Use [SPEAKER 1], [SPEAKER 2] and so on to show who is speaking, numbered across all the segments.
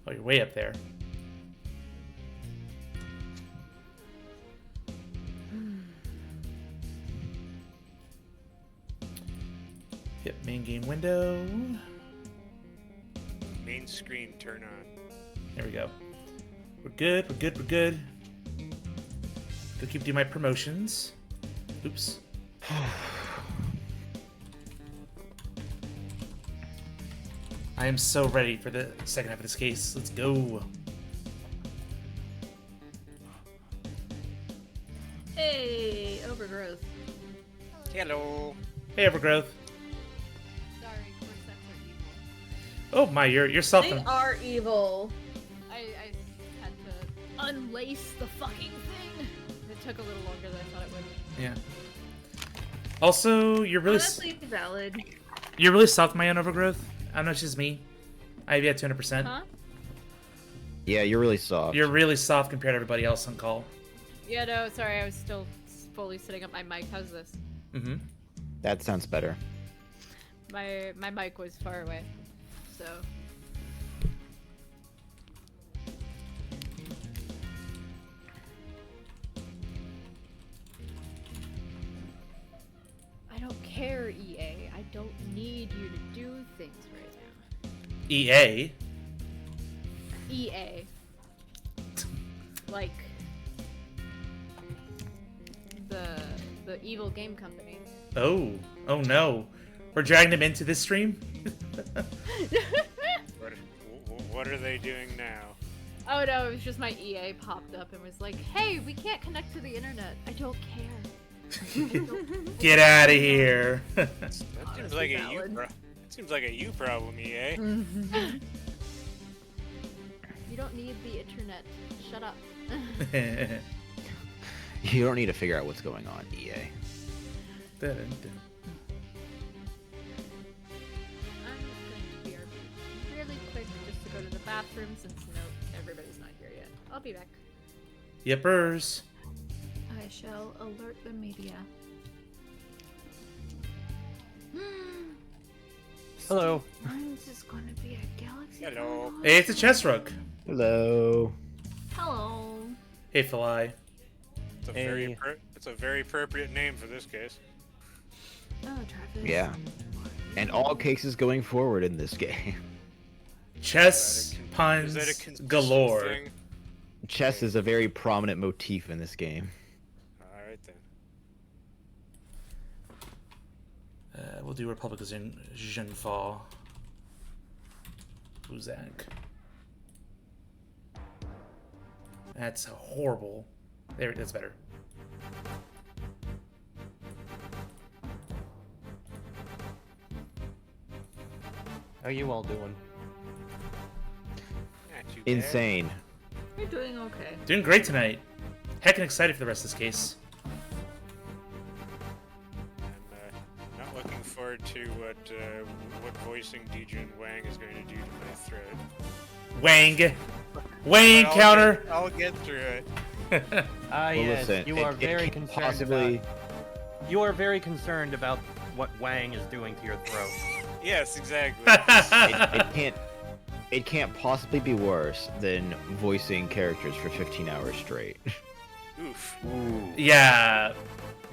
[SPEAKER 1] Oh, you're way up there. Hit main game window.
[SPEAKER 2] Main screen, turn on.
[SPEAKER 1] There we go. We're good, we're good, we're good. Go keep doing my promotions. Oops. I am so ready for the second half of this case. Let's go.
[SPEAKER 3] Hey, overgrowth.
[SPEAKER 2] Hello.
[SPEAKER 1] Hey, Evergrowth.
[SPEAKER 4] Sorry, quartets are evil.
[SPEAKER 1] Oh my, you're self.
[SPEAKER 3] They are evil.
[SPEAKER 4] I had to unlace the fucking thing. It took a little longer than I thought it would.
[SPEAKER 1] Yeah. Also,
[SPEAKER 3] Honestly, valid.
[SPEAKER 1] you're really soft, my own Overgrowth. I don't know, it's just me. I have you at 200%.
[SPEAKER 4] Huh?
[SPEAKER 5] Yeah, you're really soft.
[SPEAKER 1] You're really soft compared to everybody else on call.
[SPEAKER 4] Yeah, no, sorry, I was still fully setting up my mic. How's this?
[SPEAKER 1] Mm-hmm.
[SPEAKER 5] That sounds better.
[SPEAKER 4] My mic was far away, so. I don't care, EA. I don't need you to do things right now.
[SPEAKER 1] EA.
[SPEAKER 4] EA. Like the evil game company.
[SPEAKER 1] Oh. Oh no. We're dragging him into this stream?
[SPEAKER 2] What are they doing now?
[SPEAKER 4] Oh no, it was just my EA popped up and was like, "Hey, we can't connect to the internet." I don't care.
[SPEAKER 1] Get out of here.
[SPEAKER 2] That seems like a you.
[SPEAKER 3] valid.
[SPEAKER 2] It seems like a you problem, EA.
[SPEAKER 4] You don't need the internet. Shut up.
[SPEAKER 5] You don't need to figure out what's going on, EA.
[SPEAKER 1] Dun, dun, dun.
[SPEAKER 4] I'm going to be really quick just to go to the bathroom since everybody's not here yet. I'll be back.
[SPEAKER 1] Yippers.
[SPEAKER 3] I shall alert the media.
[SPEAKER 6] Hello.
[SPEAKER 3] Mine's is gonna be a galaxy.
[SPEAKER 2] Hello.
[SPEAKER 3] photo.
[SPEAKER 1] Hey, it's a chess rook.
[SPEAKER 5] Hello.
[SPEAKER 3] Hello.
[SPEAKER 1] Hey, Fly.
[SPEAKER 2] It's a very appropriate name for this case.
[SPEAKER 3] Oh, Travis.
[SPEAKER 5] Yeah. And all cases going forward in this game.
[SPEAKER 1] Chess
[SPEAKER 2] Is that a
[SPEAKER 1] puns
[SPEAKER 2] consistent
[SPEAKER 1] galore.
[SPEAKER 2] thing?
[SPEAKER 5] Chess is a very prominent motif in this game.
[SPEAKER 2] Alright then.
[SPEAKER 1] We'll do Republic of Jinfa. Uzak. That's horrible. There, that's better.
[SPEAKER 6] How you all doing?
[SPEAKER 2] Not too bad.
[SPEAKER 5] Insane.
[SPEAKER 3] You're doing okay.
[SPEAKER 1] Doing great tonight. Heckin' excited for the rest of this case.
[SPEAKER 2] I'm not looking forward to what voicing Dejun Wang is going to do to my throat.
[SPEAKER 1] Wang! Wang
[SPEAKER 2] But
[SPEAKER 1] counter!
[SPEAKER 2] I'll get through it.
[SPEAKER 6] Ah, yes.
[SPEAKER 5] listen,
[SPEAKER 6] You
[SPEAKER 5] it-
[SPEAKER 6] are
[SPEAKER 5] it
[SPEAKER 6] very
[SPEAKER 5] can't
[SPEAKER 6] concerned
[SPEAKER 5] possibly...
[SPEAKER 6] about. You are very concerned about what Wang is doing to your throat.
[SPEAKER 2] Yes, exactly.
[SPEAKER 5] It can't possibly be worse than voicing characters for 15 hours straight.
[SPEAKER 2] Oof.
[SPEAKER 1] Yeah.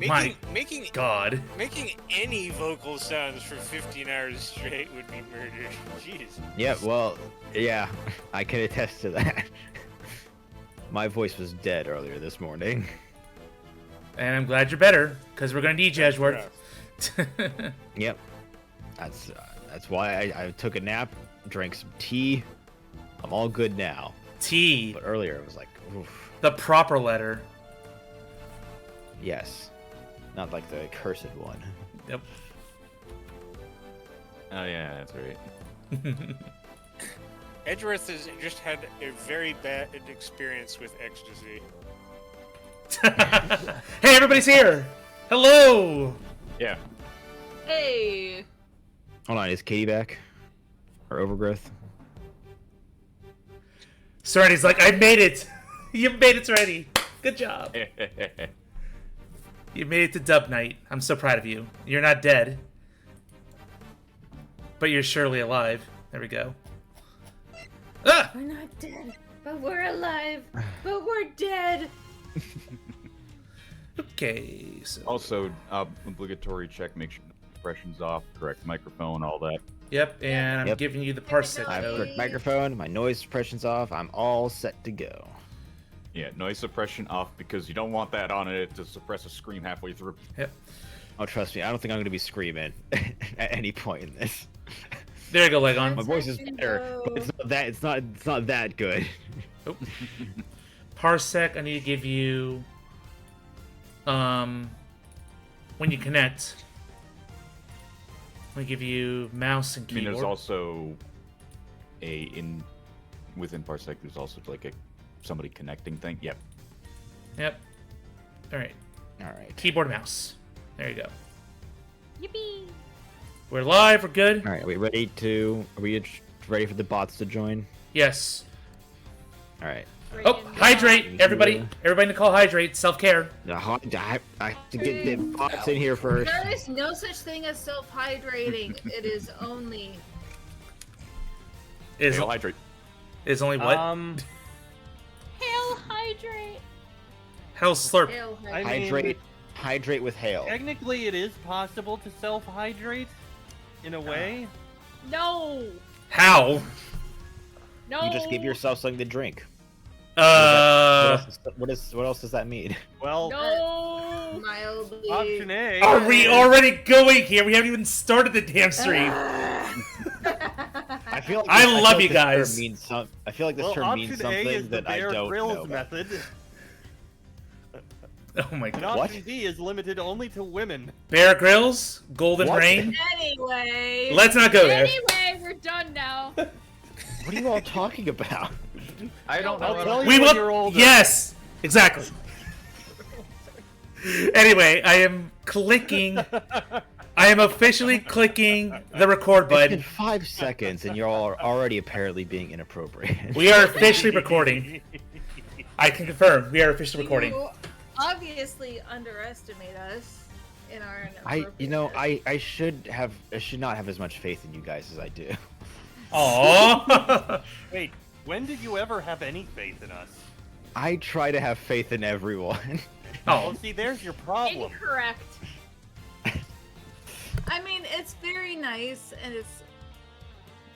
[SPEAKER 1] My
[SPEAKER 2] Making
[SPEAKER 1] God.
[SPEAKER 2] making any vocal sounds for 15 hours straight would be murder. Jeez.
[SPEAKER 5] Yeah, well, yeah, I can attest to that. My voice was dead earlier this morning.
[SPEAKER 1] And I'm glad you're better, because we're gonna need you, Edgeworth.
[SPEAKER 5] Yep. That's why I took a nap, drank some tea. I'm all good now.
[SPEAKER 1] T.
[SPEAKER 5] But earlier it was like, oof.
[SPEAKER 1] The proper letter.
[SPEAKER 5] Yes. Not like the cursed one.
[SPEAKER 1] Yep.
[SPEAKER 7] Oh yeah, that's right.
[SPEAKER 2] Edgeworth has just had a very bad experience with ecstasy.
[SPEAKER 1] Hey, everybody's here! Hello!
[SPEAKER 7] Yeah.
[SPEAKER 3] Hey.
[SPEAKER 5] Hold on, is Katie back? Or Overgrowth?
[SPEAKER 1] Serenity's like, I made it! You made it, Serenity! Good job! You made it to Dub Night. I'm so proud of you. You're not dead. But you're surely alive. There we go. Ah!
[SPEAKER 4] We're not dead, but we're alive. But we're dead.
[SPEAKER 1] Okay, so...
[SPEAKER 7] Also, obligatory check, make sure impressions off, correct microphone, all that.
[SPEAKER 1] Yep, and I'm
[SPEAKER 5] Yep.
[SPEAKER 1] giving you the parsec
[SPEAKER 5] I have
[SPEAKER 1] code.
[SPEAKER 5] correct microphone, my noise suppression's off, I'm all set to go.
[SPEAKER 7] Yeah, noise suppression off because you don't want that on it to suppress a scream halfway through.
[SPEAKER 1] Yep.
[SPEAKER 5] Oh, trust me, I don't think I'm gonna be screaming at any point in this.
[SPEAKER 1] There you go, Legon.
[SPEAKER 5] My voice is better, but it's not that good.
[SPEAKER 1] Oh. Parsec, I need to give you... when you connect... I'm gonna give you mouse and
[SPEAKER 7] I mean,
[SPEAKER 1] keyboard.
[SPEAKER 7] there's also within Parsec, there's also like somebody connecting thing. Yep.
[SPEAKER 1] Yep. Alright.
[SPEAKER 5] Alright.
[SPEAKER 1] Keyboard and mouse. There you go.
[SPEAKER 4] Yippee!
[SPEAKER 1] We're live, we're good?
[SPEAKER 5] Alright, are we ready ready for the bots to join?
[SPEAKER 1] Yes.
[SPEAKER 5] Alright.
[SPEAKER 1] Oh, hydrate! Everybody, everybody in the call, hydrate. Self-care.
[SPEAKER 5] I have to get the bots in here first.
[SPEAKER 3] There is no such thing as self-hydrating. It is only...
[SPEAKER 1] Is
[SPEAKER 7] Hail hydrate.
[SPEAKER 1] only what?
[SPEAKER 4] Hail hydrate.
[SPEAKER 1] Hell slurp.
[SPEAKER 3] Ale
[SPEAKER 6] I
[SPEAKER 3] hydrate.
[SPEAKER 6] mean,
[SPEAKER 5] Hydrate with hail.
[SPEAKER 6] technically, it is possible to self-hydrate, in a way.
[SPEAKER 4] No.
[SPEAKER 1] How?
[SPEAKER 4] No.
[SPEAKER 5] You just give yourself something to drink. What else does that mean?
[SPEAKER 6] Well,
[SPEAKER 4] No.
[SPEAKER 3] Mildly.
[SPEAKER 6] option A.
[SPEAKER 1] Are we already going here? We haven't even started the damn stream.
[SPEAKER 5] I feel like
[SPEAKER 1] I
[SPEAKER 5] feel
[SPEAKER 1] love
[SPEAKER 5] like
[SPEAKER 1] you
[SPEAKER 5] this term
[SPEAKER 1] guys.
[SPEAKER 5] Means I feel like this
[SPEAKER 6] Well,
[SPEAKER 5] term means
[SPEAKER 6] option A is
[SPEAKER 5] something
[SPEAKER 6] the
[SPEAKER 5] that I
[SPEAKER 6] Bear
[SPEAKER 5] don't
[SPEAKER 6] Grylls
[SPEAKER 5] know.
[SPEAKER 6] method,
[SPEAKER 1] Oh my
[SPEAKER 6] and
[SPEAKER 1] god.
[SPEAKER 5] What?
[SPEAKER 6] option B is limited only to women.
[SPEAKER 1] Bear Grylls, Golden
[SPEAKER 5] What?
[SPEAKER 1] Rain.
[SPEAKER 3] Anyway.
[SPEAKER 1] Let's not go there.
[SPEAKER 4] Anyway, we're done now.
[SPEAKER 5] What are you all talking about?
[SPEAKER 7] I don't
[SPEAKER 6] I'll
[SPEAKER 7] know.
[SPEAKER 6] tell you
[SPEAKER 1] We
[SPEAKER 6] when
[SPEAKER 1] will.
[SPEAKER 6] you're older.
[SPEAKER 1] Yes, exactly. Anyway, I am clicking. I am officially clicking the record
[SPEAKER 5] It's been
[SPEAKER 1] button.
[SPEAKER 5] 5 seconds and you're all already apparently being inappropriate.
[SPEAKER 1] We are officially recording. I can confirm we are officially recording.
[SPEAKER 3] You obviously underestimate us in our
[SPEAKER 5] I should not have as much faith in you guys as I do.
[SPEAKER 1] Aww.
[SPEAKER 6] Wait, when did you ever have any faith in us?
[SPEAKER 5] I try to have faith in everyone.
[SPEAKER 6] Well,
[SPEAKER 1] Oh,
[SPEAKER 6] see, there's your problem.
[SPEAKER 4] Incorrect.
[SPEAKER 3] I mean, it's very nice and it's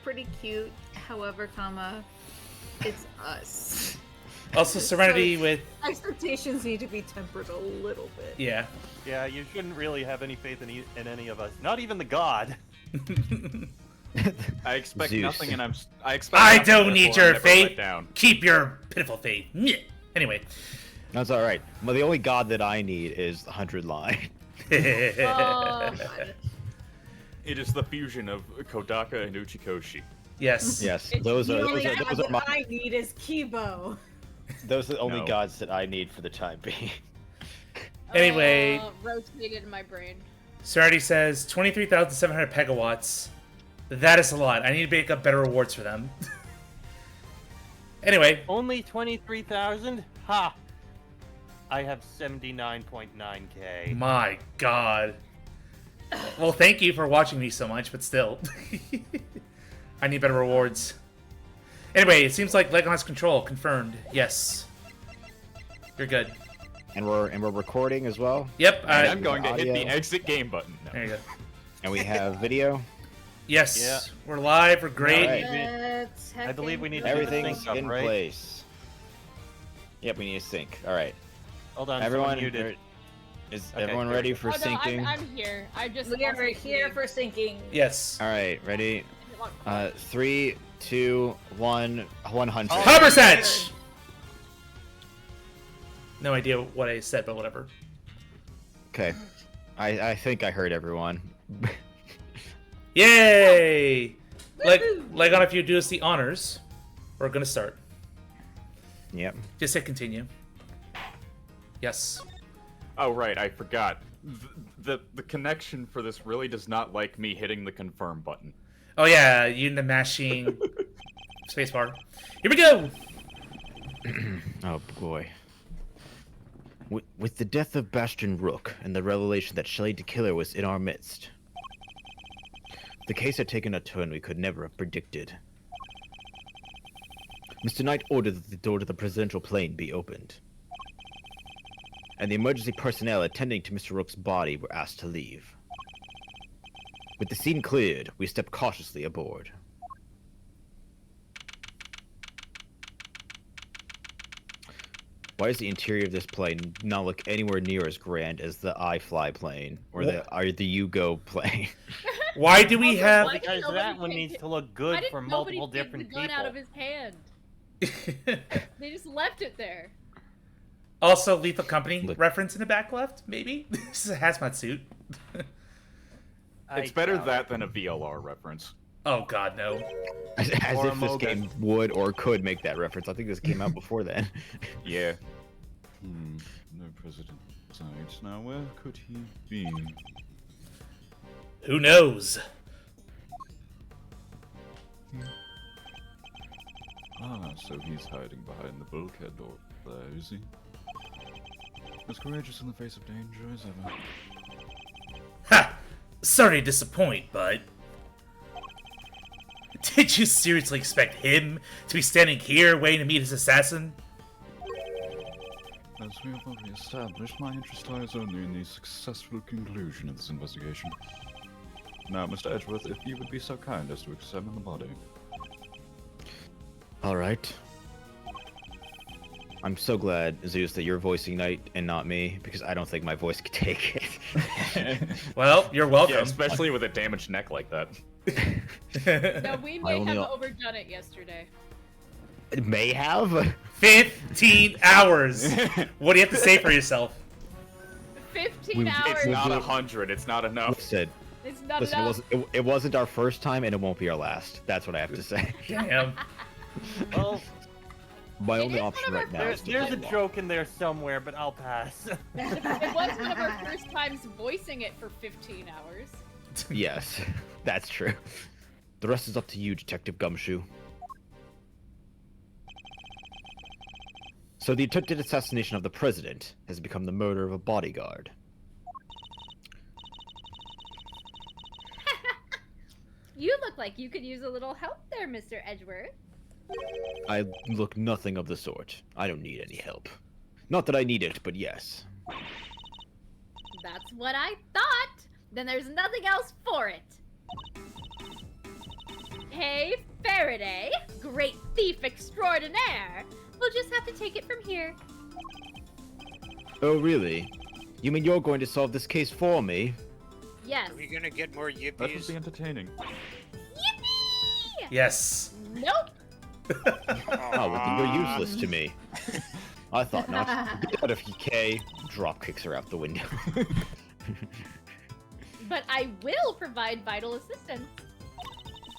[SPEAKER 3] pretty cute. However, it's us.
[SPEAKER 1] also Serenity with
[SPEAKER 3] Expectations need to be tempered a little bit.
[SPEAKER 1] yeah.
[SPEAKER 6] Yeah, you shouldn't really have any faith in any of us. Not even the god.
[SPEAKER 7] I expect
[SPEAKER 5] Zeus.
[SPEAKER 7] nothing, and I expect.
[SPEAKER 1] I
[SPEAKER 7] nothing,
[SPEAKER 1] don't need
[SPEAKER 7] therefore I'm
[SPEAKER 1] your
[SPEAKER 7] never let
[SPEAKER 1] faith.
[SPEAKER 7] down.
[SPEAKER 1] Keep your pitiful faith. Meh. Anyway.
[SPEAKER 5] That's all right. Well, the only god that I need is the 100 line.
[SPEAKER 3] Oh, God.
[SPEAKER 7] It is the fusion of Kodaka and Uchikoshi.
[SPEAKER 1] Yes.
[SPEAKER 5] Yes,
[SPEAKER 3] It's
[SPEAKER 5] those
[SPEAKER 3] the
[SPEAKER 5] are
[SPEAKER 3] only
[SPEAKER 5] those
[SPEAKER 3] god
[SPEAKER 5] are
[SPEAKER 3] that
[SPEAKER 5] my
[SPEAKER 3] I need is Kibo.
[SPEAKER 5] those are the only
[SPEAKER 7] No.
[SPEAKER 5] gods that I need for the time being.
[SPEAKER 1] Anyway.
[SPEAKER 4] Rotated in my brain.
[SPEAKER 1] Serenity says 23,700 pegawatts. That is a lot. I need to make up better rewards for them. Anyway.
[SPEAKER 6] Only 23,000? Ha! I have 79.9k.
[SPEAKER 1] My god. Well, thank you for watching me so much, but still. I need better rewards. Anyway, it seems like Legon has control. Confirmed. Yes. You're good.
[SPEAKER 5] And we're recording as well.
[SPEAKER 1] Yep.
[SPEAKER 7] And I'm going to hit
[SPEAKER 5] audio.
[SPEAKER 7] the exit game button. No.
[SPEAKER 1] There you go.
[SPEAKER 5] And we have video.
[SPEAKER 1] Yes.
[SPEAKER 6] Yeah.
[SPEAKER 1] We're live. We're great.
[SPEAKER 5] Alright.
[SPEAKER 6] I believe we need to
[SPEAKER 5] Everything's
[SPEAKER 6] sync up,
[SPEAKER 5] in
[SPEAKER 6] right?
[SPEAKER 5] place. Yep, we need to sync. All right.
[SPEAKER 6] Hold on,
[SPEAKER 5] Everyone,
[SPEAKER 6] someone muted.
[SPEAKER 5] is
[SPEAKER 6] Okay,
[SPEAKER 5] everyone
[SPEAKER 6] good.
[SPEAKER 5] ready for
[SPEAKER 4] Oh, no,
[SPEAKER 5] syncing?
[SPEAKER 4] I'm here. I just.
[SPEAKER 3] We are here for syncing.
[SPEAKER 1] Yes.
[SPEAKER 5] All right, ready? 3, 2, 1, 100.
[SPEAKER 1] 100%! No idea what I said, but whatever.
[SPEAKER 5] Okay. I think I heard everyone.
[SPEAKER 1] Yay!
[SPEAKER 3] Woohoo!
[SPEAKER 1] Legon, if you do us the honors, we're gonna start.
[SPEAKER 5] Yep.
[SPEAKER 1] Just hit continue. Yes.
[SPEAKER 7] Oh right, I forgot. The connection for this really does not like me hitting the confirm button.
[SPEAKER 1] Oh yeah, you and the mashing spacebar. Here we go!
[SPEAKER 5] Oh boy. With the death of Bastion Rook and the revelation that Shelley the Killer was in our midst, the case had taken a turn we could never have predicted. Mr. Knight ordered that the door to the presidential plane be opened. And the emergency personnel attending to Mr. Rook's body were asked to leave. With the scene cleared, we stepped cautiously aboard. Why does the interior of this plane not look anywhere near as grand as the iFly plane or the Yugo plane?
[SPEAKER 1] Why do we have?
[SPEAKER 4] Why
[SPEAKER 6] Because
[SPEAKER 4] didn't
[SPEAKER 6] that
[SPEAKER 4] nobody
[SPEAKER 6] one
[SPEAKER 4] take
[SPEAKER 6] needs
[SPEAKER 4] it-
[SPEAKER 6] to look
[SPEAKER 4] Why
[SPEAKER 6] good
[SPEAKER 4] did
[SPEAKER 6] for
[SPEAKER 4] nobody
[SPEAKER 6] multiple
[SPEAKER 4] take
[SPEAKER 6] different
[SPEAKER 4] the gun
[SPEAKER 6] people.
[SPEAKER 4] out of his hand? They just left it there.
[SPEAKER 1] Also, Lethal Company
[SPEAKER 5] Look.
[SPEAKER 1] reference in the back left, maybe? This is a hazmat suit.
[SPEAKER 7] It's better that than a VLR reference.
[SPEAKER 1] Oh god, no.
[SPEAKER 5] As
[SPEAKER 6] Or
[SPEAKER 5] if this
[SPEAKER 6] Amogus.
[SPEAKER 5] game would or could make that reference. I think this came out before then.
[SPEAKER 7] Yeah. No president resides now. Where could he be?
[SPEAKER 1] Who knows?
[SPEAKER 7] Ah, so he's hiding behind the bulkhead door there, is he? As courageous in the face of danger as ever.
[SPEAKER 1] Ha! Sorry to disappoint, but... Did you seriously expect him to be standing here waiting to meet his assassin?
[SPEAKER 7] As we have already established, my interest lies only in the successful conclusion of this investigation. Now, Mr. Edgeworth, if you would be so kind as to examine the body.
[SPEAKER 5] Alright. I'm so glad, Zeus, that you're voicing Knight and not me, because I don't think my voice could take it.
[SPEAKER 1] Well, you're welcome.
[SPEAKER 7] Yeah, especially with a damaged neck like that.
[SPEAKER 4] No, we may
[SPEAKER 5] only-
[SPEAKER 4] have overdone it yesterday.
[SPEAKER 5] It may have.
[SPEAKER 1] 15 hours! What do you have to say for yourself?
[SPEAKER 4] 15 hours.
[SPEAKER 7] It's not 100, it's not enough.
[SPEAKER 5] Listen,
[SPEAKER 4] It's not
[SPEAKER 5] listen,
[SPEAKER 4] enough.
[SPEAKER 5] it wasn't our first time, and it won't be our last. That's what I have to say.
[SPEAKER 1] Damn.
[SPEAKER 6] Well,
[SPEAKER 5] My
[SPEAKER 4] It
[SPEAKER 5] only
[SPEAKER 4] is
[SPEAKER 5] option
[SPEAKER 4] one of
[SPEAKER 5] right now
[SPEAKER 4] our
[SPEAKER 5] is to
[SPEAKER 6] there's
[SPEAKER 5] play
[SPEAKER 6] a
[SPEAKER 5] along.
[SPEAKER 6] joke in there somewhere, but I'll pass.
[SPEAKER 4] It was one of our first times voicing it for 15 hours.
[SPEAKER 5] Yes, that's true. The rest is up to you, Detective Gumshoe. So the attempted assassination of the president has become the murder of a bodyguard.
[SPEAKER 4] You look like you could use a little help there, Mr. Edgeworth.
[SPEAKER 5] I look nothing of the sort. I don't need any help. Not that I need it, but yes.
[SPEAKER 4] That's what I thought. Then there's nothing else for it. Hey, Faraday, great thief extraordinaire. We'll just have to take it from here.
[SPEAKER 5] Oh, really? You mean you're going to solve this case for me?
[SPEAKER 4] Yes.
[SPEAKER 2] Are we gonna get more
[SPEAKER 7] That would
[SPEAKER 2] yippies?
[SPEAKER 7] be entertaining.
[SPEAKER 4] Yippee!
[SPEAKER 1] Yes.
[SPEAKER 4] Nope.
[SPEAKER 5] Oh, well, then you're useless to me. I thought not. Get out of EK. Drop kicks her out the window.
[SPEAKER 4] But I will provide vital assistance.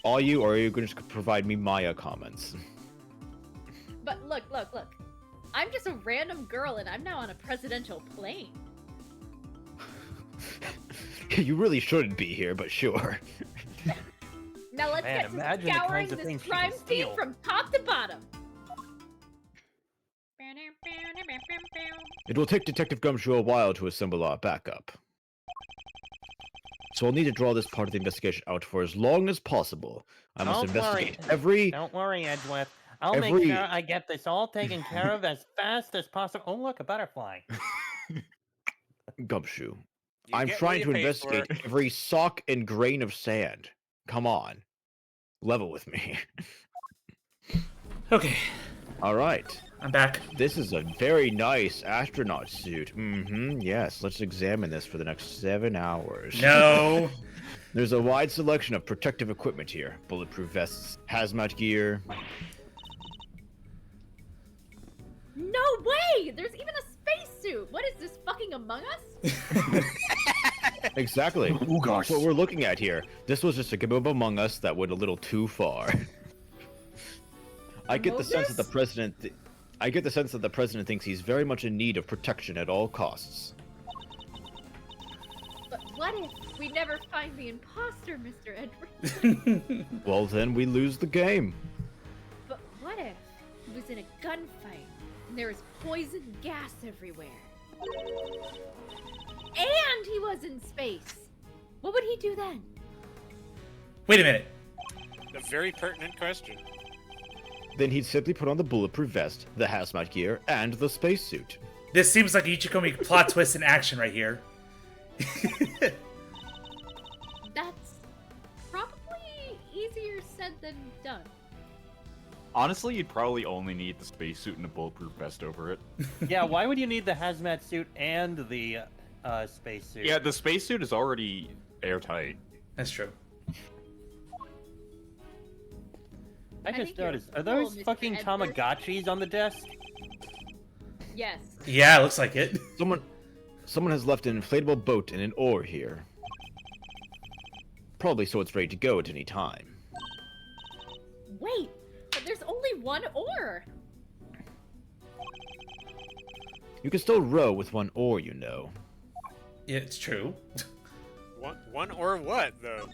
[SPEAKER 5] Are you, or are you going to provide me Maya comments?
[SPEAKER 4] But look. I'm just a random girl and I'm now on a presidential plane.
[SPEAKER 5] You really shouldn't be here, but sure.
[SPEAKER 4] Now let's
[SPEAKER 6] Man,
[SPEAKER 4] get to
[SPEAKER 6] imagine the
[SPEAKER 4] scouring
[SPEAKER 6] kinds of
[SPEAKER 4] this
[SPEAKER 6] things she
[SPEAKER 4] crime
[SPEAKER 6] can
[SPEAKER 4] scene
[SPEAKER 6] steal.
[SPEAKER 4] from top to bottom.
[SPEAKER 5] It will take Detective Gumshoe a while to assemble our backup. So I'll need to draw this part of the investigation out for as long as possible. I must
[SPEAKER 6] Don't
[SPEAKER 5] investigate
[SPEAKER 6] worry.
[SPEAKER 5] every...
[SPEAKER 6] Don't worry, Edgeworth. I'll make
[SPEAKER 5] Every-
[SPEAKER 6] sure I get this all taken care of as fast as possible. Oh, look, a butterfly.
[SPEAKER 5] Gumshoe.
[SPEAKER 2] You
[SPEAKER 5] I'm
[SPEAKER 2] get what
[SPEAKER 5] trying
[SPEAKER 2] you
[SPEAKER 5] to
[SPEAKER 2] pay
[SPEAKER 5] investigate
[SPEAKER 2] for.
[SPEAKER 5] every sock and grain of sand. Come on. Level with me.
[SPEAKER 1] Okay,
[SPEAKER 5] All right.
[SPEAKER 1] I'm back.
[SPEAKER 5] This is a very nice astronaut suit. Yes, let's examine this for the next 7 hours.
[SPEAKER 1] No.
[SPEAKER 5] There's a wide selection of protective equipment here. Bulletproof vests, hazmat gear.
[SPEAKER 4] No way! There's even a spacesuit! What is this, fucking Among Us?
[SPEAKER 5] Exactly. That's what we're looking at here. This was just a game of Among Us that went a little too far. I get the sense that the president... I get the sense that the president thinks he's very much in need of protection at all costs.
[SPEAKER 4] But what if we never find the imposter, Mr. Edwards?
[SPEAKER 5] Well, then we lose the game.
[SPEAKER 4] But what if he was in a gunfight and there was poison gas everywhere? And he was in space. What would he do then?
[SPEAKER 1] Wait a minute.
[SPEAKER 2] A very pertinent question.
[SPEAKER 5] Then he'd simply put on the bulletproof vest, the hazmat gear, and the spacesuit.
[SPEAKER 1] This seems like a Ichikomi plot twist in action right here.
[SPEAKER 4] That's probably easier said than done.
[SPEAKER 7] Honestly, you'd probably only need the spacesuit and a bulletproof vest over it.
[SPEAKER 6] Yeah, why would you need the hazmat suit and the spacesuit?
[SPEAKER 7] Yeah, the spacesuit is already airtight.
[SPEAKER 1] That's true.
[SPEAKER 6] I
[SPEAKER 4] think
[SPEAKER 6] just
[SPEAKER 4] you're
[SPEAKER 6] noticed. Are
[SPEAKER 4] cool,
[SPEAKER 6] those
[SPEAKER 4] Mr.
[SPEAKER 6] fucking
[SPEAKER 4] Edward.
[SPEAKER 6] Tamagotchis on the desk?
[SPEAKER 4] Yes.
[SPEAKER 1] Yeah, looks like it.
[SPEAKER 5] Someone has left an inflatable boat and an oar here. Probably so it's ready to go at any time.
[SPEAKER 4] Wait, but there's only one oar.
[SPEAKER 5] You can still row with one oar, you know.
[SPEAKER 1] Yeah, it's true.
[SPEAKER 2] One or what, though?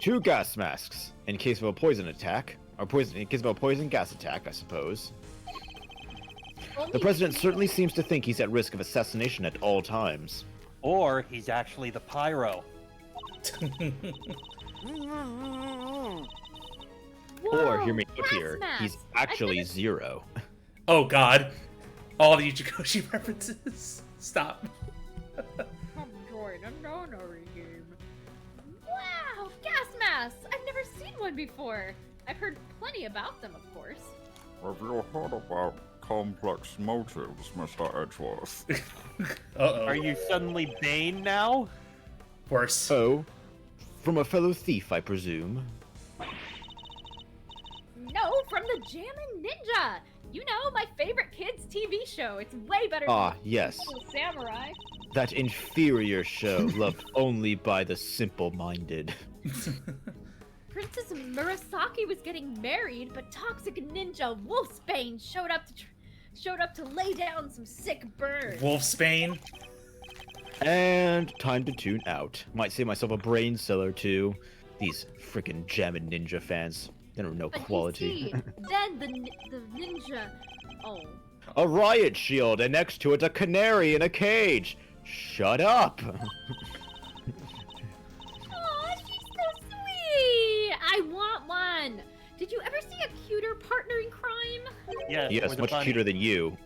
[SPEAKER 5] 2 gas masks, in case of a poison attack. Or in case of a poison gas attack, I suppose.
[SPEAKER 4] Only
[SPEAKER 5] The president
[SPEAKER 4] two.
[SPEAKER 5] certainly seems to think he's at risk of assassination at all times.
[SPEAKER 6] Or he's actually the pyro.
[SPEAKER 5] Or, hear
[SPEAKER 4] Whoa,
[SPEAKER 5] me out
[SPEAKER 4] gas
[SPEAKER 5] here, he's
[SPEAKER 4] mask.
[SPEAKER 5] actually
[SPEAKER 4] I've never-
[SPEAKER 5] 0.
[SPEAKER 1] Oh god. All the Ichikoshi references. Stop.
[SPEAKER 4] Come join a nonary game. Wow, gas masks! I've never seen one before. I've heard plenty about them, of course.
[SPEAKER 7] Have you heard about complex motives, Mr. Edgeworth?
[SPEAKER 1] Uh-oh.
[SPEAKER 6] Are you suddenly Bane now?
[SPEAKER 1] Worse.
[SPEAKER 5] Oh, from a fellow thief, I presume.
[SPEAKER 4] No, from the Jammin' Ninja! You know, my favorite kids' TV show. It's way better
[SPEAKER 5] Ah,
[SPEAKER 4] than
[SPEAKER 5] yes.
[SPEAKER 4] Little Samurai.
[SPEAKER 5] That inferior show loved only by the simple-minded.
[SPEAKER 4] Princess Murasaki was getting married, but toxic ninja Wolfsbane showed up to lay down some sick burns.
[SPEAKER 1] Wolfsbane.
[SPEAKER 5] And time to tune out. Might say myself a brain cell or two. These frickin' Jammin' Ninja fans. They don't know
[SPEAKER 4] But
[SPEAKER 5] quality.
[SPEAKER 4] you see, then the ninja. Oh.
[SPEAKER 5] A riot shield, and next to it a canary in a cage. Shut up!
[SPEAKER 4] Aw, she's so sweet! I want one! Did you ever see a cuter partner in crime?
[SPEAKER 6] Yes. it
[SPEAKER 5] Yes,
[SPEAKER 6] was a
[SPEAKER 5] much
[SPEAKER 6] bunny.
[SPEAKER 5] cuter than you.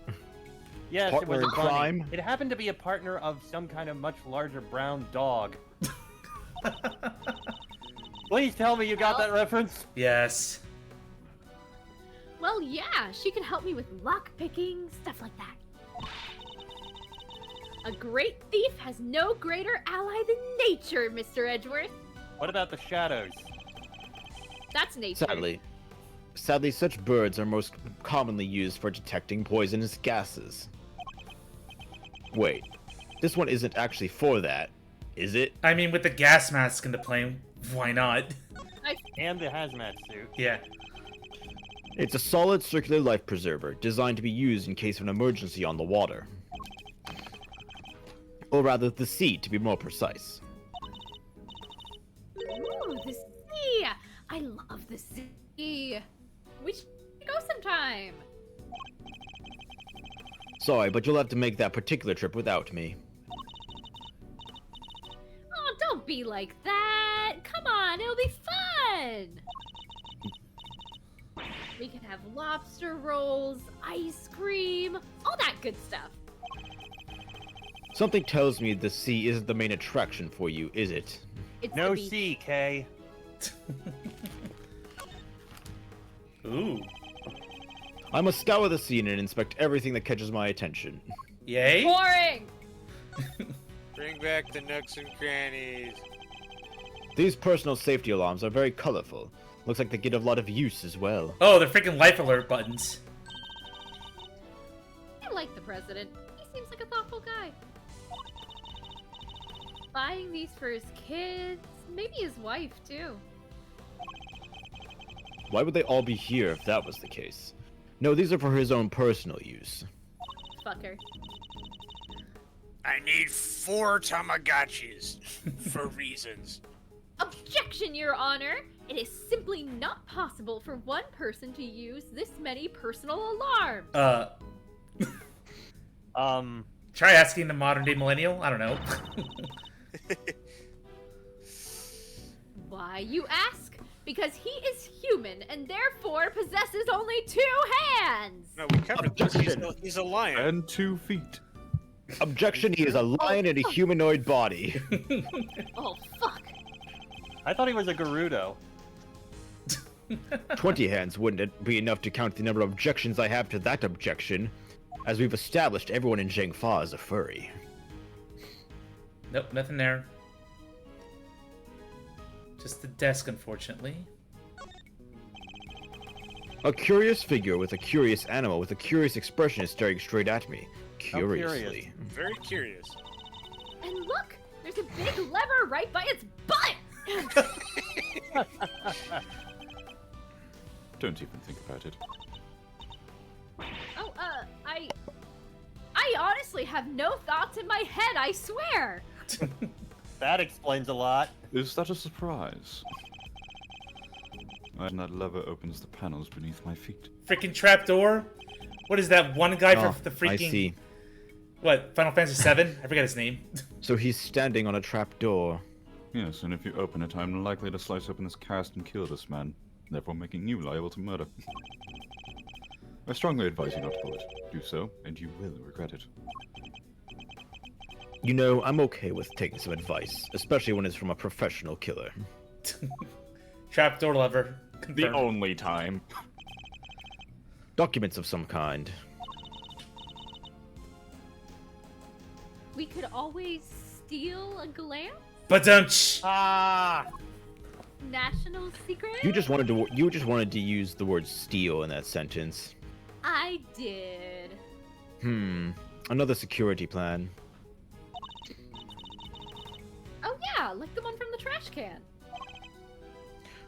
[SPEAKER 6] Yes,
[SPEAKER 5] Partner
[SPEAKER 6] it was
[SPEAKER 5] in
[SPEAKER 6] a bunny.
[SPEAKER 5] crime?
[SPEAKER 6] It happened to be a partner of some kind of much larger brown dog. Please tell me you got that reference.
[SPEAKER 1] Yes.
[SPEAKER 4] Well, yeah, she could help me with lockpicking, stuff like that. A great thief has no greater ally than nature, Mr. Edgeworth.
[SPEAKER 6] What about the shadows?
[SPEAKER 4] That's nature.
[SPEAKER 5] Sadly, such birds are most commonly used for detecting poisonous gases. Wait, this one isn't actually for that, is it?
[SPEAKER 1] I mean, with the gas mask in the plane, why not?
[SPEAKER 6] And the hazmat suit.
[SPEAKER 1] Yeah.
[SPEAKER 5] It's a solid circular life preserver, designed to be used in case of an emergency on the water. Or rather, the sea, to be more precise.
[SPEAKER 4] Ooh, the sea! I love the sea. We should go sometime.
[SPEAKER 5] Sorry, but you'll have to make that particular trip without me.
[SPEAKER 4] Oh, don't be like that. Come on, it'll be fun. We can have lobster rolls, ice cream, all that good stuff.
[SPEAKER 5] Something tells me the sea isn't the main attraction for you, is it?
[SPEAKER 4] It's
[SPEAKER 6] No
[SPEAKER 4] the beach.
[SPEAKER 6] C, Kay.
[SPEAKER 1] Ooh.
[SPEAKER 5] I must scour the scene and inspect everything that catches my attention.
[SPEAKER 1] Yay?
[SPEAKER 4] Boring.
[SPEAKER 2] Bring back the nooks and crannies.
[SPEAKER 5] These personal safety alarms are very colorful. Looks like they get a lot of use as well.
[SPEAKER 1] Oh, they're freaking life alert buttons.
[SPEAKER 4] I like the president. He seems like a thoughtful guy. Buying these for his kids, maybe his wife too.
[SPEAKER 5] Why would they all be here if that was the case? No, these are for his own personal use.
[SPEAKER 4] Fucker.
[SPEAKER 2] I need 4 Tamagotchis for reasons.
[SPEAKER 4] Objection, Your Honor! It is simply not possible for one person to use this many personal alarms.
[SPEAKER 1] Try asking the modern day millennial? I don't know.
[SPEAKER 4] Why, you ask? because he is human and therefore possesses only 2 hands.
[SPEAKER 2] No, we covered this.
[SPEAKER 5] Objection.
[SPEAKER 2] He's a lion.
[SPEAKER 7] And 2 feet.
[SPEAKER 5] Objection, he is a lion in a humanoid body.
[SPEAKER 4] Oh, fuck.
[SPEAKER 6] I thought he was a Gerudo.
[SPEAKER 5] 20 hands wouldn't be enough to count the number of objections I have to that objection, as we've established everyone in Zhengfa is a furry.
[SPEAKER 1] Nope, nothing there. Just the desk, unfortunately.
[SPEAKER 5] A curious figure with a curious animal with a curious expression is staring straight at me. Curiously.
[SPEAKER 2] Very curious.
[SPEAKER 4] And look, there's a big lever right by its butt.
[SPEAKER 7] Don't even think about it.
[SPEAKER 4] Oh, I honestly have no thoughts in my head, I swear.
[SPEAKER 6] That explains a lot.
[SPEAKER 7] Is that a surprise? And that lever opens the panels beneath my feet.
[SPEAKER 1] Freaking trapdoor? What is that one guy
[SPEAKER 5] Oh,
[SPEAKER 1] for the freaking...
[SPEAKER 5] I see.
[SPEAKER 1] What, Final Fantasy VII? I forget his name.
[SPEAKER 5] So he's standing on a trapdoor.
[SPEAKER 7] Yes, and if you open it, I'm likely to slice open this cast and kill this man, therefore making you liable to murder. I strongly advise you not to pull it. Do so, and you will regret it.
[SPEAKER 5] You know, I'm okay with taking some advice, especially when it's from a professional killer.
[SPEAKER 1] Trapdoor lever.
[SPEAKER 7] The
[SPEAKER 1] Confirmed.
[SPEAKER 7] only time.
[SPEAKER 5] Documents of some kind.
[SPEAKER 4] We could always steal a glance?
[SPEAKER 1] But don't.
[SPEAKER 6] Ah!
[SPEAKER 4] National secret?
[SPEAKER 5] You just wanted to use the word steal in that sentence.
[SPEAKER 4] I did.
[SPEAKER 5] Another security plan.
[SPEAKER 4] Oh yeah, like the one from the trash can.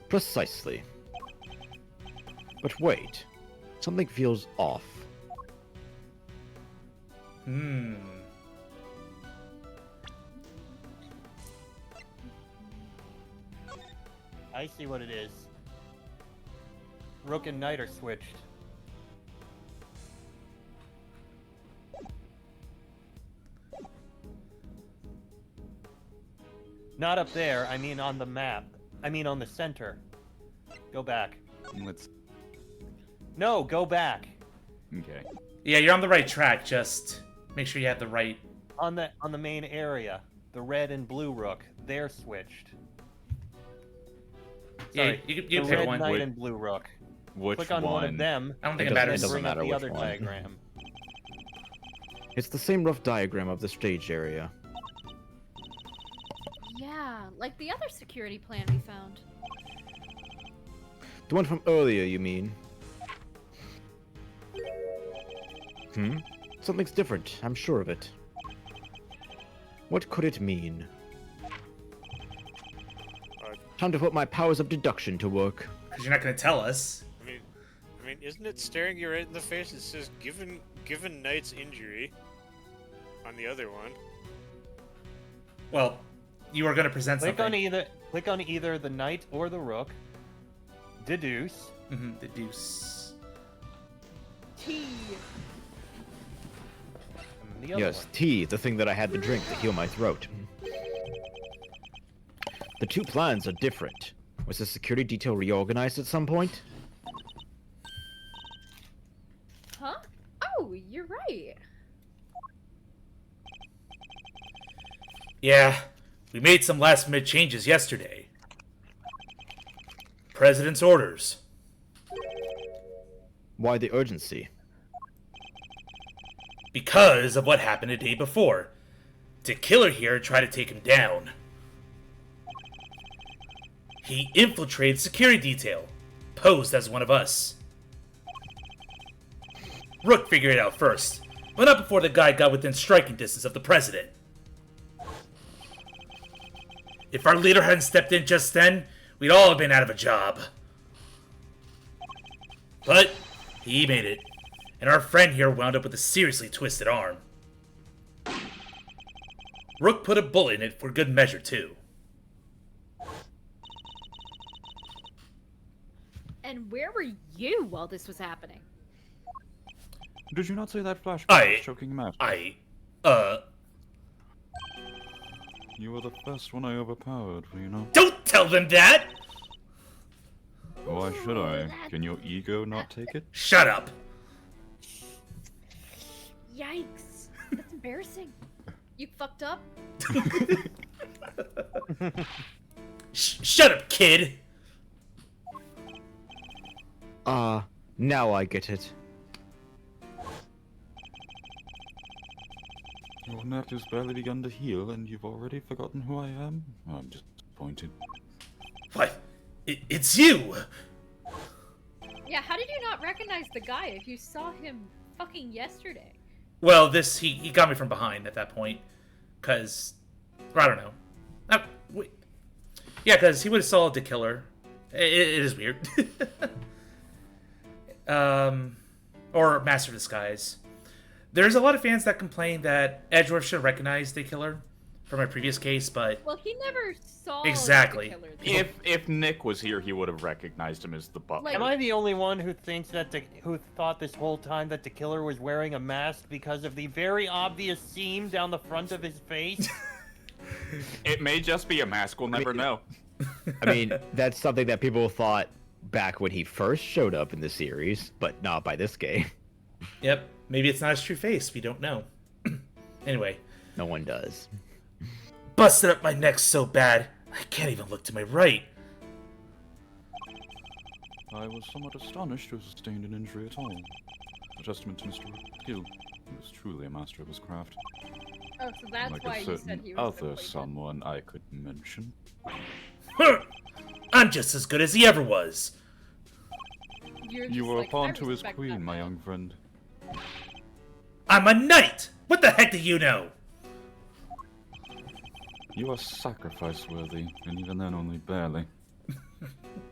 [SPEAKER 5] Precisely. But wait. Something feels off.
[SPEAKER 6] I see what it is. Rook and Knight are switched. Not up there, I mean on the map. I mean on the center. Go back.
[SPEAKER 7] Let's...
[SPEAKER 6] No, go back.
[SPEAKER 7] Okay.
[SPEAKER 1] Yeah, you're on the right track. Just make sure you have the right...
[SPEAKER 6] On the main area. The red and blue Rook. They're switched. Sorry,
[SPEAKER 1] Yeah, you
[SPEAKER 6] the
[SPEAKER 1] can pick
[SPEAKER 6] red
[SPEAKER 1] one.
[SPEAKER 6] Knight
[SPEAKER 7] Wait.
[SPEAKER 6] and blue Rook.
[SPEAKER 7] Which
[SPEAKER 6] Click on one of them.
[SPEAKER 1] I don't think
[SPEAKER 5] It
[SPEAKER 1] it
[SPEAKER 5] doesn't-
[SPEAKER 1] matters.
[SPEAKER 5] it doesn't
[SPEAKER 6] Bring up
[SPEAKER 5] matter
[SPEAKER 6] the
[SPEAKER 5] which
[SPEAKER 6] other
[SPEAKER 5] one.
[SPEAKER 6] diagram.
[SPEAKER 5] It's the same rough diagram of the stage area.
[SPEAKER 4] Yeah, like the other security plan we found.
[SPEAKER 5] The one from earlier, you mean? Something's different, I'm sure of it. What could it mean? Time to put my powers of deduction to work.
[SPEAKER 1] Because you're not going to tell us.
[SPEAKER 2] I mean, isn't it staring you right in the face? It says, given Knight's injury on the other one.
[SPEAKER 1] Well, you are going to present
[SPEAKER 6] Click
[SPEAKER 1] something.
[SPEAKER 6] on either the Knight or the Rook. Deduce.
[SPEAKER 1] The deuce.
[SPEAKER 4] T.
[SPEAKER 6] And the other
[SPEAKER 5] Yes,
[SPEAKER 6] one.
[SPEAKER 5] tea, the thing that I had to drink to heal my throat. The two plans are different. Was the security detail reorganized at some point?
[SPEAKER 4] Huh? Oh, you're right.
[SPEAKER 1] Yeah, we made some last-minute changes yesterday. President's orders.
[SPEAKER 5] Why the urgency?
[SPEAKER 1] Because of what happened the day before. The killer here tried to take him down. He infiltrated security detail, posed as one of us. Rook figured it out first, but not before the guy got within striking distance of the president. If our leader hadn't stepped in just then, we'd all have been out of a job. But he made it, and our friend here wound up with a seriously twisted arm. Rook put a bullet in it for good measure, too.
[SPEAKER 4] And where were you while this was happening?
[SPEAKER 7] Did you not say that flashback
[SPEAKER 1] I-
[SPEAKER 7] was choking him out? You were the first one I overpowered, were you not?
[SPEAKER 1] Don't tell them that!
[SPEAKER 7] Why should I?
[SPEAKER 4] that-
[SPEAKER 7] Can your ego not take it?
[SPEAKER 1] Shut up.
[SPEAKER 4] Yikes. That's embarrassing. You fucked up?
[SPEAKER 1] Shut up, kid.
[SPEAKER 5] Now I get it.
[SPEAKER 7] Your neck has barely begun to heal, and you've already forgotten who I am? I'm disappointed.
[SPEAKER 1] What? It's you.
[SPEAKER 4] Yeah, how did you not recognize the guy if you saw him fucking yesterday?
[SPEAKER 1] Well, he got me from behind at that point, cause I don't know. Wait. Yeah, cause he would have saw the killer. It is weird. Or Master of Disguise. There's a lot of fans that complain that Edgeworth should recognize the killer from a previous case, but
[SPEAKER 4] Well, he never saw
[SPEAKER 1] Exactly.
[SPEAKER 4] the killer. though.
[SPEAKER 8] If Nick was here, he would have recognized him as the butler.
[SPEAKER 4] Like-
[SPEAKER 6] Am I the only one who thinks that who thought this whole time that the killer was wearing a mask because of the very obvious seam down the front of his face?
[SPEAKER 8] It may just be a mask. We'll never know.
[SPEAKER 5] I mean, that's something that people thought back when he first showed up in the series, but not by this game.
[SPEAKER 1] yep, maybe it's not his true face. We don't know. Anyway,
[SPEAKER 5] No one does.
[SPEAKER 1] busted up my neck so bad I can't even look to my right.
[SPEAKER 7] I was somewhat astonished to have sustained an injury at all. A testament to Mr. Rook's skill. He was truly a master of his craft.
[SPEAKER 4] Oh, so that's
[SPEAKER 7] Like
[SPEAKER 4] why
[SPEAKER 7] a
[SPEAKER 4] you
[SPEAKER 7] certain
[SPEAKER 4] said he was
[SPEAKER 7] other
[SPEAKER 4] replacement.
[SPEAKER 7] someone I could mention.
[SPEAKER 1] Huh. I'm just as good as he ever was.
[SPEAKER 4] You're
[SPEAKER 7] You
[SPEAKER 4] just
[SPEAKER 7] were a
[SPEAKER 4] like,
[SPEAKER 7] pawn
[SPEAKER 4] I
[SPEAKER 7] to his
[SPEAKER 4] respect
[SPEAKER 7] queen,
[SPEAKER 4] that
[SPEAKER 7] my
[SPEAKER 4] man.
[SPEAKER 7] young friend.
[SPEAKER 1] I'm a knight. What the heck do you know?
[SPEAKER 7] You are sacrifice worthy, and even then only barely.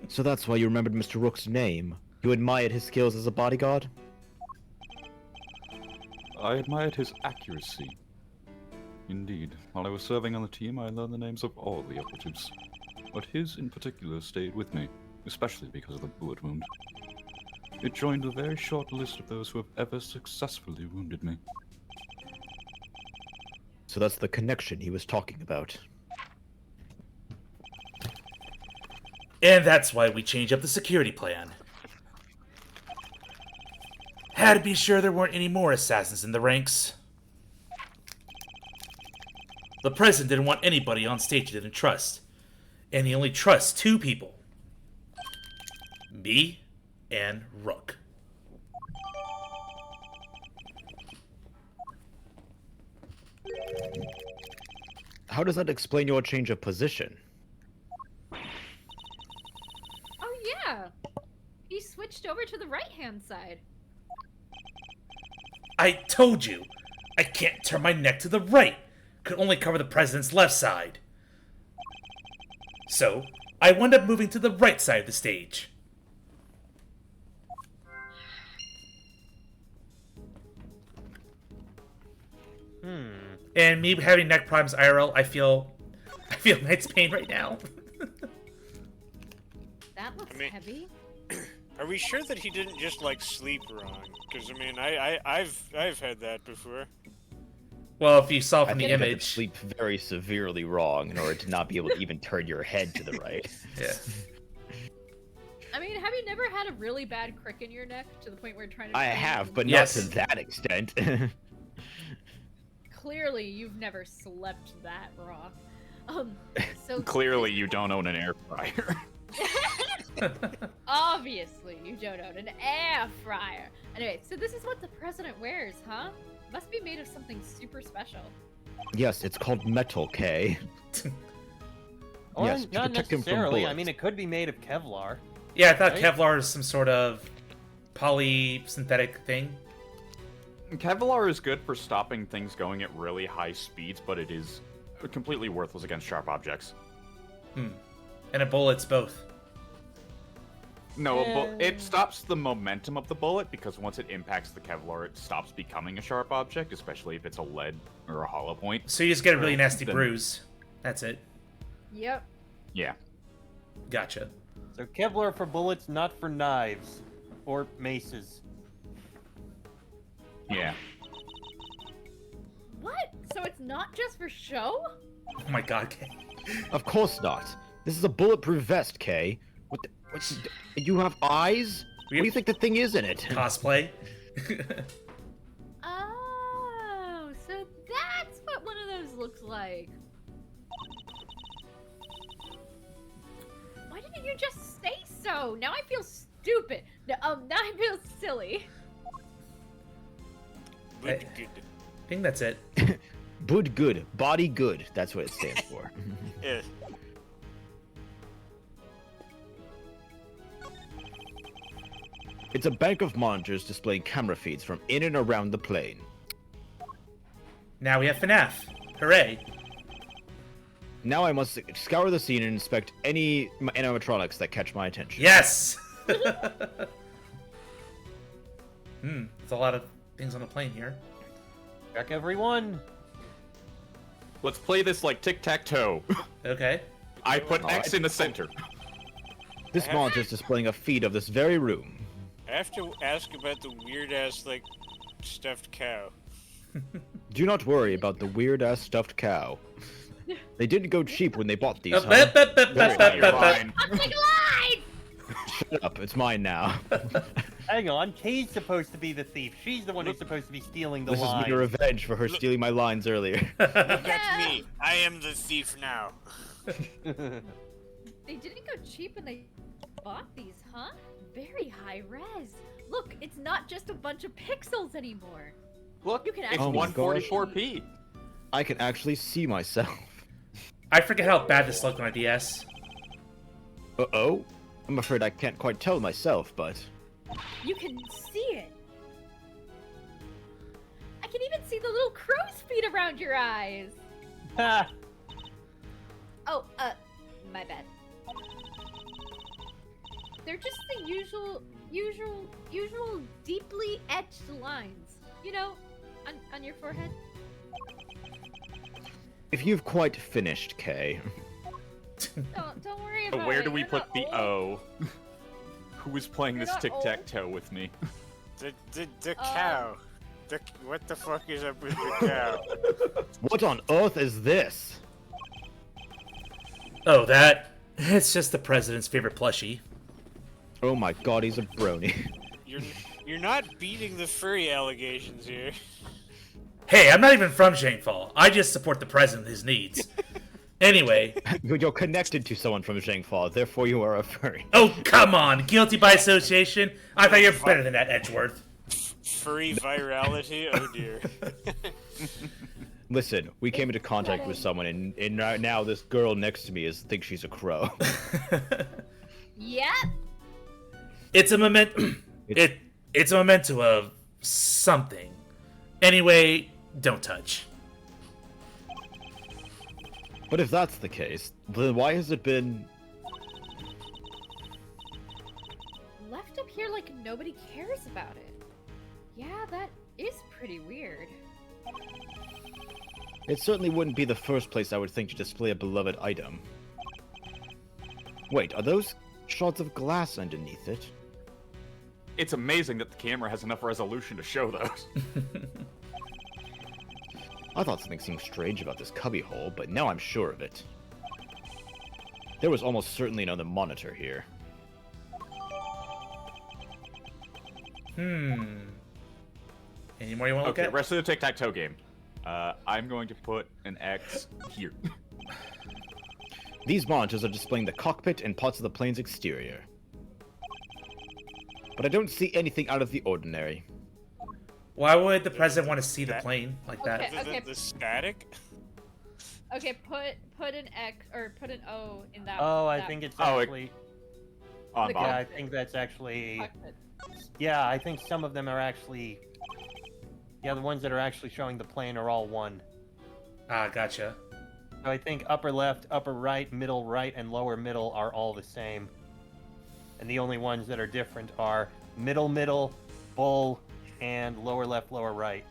[SPEAKER 5] So that's why you remembered Mr. Rook's name. You admired his skills as a bodyguard?
[SPEAKER 7] I admired his accuracy. Indeed, while I was serving on the team, I learned the names of all the operatives. But his in particular stayed with me, especially because of the bullet wound. It joined a very short list of those who have ever successfully wounded me.
[SPEAKER 5] So that's the connection he was talking about.
[SPEAKER 1] And that's why we changed up the security plan. Had to be sure there weren't any more assassins in the ranks. The president didn't want anybody on stage he didn't trust. And he only trusts two people. Me and Rook.
[SPEAKER 5] How does that explain your change of position?
[SPEAKER 4] Oh yeah, he switched over to the right-hand side.
[SPEAKER 1] I told you, I can't turn my neck to the right. Could only cover the president's left side. So, I wound up moving to the right side of the stage. And me having neck problems IRL, I feel Knight's pain right now.
[SPEAKER 4] That looks
[SPEAKER 2] I mean-
[SPEAKER 4] heavy.
[SPEAKER 2] Are we sure that he didn't just like sleep wrong? Because I mean, I've had that before.
[SPEAKER 1] Well, if you saw
[SPEAKER 5] I
[SPEAKER 1] from the
[SPEAKER 5] think you had to
[SPEAKER 1] image,
[SPEAKER 5] sleep very severely wrong in order to not be able to even turn your head to the right.
[SPEAKER 1] yeah.
[SPEAKER 4] I mean, have you never had a really bad crick in your neck to the point where you're trying to?
[SPEAKER 5] I
[SPEAKER 4] breathe
[SPEAKER 5] have,
[SPEAKER 4] and-
[SPEAKER 5] but
[SPEAKER 1] Yes.
[SPEAKER 5] not to that extent.
[SPEAKER 4] Clearly, you've never slept that raw. So
[SPEAKER 8] Clearly, you don't own an air fryer.
[SPEAKER 4] obviously you don't own an air fryer. Anyway, so this is what the president wears, huh? Must be made of something super special.
[SPEAKER 5] Yes, it's called metal, K.
[SPEAKER 6] Or
[SPEAKER 5] Yes, to
[SPEAKER 6] not
[SPEAKER 5] protect him from
[SPEAKER 6] necessarily. I
[SPEAKER 5] bullets.
[SPEAKER 6] mean, it could be made of Kevlar.
[SPEAKER 1] Yeah, I thought
[SPEAKER 6] Right?
[SPEAKER 1] Kevlar is some sort of poly-synthetic thing.
[SPEAKER 8] Kevlar is good for stopping things going at really high speeds, but it is completely worthless against sharp objects.
[SPEAKER 1] And a bullet's both.
[SPEAKER 8] No, it stops the momentum of the bullet because once it impacts the Kevlar, it stops becoming a sharp object, especially if it's a lead or a hollow point.
[SPEAKER 1] So you just get a really nasty
[SPEAKER 8] Then-
[SPEAKER 1] bruise. That's it.
[SPEAKER 4] Yep.
[SPEAKER 8] Yeah.
[SPEAKER 1] Gotcha.
[SPEAKER 6] So Kevlar for bullets, not for knives or maces.
[SPEAKER 8] Yeah.
[SPEAKER 4] What? So it's not just for show?
[SPEAKER 1] Oh my god, Kay.
[SPEAKER 5] Of course not. This is a bulletproof vest, K. You have eyes? What do you think the thing is in it?
[SPEAKER 1] Cosplay.
[SPEAKER 4] Oh, so that's what one of those looks like. Why didn't you just say so? Now I feel stupid. Now I feel silly.
[SPEAKER 2] Good,
[SPEAKER 1] I
[SPEAKER 2] good.
[SPEAKER 1] think that's it.
[SPEAKER 5] Bud good. Body good. That's what it stands for.
[SPEAKER 2] Yeah.
[SPEAKER 5] It's a bank of monitors displaying camera feeds from in and around the plane.
[SPEAKER 1] Now we have FNAF. Hooray.
[SPEAKER 5] Now I must scour the scene and inspect any animatronics that catch my attention.
[SPEAKER 1] Yes! There's a lot of things on the plane here.
[SPEAKER 6] Check everyone.
[SPEAKER 8] Let's play this like tic-tac-toe.
[SPEAKER 1] Okay.
[SPEAKER 8] I put X in the center.
[SPEAKER 5] This monitor is displaying a feed of this very room.
[SPEAKER 2] I have to ask about the weird-ass, like, stuffed cow.
[SPEAKER 5] Do not worry about the weird-ass stuffed cow. They didn't go cheap when they bought these, huh?
[SPEAKER 1] Bup, bup, bup, bup, bup,
[SPEAKER 8] You're
[SPEAKER 1] bup, bup.
[SPEAKER 8] fine.
[SPEAKER 4] I'm taking a line!
[SPEAKER 5] Shut up, it's mine now.
[SPEAKER 6] Hang on, Kay's supposed to be the thief. She's the one who's supposed to be stealing the
[SPEAKER 5] This is
[SPEAKER 6] line.
[SPEAKER 5] me revenge for her stealing my lines earlier.
[SPEAKER 2] Look at me. I am the thief now.
[SPEAKER 4] They didn't go cheap when they bought these, huh? Very high res. Look, it's not just a bunch of pixels anymore.
[SPEAKER 8] Look,
[SPEAKER 4] You can
[SPEAKER 8] it's
[SPEAKER 4] actually-
[SPEAKER 5] Oh my gosh.
[SPEAKER 8] 144p.
[SPEAKER 5] I can actually see myself.
[SPEAKER 1] I forget how bad this looked on a DS.
[SPEAKER 5] Uh-oh. I'm afraid I can't quite tell myself, but...
[SPEAKER 4] You can see it. I can even see the little crow's feet around your eyes.
[SPEAKER 6] Ha!
[SPEAKER 4] Oh, my bad. They're just the usual deeply etched lines. You know, on your forehead.
[SPEAKER 5] If you've quite finished, Kay.
[SPEAKER 4] Don't worry about it.
[SPEAKER 8] Where do we
[SPEAKER 4] You're
[SPEAKER 8] put
[SPEAKER 4] not
[SPEAKER 8] the
[SPEAKER 4] old.
[SPEAKER 8] O? Who is playing
[SPEAKER 4] You're
[SPEAKER 8] this
[SPEAKER 4] not
[SPEAKER 8] tic-tac-toe with me?
[SPEAKER 2] The cow. What the fuck is up with the cow?
[SPEAKER 5] What on earth is this?
[SPEAKER 1] Oh, that. It's just the president's favorite plushie.
[SPEAKER 5] Oh my god, he's a brony.
[SPEAKER 2] You're not beating the furry allegations here.
[SPEAKER 1] Hey, I'm not even from Zhangfall. I just support the president and his needs. Anyway.
[SPEAKER 5] You're connected to someone from Zhangfall, therefore you are a furry.
[SPEAKER 1] Oh, come on. Guilty by association? I thought you're better than that, Edgeworth.
[SPEAKER 2] Furry virality? Oh dear.
[SPEAKER 5] Listen, we came into contact with someone, and now this girl next to me thinks she's a crow.
[SPEAKER 4] Yep.
[SPEAKER 1] It's a it's a memento of something. Anyway, don't touch.
[SPEAKER 5] But if that's the case, then why has it been...
[SPEAKER 4] Left up here like nobody cares about it. Yeah, that is pretty weird.
[SPEAKER 5] It certainly wouldn't be the first place I would think to display a beloved item. Wait, are those shards of glass underneath it?
[SPEAKER 8] It's amazing that the camera has enough resolution to show those.
[SPEAKER 5] I thought something seemed strange about this cubbyhole, but now I'm sure of it. There was almost certainly another monitor here.
[SPEAKER 1] Any more you want to look
[SPEAKER 8] Okay,
[SPEAKER 1] at?
[SPEAKER 8] rest of the tic-tac-toe game. I'm going to put an X here.
[SPEAKER 5] These monitors are displaying the cockpit and parts of the plane's exterior. But I don't see anything out of the ordinary.
[SPEAKER 1] Why would the president want to see the plane like that?
[SPEAKER 4] Okay.
[SPEAKER 2] The static?
[SPEAKER 4] Okay, put an X or put an O in that.
[SPEAKER 6] Oh, I
[SPEAKER 4] that
[SPEAKER 6] think it's
[SPEAKER 8] Oh,
[SPEAKER 6] actually.
[SPEAKER 8] On
[SPEAKER 4] The
[SPEAKER 8] Bob.
[SPEAKER 6] Yeah, I think that's actually.
[SPEAKER 4] cockpit.
[SPEAKER 6] Yeah, I think some of them are actually. Yeah, the ones that are actually showing the plane are all one.
[SPEAKER 1] Ah, gotcha.
[SPEAKER 6] So I think upper left, upper right, and lower middle are all the same. And the only ones that are different are middle, bull, and lower left, lower right.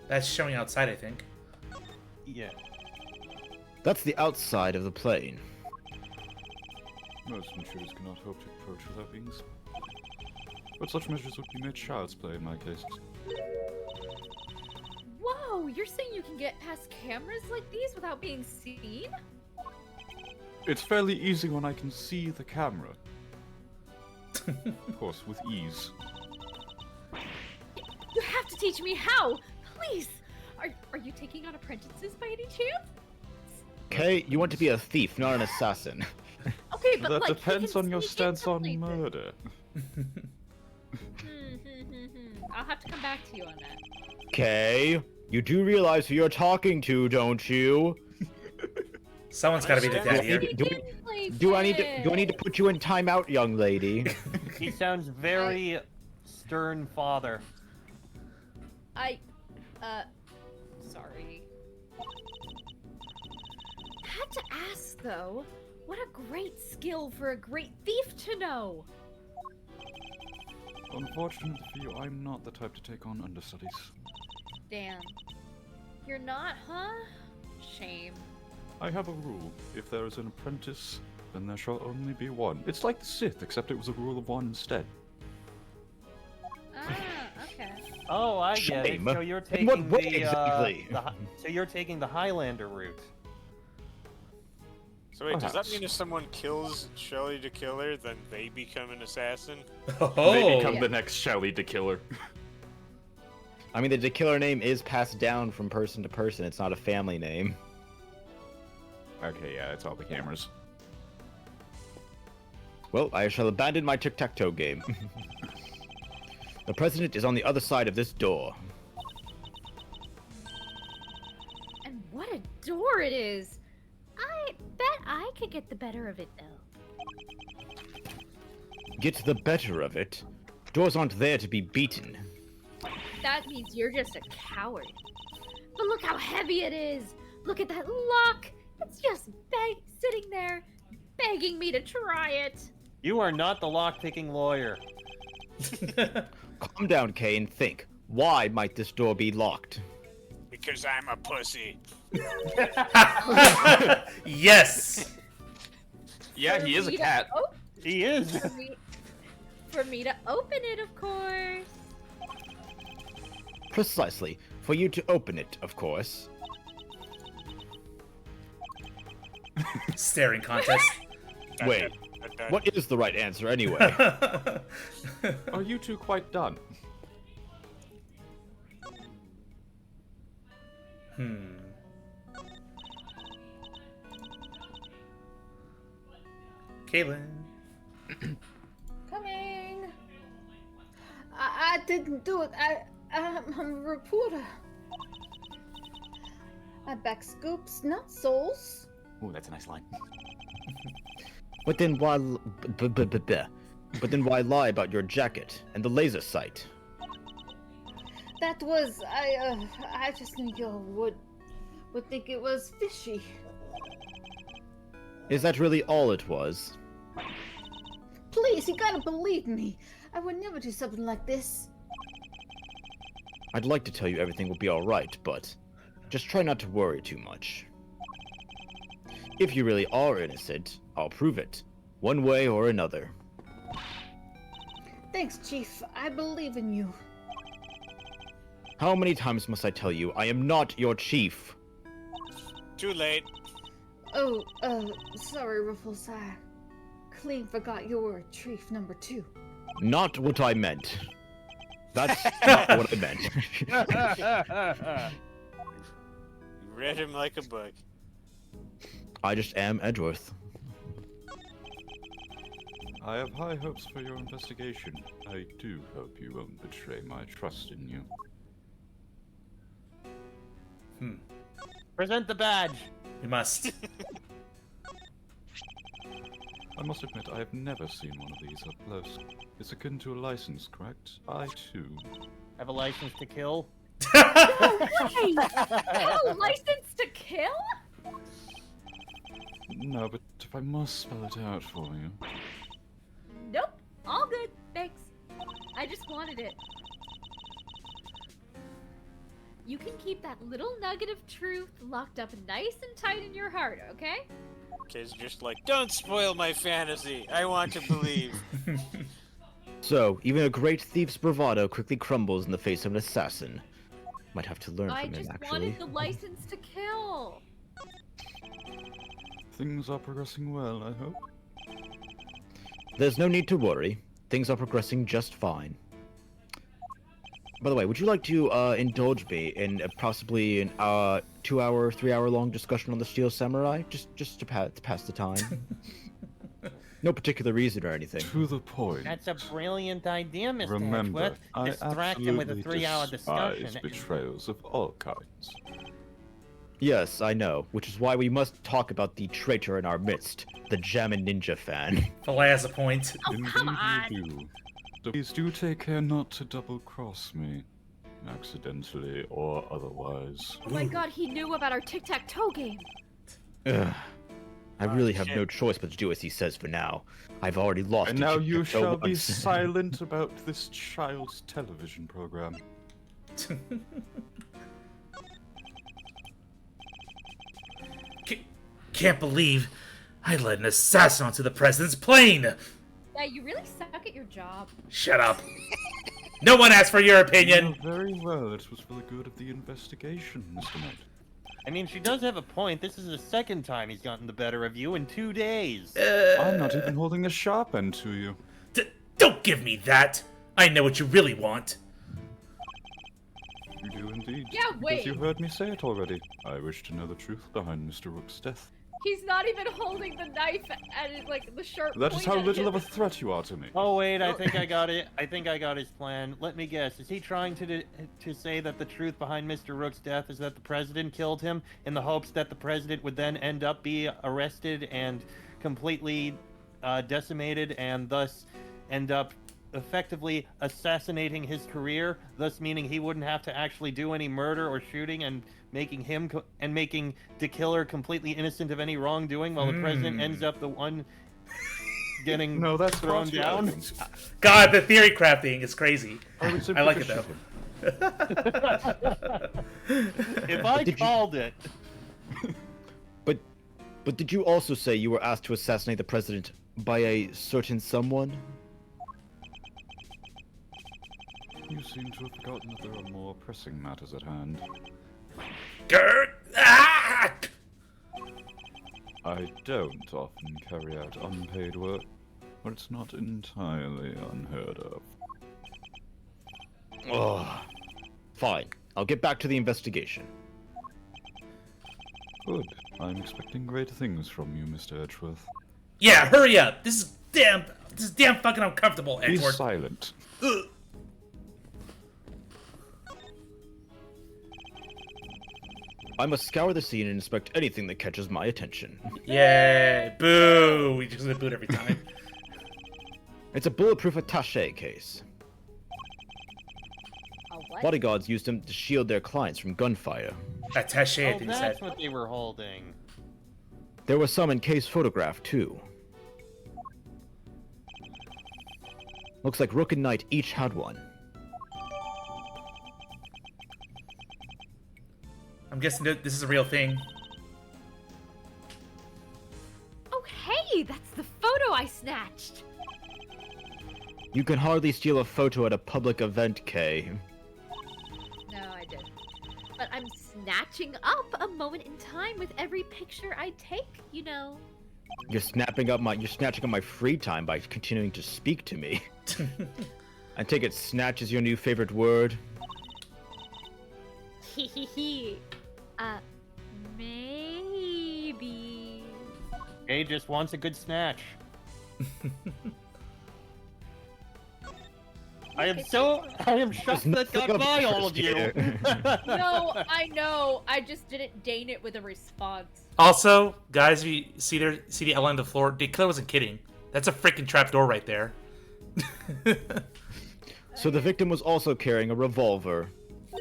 [SPEAKER 1] That's showing outside, I think.
[SPEAKER 6] Yeah.
[SPEAKER 5] That's the outside of the plane.
[SPEAKER 7] Most intruders cannot hope to approach without being spotted. But such measures would be made child's play in my case.
[SPEAKER 4] Whoa, you're saying you can get past cameras like these without being seen?
[SPEAKER 7] It's fairly easy when I can see the camera. Of course, with ease.
[SPEAKER 4] You have to teach me how! Please! Are you taking on apprentices by any chance?
[SPEAKER 5] Okay, you want to be a thief, not an assassin.
[SPEAKER 4] Okay, but
[SPEAKER 7] That
[SPEAKER 4] like, you
[SPEAKER 7] depends
[SPEAKER 4] can
[SPEAKER 7] on your
[SPEAKER 4] sneak
[SPEAKER 7] stance
[SPEAKER 4] into
[SPEAKER 7] on
[SPEAKER 4] places.
[SPEAKER 7] murder.
[SPEAKER 4] I'll have to come back to you on that.
[SPEAKER 5] Okay, you do realize who you're talking to, don't you?
[SPEAKER 1] Someone's got to be the dad here.
[SPEAKER 5] Do I need to put you in timeout, young lady?
[SPEAKER 6] He sounds very stern father.
[SPEAKER 4] Sorry. Had to ask though. What a great skill for a great thief to know.
[SPEAKER 7] Unfortunately for you, I'm not the type to take on understudies.
[SPEAKER 4] Damn. You're not, huh? Shame.
[SPEAKER 7] I have a rule. If there is an apprentice, then there shall only be one. It's like the Sith, except it was a rule of one instead.
[SPEAKER 4] Okay.
[SPEAKER 6] Oh, I get it.
[SPEAKER 5] Shame.
[SPEAKER 6] So you're
[SPEAKER 5] In
[SPEAKER 6] taking
[SPEAKER 5] what way
[SPEAKER 6] the,
[SPEAKER 5] exactly?
[SPEAKER 6] so you're taking the Highlander route.
[SPEAKER 2] So wait, does that
[SPEAKER 7] Perhaps.
[SPEAKER 2] mean if someone kills Shelly the Killer, then they become an assassin?
[SPEAKER 1] Oh,
[SPEAKER 8] They become the next Shelly the Killer.
[SPEAKER 5] I mean, the killer name is passed down from person to person. It's not a family name.
[SPEAKER 8] Okay, yeah, it's all the cameras.
[SPEAKER 5] Well, I shall abandon my tic-tac-toe game. The president is on the other side of this door.
[SPEAKER 4] And what a door it is! I bet I could get the better of it though.
[SPEAKER 5] Get the better of it. Doors aren't there to be beaten.
[SPEAKER 4] That means you're just a coward. But look how heavy it is! Look at that lock! It's just sitting there, begging me to try it.
[SPEAKER 6] You are not the lock-picking lawyer.
[SPEAKER 5] Calm down, Kay, and think. Why might this door be locked?
[SPEAKER 2] Because I'm a pussy.
[SPEAKER 1] yes.
[SPEAKER 8] Yeah, he is a cat.
[SPEAKER 6] He is.
[SPEAKER 4] For me to open it, of course.
[SPEAKER 5] Precisely. For you to open it, of course.
[SPEAKER 1] Staring contest.
[SPEAKER 5] Wait, what is the right answer anyway?
[SPEAKER 8] Are you two quite done?
[SPEAKER 1] Caitlin.
[SPEAKER 3] Coming. I didn't do it. I'm a reporter. I back scoops, not souls.
[SPEAKER 8] Ooh, that's a nice line.
[SPEAKER 5] But then why... But then why lie about your jacket and the laser sight?
[SPEAKER 3] That was I just knew y'all would think it was fishy.
[SPEAKER 5] Is that really all it was?
[SPEAKER 3] Please, you gotta believe me. I would never do something like this.
[SPEAKER 5] I'd like to tell you everything will be alright, but just try not to worry too much. If you really are innocent, I'll prove it, one way or another.
[SPEAKER 3] Thanks, Chief. I believe in you.
[SPEAKER 5] How many times must I tell you I am not your chief?
[SPEAKER 2] Too late.
[SPEAKER 3] Oh, sorry, Ruffles. I clean forgot you were Chief number 2.
[SPEAKER 5] Not what I meant. That's not what I meant.
[SPEAKER 2] You read him like a book.
[SPEAKER 5] I just am Edgeworth.
[SPEAKER 7] I have high hopes for your investigation. I do hope you won't betray my trust in you.
[SPEAKER 6] Present the badge.
[SPEAKER 1] You must.
[SPEAKER 7] I must admit, I have never seen one of these up close. It's akin to a license, correct? I, too.
[SPEAKER 6] Have a license to kill.
[SPEAKER 4] Hey! Have a license to kill?
[SPEAKER 7] No, but if I must spell it out for you.
[SPEAKER 4] Nope. All good. Thanks. I just wanted it. You can keep that little nugget of truth locked up nice and tight in your heart, okay?
[SPEAKER 2] Kid's just like, don't spoil my fantasy. I want to believe.
[SPEAKER 5] So, even a great thief's bravado quickly crumbles in the face of an assassin. Might have to learn
[SPEAKER 4] I
[SPEAKER 5] from him,
[SPEAKER 4] just
[SPEAKER 5] actually.
[SPEAKER 4] wanted the license to kill.
[SPEAKER 7] Things are progressing well, I hope.
[SPEAKER 5] There's no need to worry. Things are progressing just fine. By the way, would you like to indulge me in possibly an 2-hour, 3-hour long discussion on the Steel Samurai? Just to pass the time. No particular reason or anything.
[SPEAKER 7] To the point.
[SPEAKER 6] That's a brilliant idea, Mr.
[SPEAKER 7] Remember,
[SPEAKER 6] Edgeworth.
[SPEAKER 7] I
[SPEAKER 6] Distract him with a
[SPEAKER 7] absolutely
[SPEAKER 6] 3-hour
[SPEAKER 7] despise
[SPEAKER 6] discussion.
[SPEAKER 7] betrayals of all kinds.
[SPEAKER 5] Yes, I know, which is why we must talk about the traitor in our midst, the Jammin Ninja fan.
[SPEAKER 1] Philae has a point.
[SPEAKER 4] Oh,
[SPEAKER 7] Indeed
[SPEAKER 4] come on.
[SPEAKER 7] you do. So please do take care not to double-cross me. Accidentally or otherwise.
[SPEAKER 4] Oh my god, he knew about our tic-tac-toe game.
[SPEAKER 5] Ugh. I really have
[SPEAKER 6] shit.
[SPEAKER 5] no choice but to do as he says for now. I've already lost
[SPEAKER 7] And
[SPEAKER 5] to
[SPEAKER 7] now
[SPEAKER 5] Chief
[SPEAKER 7] you
[SPEAKER 5] Crypto
[SPEAKER 7] shall be
[SPEAKER 5] once.
[SPEAKER 7] silent about this child's television program.
[SPEAKER 1] Can't believe I let an assassin onto the president's plane.
[SPEAKER 4] Yeah, you really suck at your job.
[SPEAKER 1] Shut up. No one asked for your
[SPEAKER 7] You
[SPEAKER 1] opinion.
[SPEAKER 7] know very well it was for the good of the investigation, Mr. Knight.
[SPEAKER 6] I mean, she does have a point. This is the second time he's gotten the better of you in 2 days.
[SPEAKER 7] I'm not even holding the sharp end to you.
[SPEAKER 1] Don't give me that. I know what you really want.
[SPEAKER 7] You do indeed.
[SPEAKER 4] Yeah,
[SPEAKER 7] Because
[SPEAKER 4] wait.
[SPEAKER 7] you heard me say it already. I wish to know the truth behind Mr. Rook's death.
[SPEAKER 4] He's not even holding the knife at it, like the sharp
[SPEAKER 7] That is
[SPEAKER 4] point
[SPEAKER 7] how
[SPEAKER 4] at
[SPEAKER 7] little
[SPEAKER 4] him.
[SPEAKER 7] of a threat you are to me.
[SPEAKER 6] Oh wait, I think I got it. I think I got his plan. Let me guess. Is he trying to say that the truth behind Mr. Rook's death is that the president killed him in the hopes that the president would then end up be arrested and completely decimated and thus end up effectively assassinating his career, thus meaning he wouldn't have to actually do any murder or shooting and making the killer completely innocent of any wrongdoing while the president ends up the one getting
[SPEAKER 7] No, that's
[SPEAKER 6] thrown
[SPEAKER 7] not
[SPEAKER 6] down.
[SPEAKER 7] relevant.
[SPEAKER 1] God, the theory crafting is crazy.
[SPEAKER 7] I would simply
[SPEAKER 1] I like it
[SPEAKER 7] push
[SPEAKER 1] though.
[SPEAKER 7] him.
[SPEAKER 6] If I
[SPEAKER 5] Did you-
[SPEAKER 6] called it,
[SPEAKER 5] But did you also say you were asked to assassinate the president by a certain someone?
[SPEAKER 7] You seem to have forgotten that there are more pressing matters at hand.
[SPEAKER 1] Grr. Ah!
[SPEAKER 7] I don't often carry out unpaid work, but it's not entirely unheard of.
[SPEAKER 5] Ugh. Fine. I'll get back to the investigation.
[SPEAKER 7] Good. I'm expecting great things from you, Mr. Edgeworth.
[SPEAKER 1] Yeah, hurry up. This is damn fucking uncomfortable,
[SPEAKER 7] Be
[SPEAKER 1] Edward.
[SPEAKER 7] silent.
[SPEAKER 1] Ugh.
[SPEAKER 5] I must scour the scene and inspect anything that catches my attention.
[SPEAKER 1] Yeah, boo. We just gonna boot every time.
[SPEAKER 5] It's a bulletproof attaché case.
[SPEAKER 4] A what?
[SPEAKER 5] Bodyguards used them to shield their clients from gunfire.
[SPEAKER 1] Attaché, I
[SPEAKER 6] oh,
[SPEAKER 1] think he said.
[SPEAKER 6] that's what they were holding.
[SPEAKER 5] There was some in case photograph too. Looks like Rook and Knight each had one.
[SPEAKER 1] I'm guessing that this is a real thing.
[SPEAKER 4] Oh, hey, that's the photo I snatched.
[SPEAKER 5] You can hardly steal a photo at a public event, Kay.
[SPEAKER 4] No, I didn't. But I'm snatching up a moment in time with every picture I take, you know.
[SPEAKER 5] You're snatching up my free time by continuing to speak to me. I take it snatch is your new favorite word.
[SPEAKER 4] Hehehe. Maybe.
[SPEAKER 6] Jay just wants a good snatch. I am shocked that got
[SPEAKER 5] nothing
[SPEAKER 6] by
[SPEAKER 5] of
[SPEAKER 6] all of you.
[SPEAKER 5] interest
[SPEAKER 4] No, I know. I just didn't deign it with a response.
[SPEAKER 1] Also, guys, if you see the Ella on the floor, Dakota wasn't kidding. That's a freaking trapdoor right there.
[SPEAKER 5] So the victim was also carrying a revolver.
[SPEAKER 4] It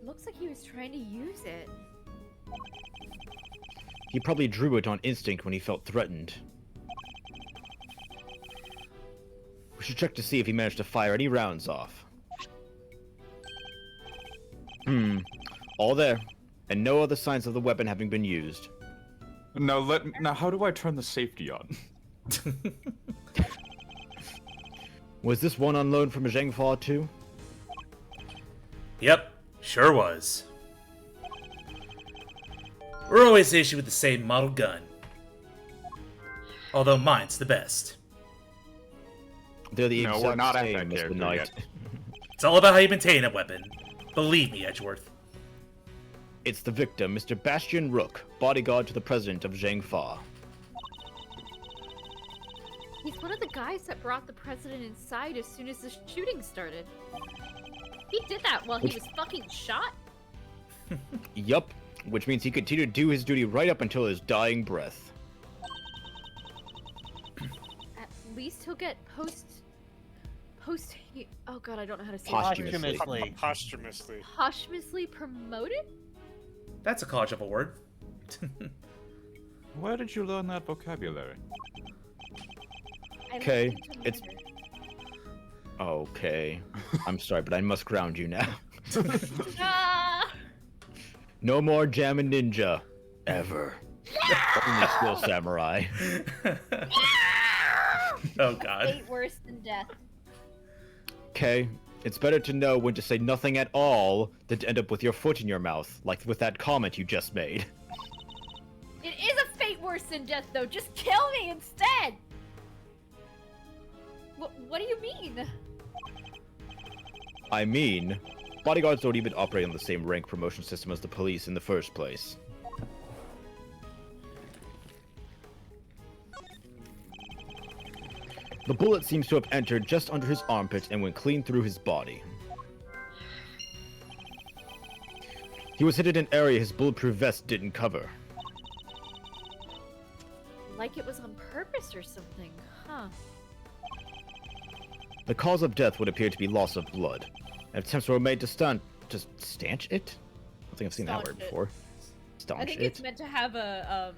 [SPEAKER 4] looks like he was trying to use it.
[SPEAKER 5] He probably drew it on instinct when he felt threatened. We should check to see if he managed to fire any rounds off. All there, and no other signs of the weapon having been used.
[SPEAKER 8] Now, how do I turn the safety on?
[SPEAKER 5] Was this one on loan from Zhengfa too?
[SPEAKER 1] Yep, sure was. We're always issued with the same model gun. Although mine's the best.
[SPEAKER 5] They're the
[SPEAKER 8] No,
[SPEAKER 5] exact
[SPEAKER 8] we're not at
[SPEAKER 5] same
[SPEAKER 8] that
[SPEAKER 5] as the
[SPEAKER 8] character
[SPEAKER 5] knight.
[SPEAKER 8] yet.
[SPEAKER 1] It's all about how you maintain a weapon. Believe me, Edgeworth.
[SPEAKER 5] It's the victim, Mr. Bastian Rook, bodyguard to the president of Zhangfa.
[SPEAKER 4] He's one of the guys that brought the president inside as soon as the shooting started. He did that while he was fucking shot?
[SPEAKER 5] Yup, which means he continued to do his duty right up until his dying breath.
[SPEAKER 4] At least he'll get oh god, I don't know how to say
[SPEAKER 5] Posthumously.
[SPEAKER 2] Posthumously.
[SPEAKER 4] Posthumously promoted?
[SPEAKER 1] That's a college level word.
[SPEAKER 7] Where did you learn that vocabulary?
[SPEAKER 4] I
[SPEAKER 5] Okay,
[SPEAKER 4] listened to
[SPEAKER 5] it's-
[SPEAKER 4] Murder.
[SPEAKER 5] Okay. I'm sorry, but I must ground you now.
[SPEAKER 4] Ah!
[SPEAKER 5] No more Jam and Ninja. Ever. Only Steel Samurai.
[SPEAKER 1] Oh god.
[SPEAKER 4] Fate worse than death.
[SPEAKER 5] Okay, it's better to know when to say nothing at all than to end up with your foot in your mouth, like with that comment you just made.
[SPEAKER 4] It is a fate worse than death, though. Just kill me instead. What do you mean?
[SPEAKER 5] I mean, bodyguards don't even operate on the same rank promotion system as the police in the first place. The bullet seems to have entered just under his armpit and went clean through his body. He was hit in an area his bulletproof vest didn't cover.
[SPEAKER 4] Like it was on purpose or something, huh?
[SPEAKER 5] The cause of death would appear to be loss of blood. Attempts were made to stanch it? I don't think I've seen that
[SPEAKER 4] Staunch
[SPEAKER 5] word
[SPEAKER 4] it.
[SPEAKER 5] before.
[SPEAKER 4] I
[SPEAKER 5] Staunch
[SPEAKER 4] think
[SPEAKER 5] it.
[SPEAKER 4] it's meant to have a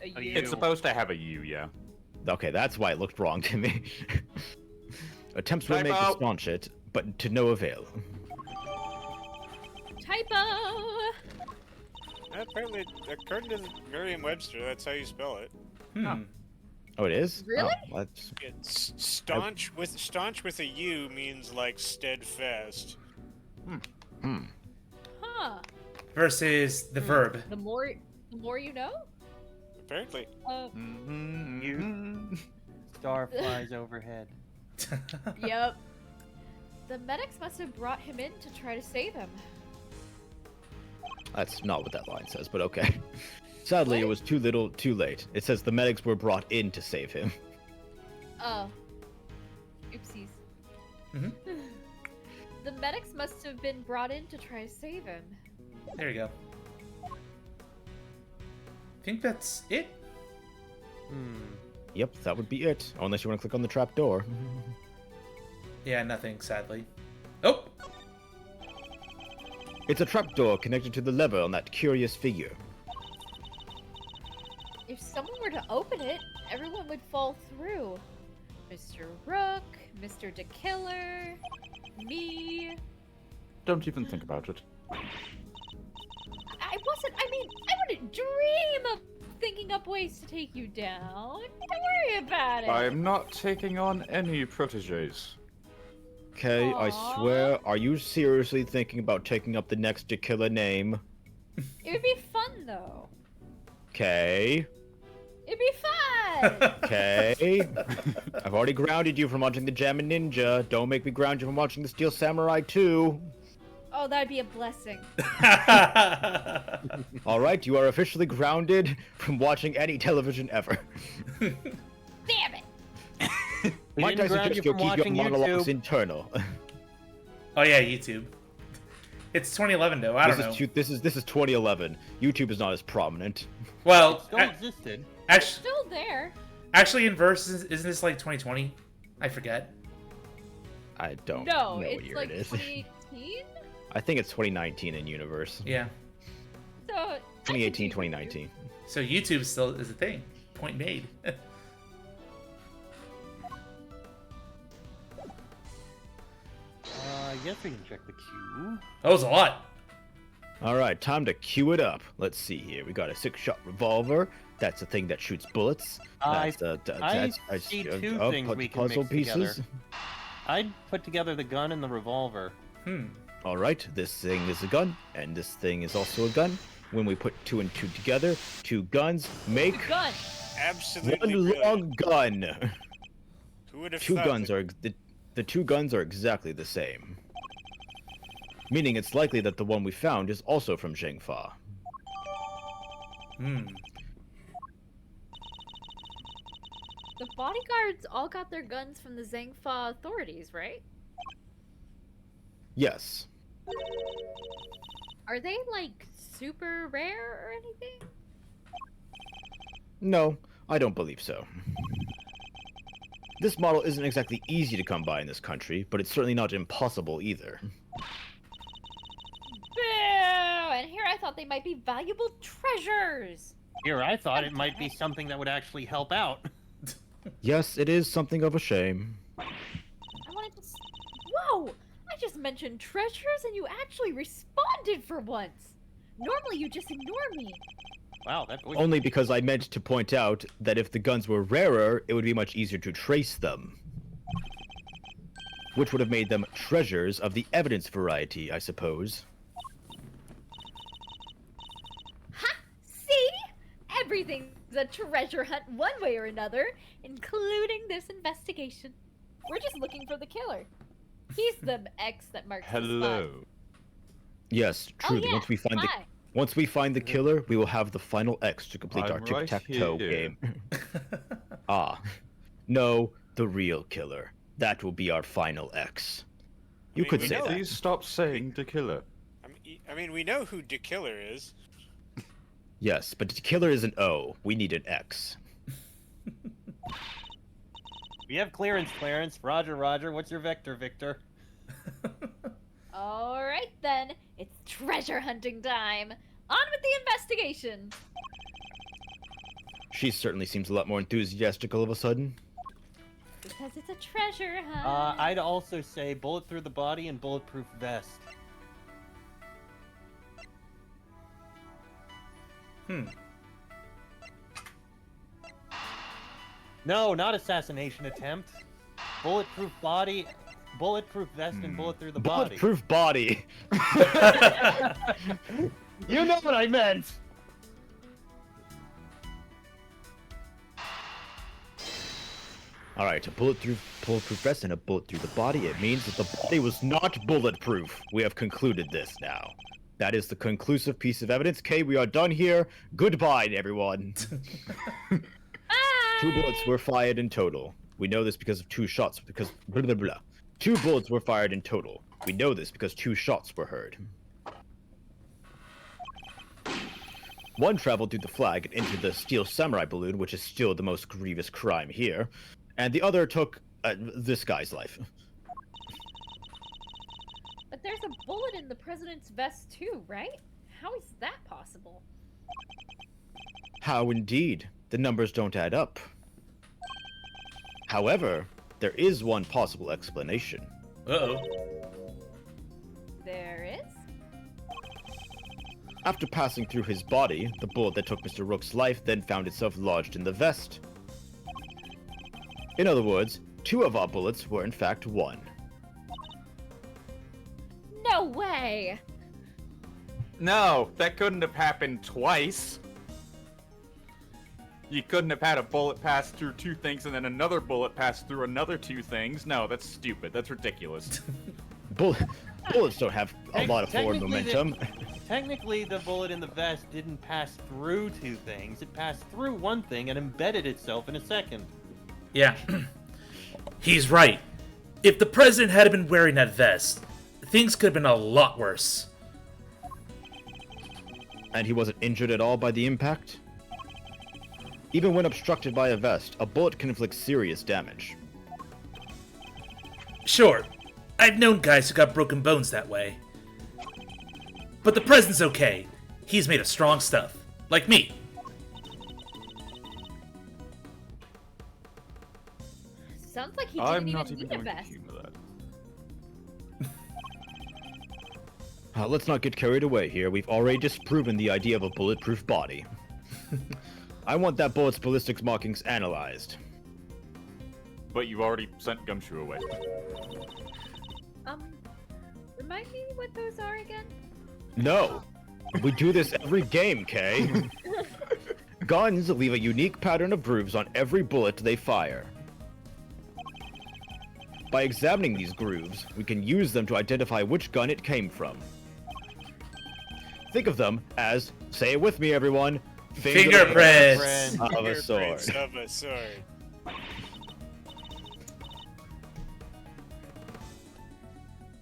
[SPEAKER 4] U.
[SPEAKER 8] It's supposed to have a U, yeah.
[SPEAKER 5] Okay, that's why it looked wrong to me. Attempts were made to
[SPEAKER 8] Typo.
[SPEAKER 5] staunch it, but to no avail.
[SPEAKER 4] Typo!
[SPEAKER 2] Apparently, according to Merriam-Webster, that's how you spell it.
[SPEAKER 5] Oh, it is?
[SPEAKER 4] Really?
[SPEAKER 5] Oh, that's...
[SPEAKER 2] It's staunch with a U means like steadfast.
[SPEAKER 4] Huh.
[SPEAKER 1] Versus the verb.
[SPEAKER 4] The more you know?
[SPEAKER 2] Apparently.
[SPEAKER 6] Star flies overhead.
[SPEAKER 4] Yep. The medics must have brought him in to try to save him.
[SPEAKER 5] That's not what that line says, but okay. Sadly, it
[SPEAKER 4] What?
[SPEAKER 5] was too little, too late. It says the medics were brought in to save him.
[SPEAKER 4] Oh. Oopsies.
[SPEAKER 1] Mhm.
[SPEAKER 4] The medics must have been brought in to try to save him.
[SPEAKER 1] There you go. Think that's it?
[SPEAKER 5] Yep, that would be it. Unless you want to click on the trap door.
[SPEAKER 1] Yeah, nothing, sadly. Oh!
[SPEAKER 5] It's a trapdoor connected to the lever on that curious figure.
[SPEAKER 4] If someone were to open it, everyone would fall through. Mr. Rook, Mr. DeKiller, me.
[SPEAKER 7] Don't even think about it.
[SPEAKER 4] I wouldn't dream of thinking up ways to take you down. Don't worry about it.
[SPEAKER 7] I'm not taking on any proteges.
[SPEAKER 5] Okay, I
[SPEAKER 4] Aw.
[SPEAKER 5] swear, are you seriously thinking about taking up the next DeKiller name?
[SPEAKER 4] It would be fun, though.
[SPEAKER 5] Okay.
[SPEAKER 4] It'd be fun!
[SPEAKER 5] Okay. I've already grounded you from watching the Jammin' Ninja. Don't make me ground you from watching the Steel Samurai 2.
[SPEAKER 4] Oh, that'd be a blessing.
[SPEAKER 5] Alright, you are officially grounded from watching any television ever.
[SPEAKER 4] Damn it!
[SPEAKER 6] We
[SPEAKER 5] Might
[SPEAKER 6] didn't
[SPEAKER 5] I
[SPEAKER 6] ground
[SPEAKER 5] suggest
[SPEAKER 6] you
[SPEAKER 5] you
[SPEAKER 6] from
[SPEAKER 5] keep your
[SPEAKER 6] watching
[SPEAKER 5] monologues
[SPEAKER 6] YouTube.
[SPEAKER 5] internal?
[SPEAKER 1] Oh yeah, YouTube. It's 2011 though, I don't know.
[SPEAKER 5] This is 2011. YouTube is not as prominent.
[SPEAKER 1] Well,
[SPEAKER 6] Still existed.
[SPEAKER 1] actually,
[SPEAKER 4] Still there.
[SPEAKER 1] in verses, isn't this like 2020? I forget.
[SPEAKER 5] I don't
[SPEAKER 4] No,
[SPEAKER 5] know what
[SPEAKER 4] it's
[SPEAKER 5] year
[SPEAKER 4] like
[SPEAKER 5] it is.
[SPEAKER 4] 2018?
[SPEAKER 5] I think it's 2019 in universe.
[SPEAKER 1] Yeah.
[SPEAKER 4] So, I could
[SPEAKER 5] 2018,
[SPEAKER 4] do
[SPEAKER 5] 2019.
[SPEAKER 1] So YouTube still is a thing. Point made.
[SPEAKER 6] I guess we can check the queue.
[SPEAKER 1] That was a lot.
[SPEAKER 5] Alright, time to queue it up. Let's see here. We got a 6-shot revolver. That's the thing that shoots bullets.
[SPEAKER 6] I
[SPEAKER 5] That's
[SPEAKER 6] see two things we can
[SPEAKER 5] puzzle
[SPEAKER 6] mix
[SPEAKER 5] pieces.
[SPEAKER 6] together. I'd put together the gun and the revolver.
[SPEAKER 1] Hmm.
[SPEAKER 5] Alright, this thing is a gun, and this thing is also a gun. when we put 2 and 2 together, 2 guns make
[SPEAKER 4] Gun.
[SPEAKER 2] Absolutely
[SPEAKER 5] one
[SPEAKER 2] brilliant.
[SPEAKER 5] long gun.
[SPEAKER 2] Who would have
[SPEAKER 5] Two
[SPEAKER 2] thought
[SPEAKER 5] guns
[SPEAKER 2] that-
[SPEAKER 5] are the 2 guns are exactly the same. Meaning it's likely that the one we found is also from Zhengfa.
[SPEAKER 1] Hmm.
[SPEAKER 4] The bodyguards all got their guns from the Zhengfa authorities, right?
[SPEAKER 5] Yes.
[SPEAKER 4] Are they like super rare or anything?
[SPEAKER 5] No, I don't believe so. This model isn't exactly easy to come by in this country, but it's certainly not impossible either.
[SPEAKER 4] Boo! And here I thought they might be valuable treasures.
[SPEAKER 6] Here, I thought it might be something that would actually help out.
[SPEAKER 5] Yes, it is something of a shame.
[SPEAKER 4] I wanted to. Whoa! I just mentioned treasures and you actually responded for once. Normally you just ignore me.
[SPEAKER 6] Wow, that voice.
[SPEAKER 5] Only because I meant to point out that if the guns were rarer, it would be much easier to trace them. Which would have made them treasures of the evidence variety, I suppose.
[SPEAKER 4] Ha! See? Everything's a treasure hunt one way or another, including this investigation. We're just looking for the killer. He's the X that marks the spot.
[SPEAKER 7] Hello.
[SPEAKER 5] Yes,
[SPEAKER 4] Oh,
[SPEAKER 5] truly.
[SPEAKER 4] yeah.
[SPEAKER 5] Once we find the killer, we will have the final X to complete our
[SPEAKER 7] I'm right
[SPEAKER 5] tic-tac-toe
[SPEAKER 7] here.
[SPEAKER 5] game. No, the real killer. That will be our final X. You
[SPEAKER 2] mean,
[SPEAKER 5] could
[SPEAKER 2] we
[SPEAKER 5] say
[SPEAKER 2] know
[SPEAKER 5] that.
[SPEAKER 7] Please stop saying the killer.
[SPEAKER 2] I mean, we know who the killer is.
[SPEAKER 5] Yes, but the killer is an O. We need an X.
[SPEAKER 6] We have clearance, Clarence. Roger, Roger. What's your vector, Victor?
[SPEAKER 4] Alright then, it's treasure hunting time. On with the investigation.
[SPEAKER 5] She certainly seems a lot more enthusiastic all of a sudden.
[SPEAKER 4] Because it's a treasure hunt.
[SPEAKER 6] I'd also say bullet through the body and bulletproof vest. No, not assassination attempt. Bulletproof body, bulletproof vest, and bullet through the body.
[SPEAKER 5] Bulletproof body.
[SPEAKER 6] You know what I meant.
[SPEAKER 5] All right, a bulletproof vest and a bullet through the body. It means that the body was not bulletproof. We have concluded this now. That is the conclusive piece of evidence. Okay, we are done here. Goodbye, everyone. 2 bullets were fired in total. We know this because of 2 shots. Because blah blah blah. 2 bullets were fired in total. We know this because 2 shots were heard. One traveled through the flag and into the steel samurai balloon, which is still the most grievous crime here. And the other took this guy's life.
[SPEAKER 4] But there's a bullet in the president's vest too, right? How is that possible?
[SPEAKER 5] How indeed? The numbers don't add up. However, there is one possible explanation.
[SPEAKER 1] Uh-oh.
[SPEAKER 4] There is?
[SPEAKER 5] After passing through his body, the bullet that took Mr. Rook's life then found itself lodged in the vest. In other words, 2 of our bullets were in fact 1.
[SPEAKER 4] No way!
[SPEAKER 8] No, that couldn't have happened twice. You couldn't have had a bullet pass through 2 things and then another bullet pass through another 2 things. No, that's stupid. That's ridiculous.
[SPEAKER 5] Bullets don't have a lot of forward momentum.
[SPEAKER 6] Technically, the bullet in the vest didn't pass through 2 things. It passed through 1 thing and embedded itself in a second.
[SPEAKER 1] Yeah. He's right. If the president had been wearing that vest, things could have been a lot worse.
[SPEAKER 5] And he wasn't injured at all by the impact? Even when obstructed by a vest, a bullet can inflict serious damage.
[SPEAKER 1] Sure, I've known guys who got broken bones that way. But the president's okay. He's made of strong stuff. Like me.
[SPEAKER 4] Sounds like he
[SPEAKER 7] I'm
[SPEAKER 4] didn't
[SPEAKER 7] not
[SPEAKER 4] even
[SPEAKER 7] even
[SPEAKER 4] need a
[SPEAKER 7] going to
[SPEAKER 4] vest.
[SPEAKER 7] humor that.
[SPEAKER 5] Let's not get carried away here. We've already disproven the idea of a bulletproof body. I want that bullet's ballistics markings analyzed.
[SPEAKER 8] But you already sent Gumshoe away.
[SPEAKER 4] Remind me what those are again?
[SPEAKER 5] No! We do this every game, Kay. Guns leave a unique pattern of grooves on every bullet they fire. By examining these grooves, we can use them to identify which gun it came from. Think of them as, say it with me everyone,
[SPEAKER 1] Fingerprints
[SPEAKER 5] of a sword.
[SPEAKER 2] Fingerprints of a sword.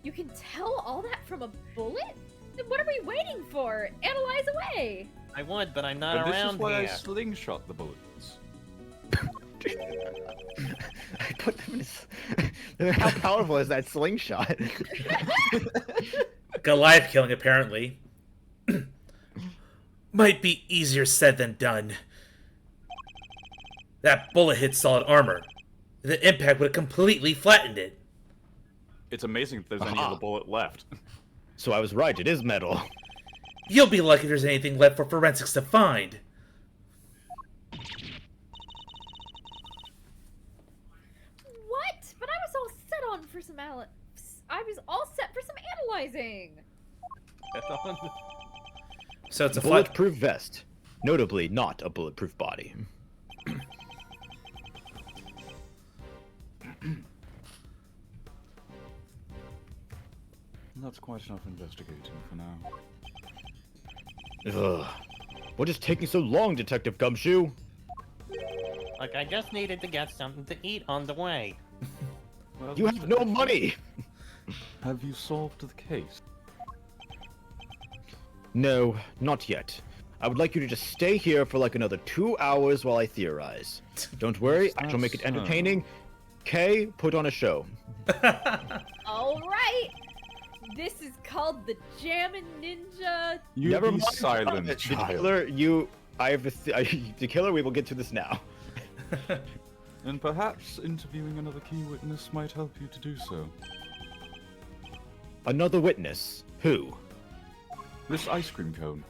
[SPEAKER 4] You can tell all that from a bullet? Then what are we waiting for? Analyze away!
[SPEAKER 6] I would, but I'm not
[SPEAKER 7] But this is
[SPEAKER 6] around
[SPEAKER 7] why I
[SPEAKER 6] here.
[SPEAKER 7] slingshot the bullets.
[SPEAKER 5] I put them in How powerful is that slingshot?
[SPEAKER 1] Goliath killing, apparently. Might be easier said than done. That bullet hit solid armor. The impact would have completely flattened it.
[SPEAKER 8] It's amazing if there's any of the bullet left.
[SPEAKER 5] So I was right, it is metal.
[SPEAKER 1] You'll be lucky if there's anything left for forensics to find.
[SPEAKER 4] What? But I was all set on for some I was all set for some analyzing.
[SPEAKER 1] So it's a flat.
[SPEAKER 5] Bulletproof vest. Notably not a bulletproof body.
[SPEAKER 7] That's quite enough investigating for now.
[SPEAKER 5] Ugh. What is taking so long, Detective Gumshoe?
[SPEAKER 6] Like, I just needed to get something to eat on the way.
[SPEAKER 7] Well,
[SPEAKER 5] You have no money!
[SPEAKER 7] Have you solved the case?
[SPEAKER 5] No, not yet. I would like you to just stay here for like another 2 hours while I theorize. Don't worry, I shall make it
[SPEAKER 7] That's,
[SPEAKER 5] entertaining. Kay, put on a show.
[SPEAKER 4] All right. This is called the Jammin' Ninja.
[SPEAKER 8] You
[SPEAKER 5] Never
[SPEAKER 8] be
[SPEAKER 5] mind.
[SPEAKER 8] silent,
[SPEAKER 5] The
[SPEAKER 8] child.
[SPEAKER 5] killer, the killer, we will get to this now.
[SPEAKER 7] And perhaps interviewing another key witness might help you to do so.
[SPEAKER 5] Another witness. Who?
[SPEAKER 7] This ice cream cone.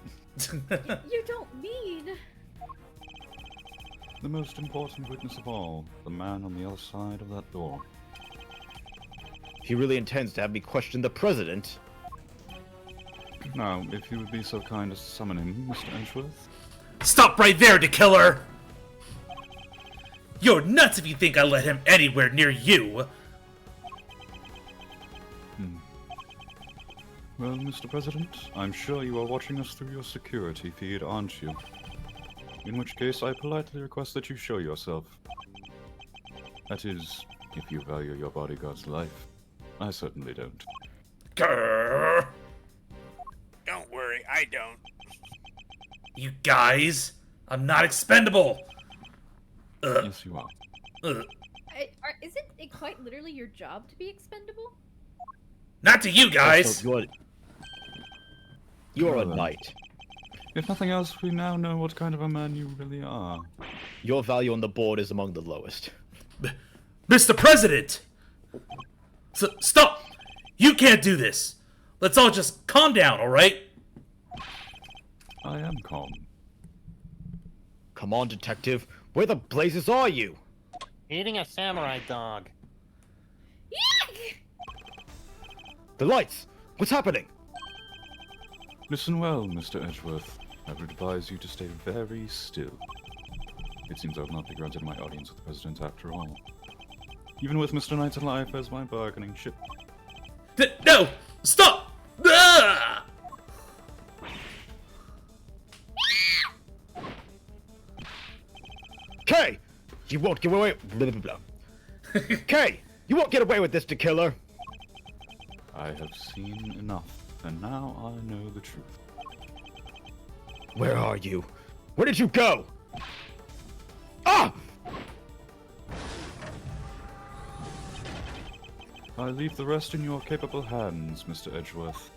[SPEAKER 4] You don't mean...
[SPEAKER 7] The most important witness of all. The man on the other side of that door.
[SPEAKER 5] He really intends to have me question the president.
[SPEAKER 7] Now, if you would be so kind as to summon him, Mr. Edgeworth.
[SPEAKER 1] Stop right there, the killer! You're nuts if you think I let him anywhere near you!
[SPEAKER 7] Well, Mr. President, I'm sure you are watching us through your security feed, aren't you? In which case, I politely request that you show yourself. That is, if you value your bodyguard's life. I certainly don't.
[SPEAKER 1] Grrr.
[SPEAKER 2] Don't worry, I don't.
[SPEAKER 1] You guys, I'm not expendable!
[SPEAKER 7] Yes, you are.
[SPEAKER 4] Isn't it quite literally your job to be expendable?
[SPEAKER 1] Not to you guys!
[SPEAKER 5] So you are a
[SPEAKER 7] Well,
[SPEAKER 5] knight.
[SPEAKER 7] If nothing else, we now know what kind of a man you really are.
[SPEAKER 5] Your value on the board is among the lowest.
[SPEAKER 1] Mr. President! Stop! You can't do this! Let's all just calm down, alright?
[SPEAKER 7] I am calm.
[SPEAKER 5] Come on, detective. Where the blazes are you?
[SPEAKER 6] Eating a samurai dog.
[SPEAKER 4] Yuck!
[SPEAKER 5] The lights! What's happening?
[SPEAKER 7] Listen well, Mr. Edgeworth. I would advise you to stay very still. It seems I will not be granted my audience with the President after all. Even with Mr. Knight alive as my bargaining chip.
[SPEAKER 1] No! Stop! Ah!
[SPEAKER 5] Kay! You won't get away. Blah, blah, blah. Kay! You won't get away with this, to killer.
[SPEAKER 7] I have seen enough, and now I know the truth.
[SPEAKER 5] Where are you? Where did you go? Ah!
[SPEAKER 7] I leave the rest in your capable hands, Mr. Edgeworth.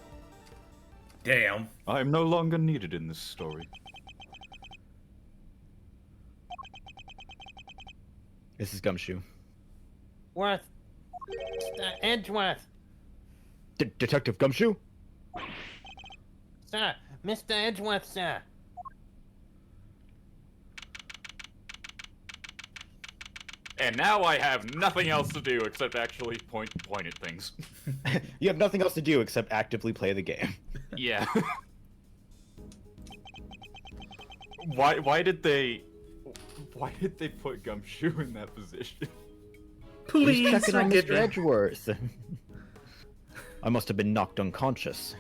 [SPEAKER 1] Damn.
[SPEAKER 7] I am no longer needed in this story.
[SPEAKER 5] This is Gumshoe.
[SPEAKER 6] Worth. Edgeworth.
[SPEAKER 5] Detective Gumshoe?
[SPEAKER 6] Sir. Mr. Edgeworth, sir.
[SPEAKER 8] And now I have nothing else to do except actually point at things.
[SPEAKER 5] You have nothing else to do except actively play the game.
[SPEAKER 8] Yeah. Why did they put Gumshoe in that position?
[SPEAKER 1] Please
[SPEAKER 5] He's checking on
[SPEAKER 1] forgive
[SPEAKER 5] Mr.
[SPEAKER 1] me.
[SPEAKER 5] Edgeworth. I must have been knocked unconscious.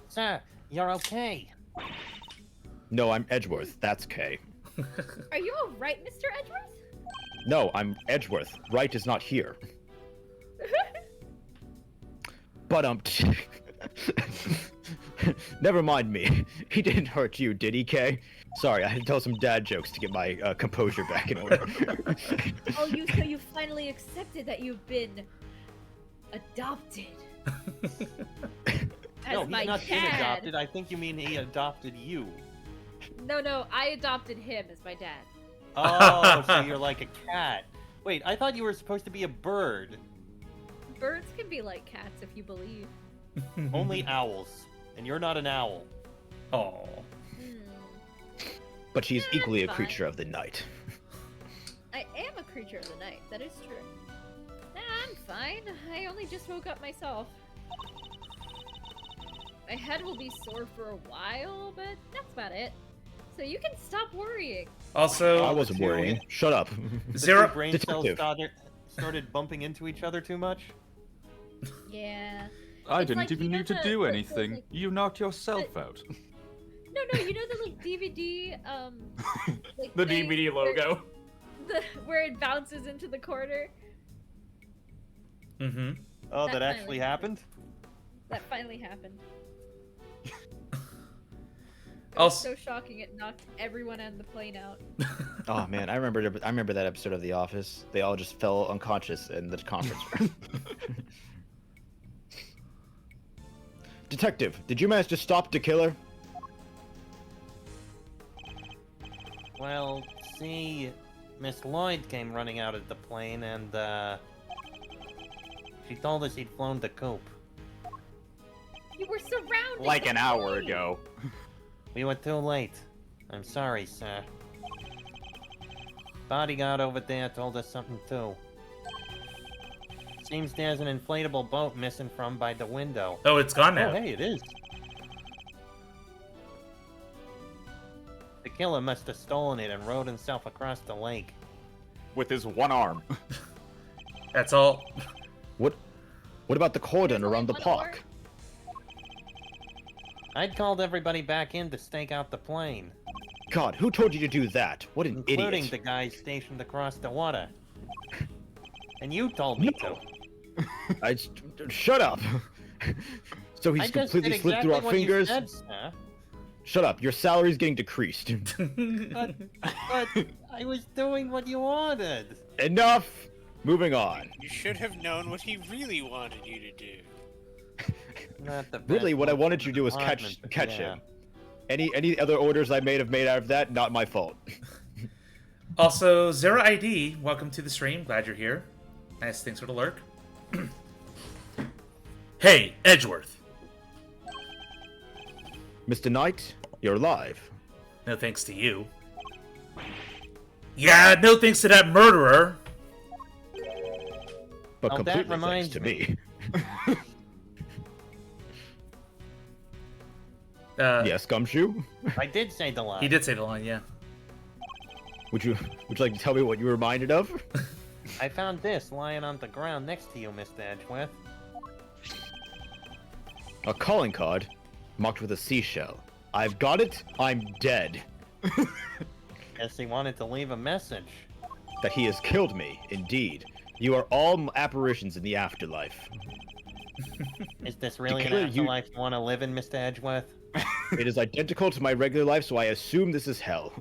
[SPEAKER 6] Sir, you're okay.
[SPEAKER 5] No, I'm Edgeworth. That's K.
[SPEAKER 4] Are you alright, Mr. Edgeworth?
[SPEAKER 5] No, I'm Edgeworth. Wright is not here. But never mind me. He didn't hurt you, did he, Kay? Sorry, I had to tell some dad jokes to get my composure back in order.
[SPEAKER 4] Oh, so you finally accepted that you've been adopted. As
[SPEAKER 6] No,
[SPEAKER 4] my
[SPEAKER 6] he's not been
[SPEAKER 4] dad.
[SPEAKER 6] adopted. I think you mean he adopted you.
[SPEAKER 4] No, I adopted him as my dad.
[SPEAKER 6] Oh, so you're like a cat. Wait, I thought you were supposed to be a bird.
[SPEAKER 4] Birds can be like cats if you believe.
[SPEAKER 6] Only owls. And you're not an owl.
[SPEAKER 1] Oh.
[SPEAKER 5] But she's equally a
[SPEAKER 4] fine.
[SPEAKER 5] creature of the night.
[SPEAKER 4] I am a creature of the night, that is true. Nah, I'm fine. I only just woke up myself. My head will be sore for a while, but that's about it. So you can stop worrying.
[SPEAKER 1] Also,
[SPEAKER 5] I wasn't worrying. Shut up.
[SPEAKER 6] The
[SPEAKER 1] Zero-
[SPEAKER 6] two brain cells
[SPEAKER 5] Detective.
[SPEAKER 6] started bumping into each other too much.
[SPEAKER 4] Yeah.
[SPEAKER 7] I
[SPEAKER 4] It's
[SPEAKER 7] didn't
[SPEAKER 4] like,
[SPEAKER 7] even
[SPEAKER 4] you know
[SPEAKER 7] need to
[SPEAKER 4] the-
[SPEAKER 7] do
[SPEAKER 4] the-
[SPEAKER 7] anything.
[SPEAKER 4] like-
[SPEAKER 7] You knocked yourself out.
[SPEAKER 4] No, you know the like DVD, like,
[SPEAKER 8] The
[SPEAKER 4] thing
[SPEAKER 8] DVD
[SPEAKER 4] where-
[SPEAKER 8] logo.
[SPEAKER 4] where it bounces into the corner?
[SPEAKER 1] Mm-hmm.
[SPEAKER 6] Oh,
[SPEAKER 4] That
[SPEAKER 6] that
[SPEAKER 4] finally
[SPEAKER 6] actually happened?
[SPEAKER 4] That finally happened. It was
[SPEAKER 1] Also,
[SPEAKER 4] so shocking it knocked everyone on the plane out.
[SPEAKER 5] Oh man, I remember that episode of The Office. They all just fell unconscious in the conference room. Detective, did you manage to stop the killer?
[SPEAKER 6] Well, see, Miss Lloyd came running out of the plane and, she told us he'd flown the coop.
[SPEAKER 4] You were surrounded.
[SPEAKER 8] Like
[SPEAKER 4] by
[SPEAKER 8] an hour
[SPEAKER 4] planes!
[SPEAKER 8] ago.
[SPEAKER 6] We were too late. I'm sorry, sir. Bodyguard over there told us something too. Seems there's an inflatable boat missing from by the window.
[SPEAKER 1] oh, it's gone now.
[SPEAKER 6] Oh, hey, it is. The killer must have stolen it and rowed himself across the lake.
[SPEAKER 8] With his one arm.
[SPEAKER 1] That's all.
[SPEAKER 5] What about the cordon
[SPEAKER 4] There's
[SPEAKER 5] around the
[SPEAKER 4] only one
[SPEAKER 5] park?
[SPEAKER 6] I'd called everybody back in to stake out the plane,
[SPEAKER 5] God, who told you to do that? What an
[SPEAKER 6] including
[SPEAKER 5] idiot.
[SPEAKER 6] the guys stationed across the water. And you told me
[SPEAKER 5] No.
[SPEAKER 6] to.
[SPEAKER 5] Shut up. So
[SPEAKER 6] I
[SPEAKER 5] he's
[SPEAKER 6] just
[SPEAKER 5] completely
[SPEAKER 6] did
[SPEAKER 5] slipped
[SPEAKER 6] exactly
[SPEAKER 5] through our
[SPEAKER 6] what you
[SPEAKER 5] fingers.
[SPEAKER 6] said, sir.
[SPEAKER 5] Shut up. Your salary's getting decreased.
[SPEAKER 6] But I was doing what you wanted.
[SPEAKER 5] Enough. Moving on.
[SPEAKER 2] You should have known what he really wanted you to do.
[SPEAKER 6] Not the best
[SPEAKER 5] Really, what I
[SPEAKER 6] look
[SPEAKER 5] wanted
[SPEAKER 6] in
[SPEAKER 5] you
[SPEAKER 6] the
[SPEAKER 5] to do was
[SPEAKER 6] department, but
[SPEAKER 5] catch
[SPEAKER 6] yeah.
[SPEAKER 5] him. Any other orders I may have made out of that, not my fault.
[SPEAKER 1] Also, Zero ID, welcome to the stream. Glad you're here. Nice, thanks for the lurk. Hey, Edgeworth.
[SPEAKER 5] Mr. Knight, you're alive.
[SPEAKER 1] No thanks to you. Yeah, no thanks to that murderer.
[SPEAKER 5] But
[SPEAKER 6] Oh, that
[SPEAKER 5] completely thanks
[SPEAKER 6] reminds
[SPEAKER 5] to
[SPEAKER 6] me.
[SPEAKER 5] me. Yes, Gumshoe?
[SPEAKER 6] I did say the line.
[SPEAKER 1] He did say the line, yeah.
[SPEAKER 5] Would you like to tell me what you were reminded of?
[SPEAKER 6] I found this lying on the ground next to you, Mr. Edgeworth.
[SPEAKER 5] A calling card marked with a seashell. I've got it. I'm dead.
[SPEAKER 6] Guess he wanted to leave a message.
[SPEAKER 5] That he has killed me, indeed. You are all apparitions in the afterlife.
[SPEAKER 6] Is this really an
[SPEAKER 5] killer, you-
[SPEAKER 6] afterlife you want to live in, Mr. Edgeworth?
[SPEAKER 5] It is identical to my regular life, so I assume this is hell.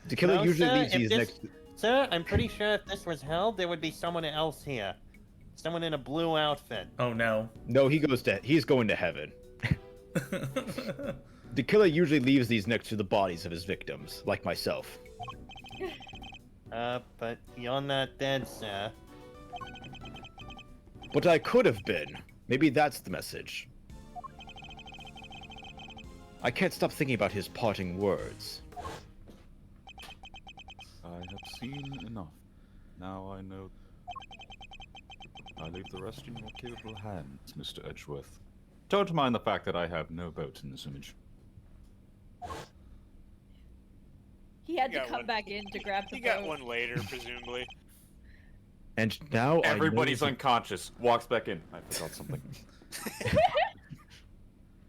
[SPEAKER 5] The killer
[SPEAKER 6] No,
[SPEAKER 5] usually
[SPEAKER 6] sir,
[SPEAKER 5] leaves
[SPEAKER 6] if
[SPEAKER 5] these
[SPEAKER 6] this-
[SPEAKER 5] next.
[SPEAKER 6] Sir, I'm pretty sure if this was hell, there would be someone else here. Someone in a blue outfit.
[SPEAKER 1] Oh no.
[SPEAKER 5] No, he's going to heaven. The killer usually leaves these next to the bodies of his victims, like myself.
[SPEAKER 6] But you're not dead, sir.
[SPEAKER 5] But I could have been. Maybe that's the message. I can't stop thinking about his parting words.
[SPEAKER 7] I have seen enough. Now I know. I leave the rest in your capable hands, Mr. Edgeworth. Don't mind the fact that I have no vote in this image.
[SPEAKER 4] He had
[SPEAKER 2] You
[SPEAKER 4] to
[SPEAKER 2] got
[SPEAKER 4] come
[SPEAKER 2] one.
[SPEAKER 4] back in to grab the
[SPEAKER 2] You got
[SPEAKER 4] vote.
[SPEAKER 2] one later, presumably.
[SPEAKER 5] And now
[SPEAKER 8] Everybody's
[SPEAKER 5] I know
[SPEAKER 8] unconscious. Walks back in. I forgot something.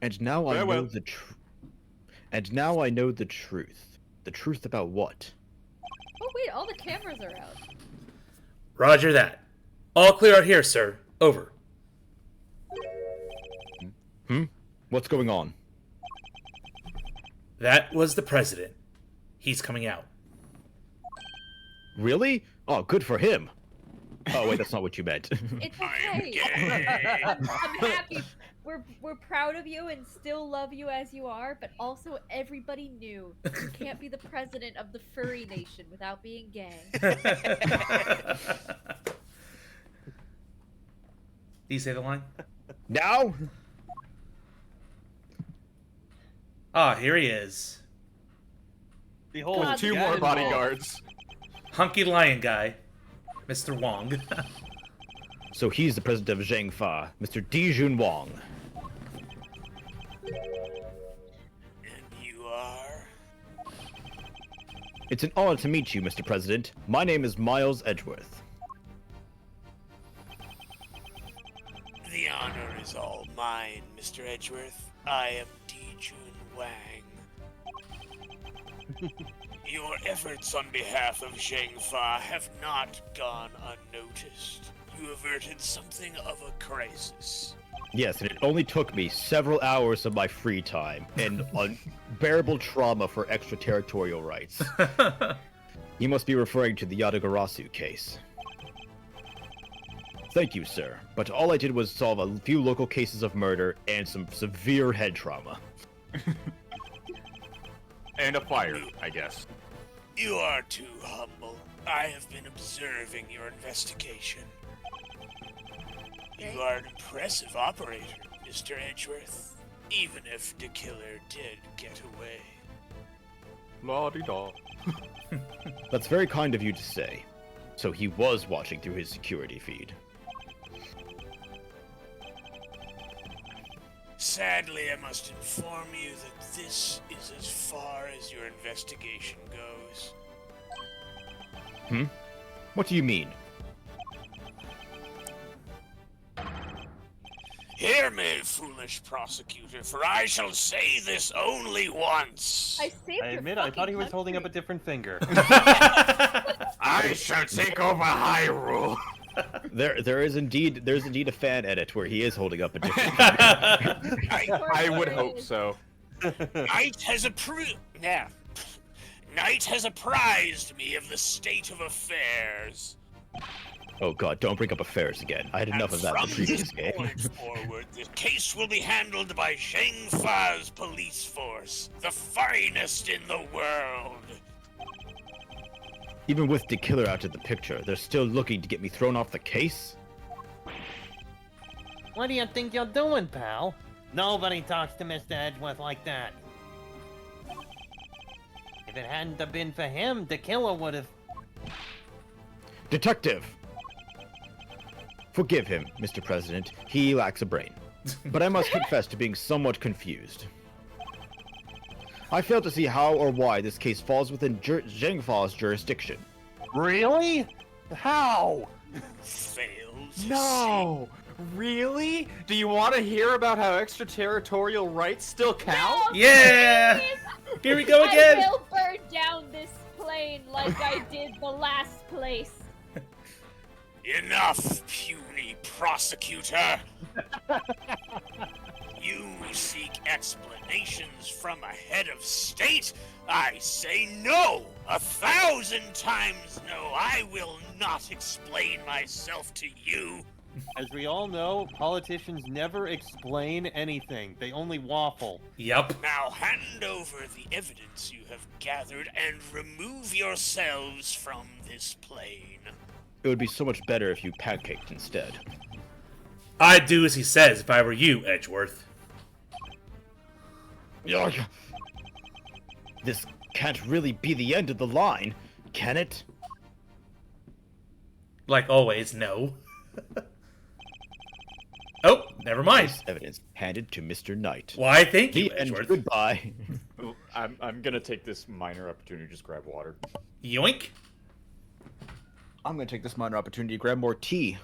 [SPEAKER 5] and now I
[SPEAKER 8] Very
[SPEAKER 5] know
[SPEAKER 8] well.
[SPEAKER 5] the And now I know the truth. The truth about what?
[SPEAKER 4] Oh wait, all the cameras are out.
[SPEAKER 1] Roger that. All clear out here, sir. Over.
[SPEAKER 5] What's going on?
[SPEAKER 1] That was the president. He's coming out.
[SPEAKER 5] Really? Oh, good for him. Oh wait, that's not what you meant.
[SPEAKER 4] It's okay. I'm happy. We're proud of you and still love you as you are, but also everybody knew you can't be the president of the furry nation without being gay.
[SPEAKER 1] Do you say the line?
[SPEAKER 5] Now?
[SPEAKER 1] Ah, here he is.
[SPEAKER 6] Behold,
[SPEAKER 4] God,
[SPEAKER 8] Two
[SPEAKER 6] Ganondorf.
[SPEAKER 8] more bodyguards.
[SPEAKER 1] Hunky lion guy. Mr. Wong.
[SPEAKER 5] So he's the president of Zhengfa, Mr. Dijun Wong.
[SPEAKER 2] And you are?
[SPEAKER 5] It's an honor to meet you, Mr. President. My name is Miles Edgeworth.
[SPEAKER 2] The honor is all mine, Mr. Edgeworth. I am Dijun Wang. Your efforts on behalf of Zhengfa have not gone unnoticed. You averted something of a crisis.
[SPEAKER 5] Yes, and it only took me several hours of my free time and unbearable trauma for extraterritorial rights. You must be referring to the Yadagarasu case. Thank you, sir, but all I did was solve a few local cases of murder and some severe head trauma.
[SPEAKER 8] And a fire, I guess.
[SPEAKER 2] You are too humble. I have been observing your investigation. You are an impressive operator, Mr. Edgeworth. Even if the killer did get away.
[SPEAKER 8] La-di-da.
[SPEAKER 5] That's very kind of you to say. So he was watching through his security feed.
[SPEAKER 2] Sadly, I must inform you that this is as far as your investigation goes.
[SPEAKER 5] What do you mean?
[SPEAKER 2] Hear me, foolish prosecutor, for I shall say this only once.
[SPEAKER 4] I saved
[SPEAKER 6] I
[SPEAKER 4] your
[SPEAKER 6] admit, I thought he was
[SPEAKER 4] fucking
[SPEAKER 6] holding up a
[SPEAKER 4] country.
[SPEAKER 6] different finger.
[SPEAKER 8] I shall take over Hyrule.
[SPEAKER 5] There's indeed a fan edit where he is holding up a different.
[SPEAKER 8] I would hope so.
[SPEAKER 2] Knight has Knight has apprised me of the state of affairs.
[SPEAKER 5] Oh god, don't bring up affairs again. I had enough of that in the
[SPEAKER 2] From
[SPEAKER 5] previous
[SPEAKER 2] this
[SPEAKER 5] game.
[SPEAKER 2] point forward, the case will be handled by Zhengfa's police force, the finest in the world.
[SPEAKER 5] Even with the killer out of the picture, they're still looking to get me thrown off the case?
[SPEAKER 6] What do you think you're doing, pal? Nobody talks to Mr. Edgeworth like that. If it hadn't have been for him, the killer would have...
[SPEAKER 5] Detective! Forgive him, Mr. President. He lacks a brain. But I must confess to being somewhat confused. I fail to see how or why this case falls within Zhengfa's jurisdiction.
[SPEAKER 6] Really? How?
[SPEAKER 2] Failed to
[SPEAKER 8] No! Really? Do you want to hear about how extraterritorial rights still count?
[SPEAKER 1] Yeah! Here we go again!
[SPEAKER 4] I will burn down this plane like I did the last place.
[SPEAKER 2] Enough, puny prosecutor! You seek explanations from a head of state? I say no! 1,000 times no! I will not explain myself to you!
[SPEAKER 6] As we all know, politicians never explain anything. They only waffle.
[SPEAKER 1] Yep.
[SPEAKER 2] Now hand over the evidence you have gathered and remove yourselves from this plane.
[SPEAKER 5] It would be so much better if you pancaked instead.
[SPEAKER 1] I'd do as he says if I were you, Edgeworth.
[SPEAKER 5] Ugh. This can't really be the end of the line, can it?
[SPEAKER 1] Like always, no. Oh, never mind.
[SPEAKER 5] This evidence handed to Mr. Knight.
[SPEAKER 1] Why, thank you,
[SPEAKER 5] The end.
[SPEAKER 1] Edgeworth.
[SPEAKER 5] Goodbye.
[SPEAKER 8] I'm gonna take this minor opportunity to just grab water.
[SPEAKER 1] Yoink.
[SPEAKER 5] I'm gonna take this minor opportunity to grab more tea.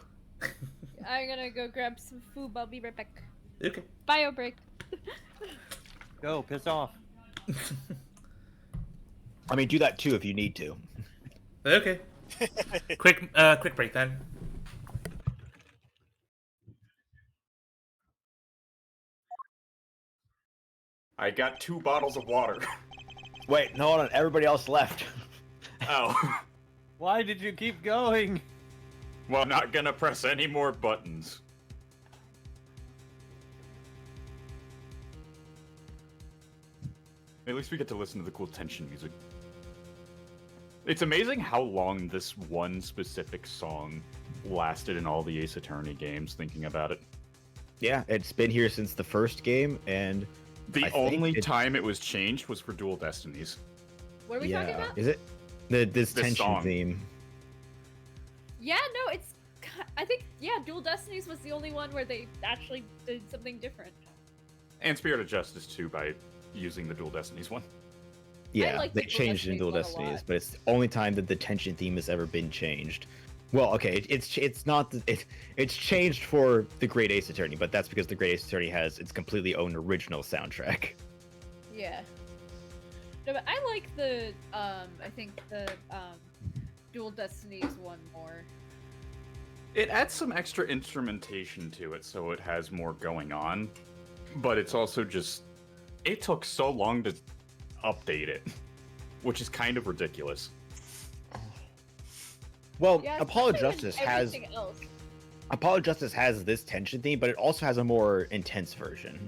[SPEAKER 4] I'm gonna go grab some food. I'll be right back.
[SPEAKER 1] Okay.
[SPEAKER 4] Bio break.
[SPEAKER 6] Go, piss off.
[SPEAKER 5] I mean, do that too if you need to.
[SPEAKER 1] Okay. Quick break then.
[SPEAKER 8] I got 2 bottles of water.
[SPEAKER 5] Wait, no, hold on. Everybody else left.
[SPEAKER 8] Oh.
[SPEAKER 6] Why did you keep going?
[SPEAKER 8] Well, I'm not gonna press any more buttons. At least we get to listen to the cool tension music. It's amazing how long this one specific song lasted in all the Ace Attorney games, thinking about it.
[SPEAKER 5] Yeah, it's been here since the first game, and
[SPEAKER 8] The
[SPEAKER 5] I think
[SPEAKER 8] only
[SPEAKER 5] it-
[SPEAKER 8] time it was changed was for Dual Destinies.
[SPEAKER 4] What are we talking about?
[SPEAKER 5] Is it this tension
[SPEAKER 8] song.
[SPEAKER 5] theme?
[SPEAKER 4] Yeah, no, it's. I think Dual Destinies was the only one where they actually did something different.
[SPEAKER 8] And Spirit of Justice too, by using the Dual Destinies one.
[SPEAKER 5] Yeah,
[SPEAKER 4] like
[SPEAKER 5] they
[SPEAKER 4] the Dual
[SPEAKER 5] changed in
[SPEAKER 4] Destinies
[SPEAKER 5] Dual
[SPEAKER 4] one a
[SPEAKER 5] Destinies,
[SPEAKER 4] lot.
[SPEAKER 5] but it's the only time that the tension theme has ever been changed. Well, okay, it's not it's changed for the Great Ace Attorney, but that's because the Great Ace Attorney has its completely own original soundtrack.
[SPEAKER 4] Yeah. No, but I like the I think the Dual Destinies one more.
[SPEAKER 8] It adds some extra instrumentation to it, so it has more going on. But it's also just... It took so long to update it, which is kind of ridiculous.
[SPEAKER 5] Well,
[SPEAKER 4] Yeah,
[SPEAKER 5] Apollo
[SPEAKER 4] especially when
[SPEAKER 5] Justice has
[SPEAKER 4] everything else.
[SPEAKER 5] Apollo Justice has this tension theme, but it also has a more intense version.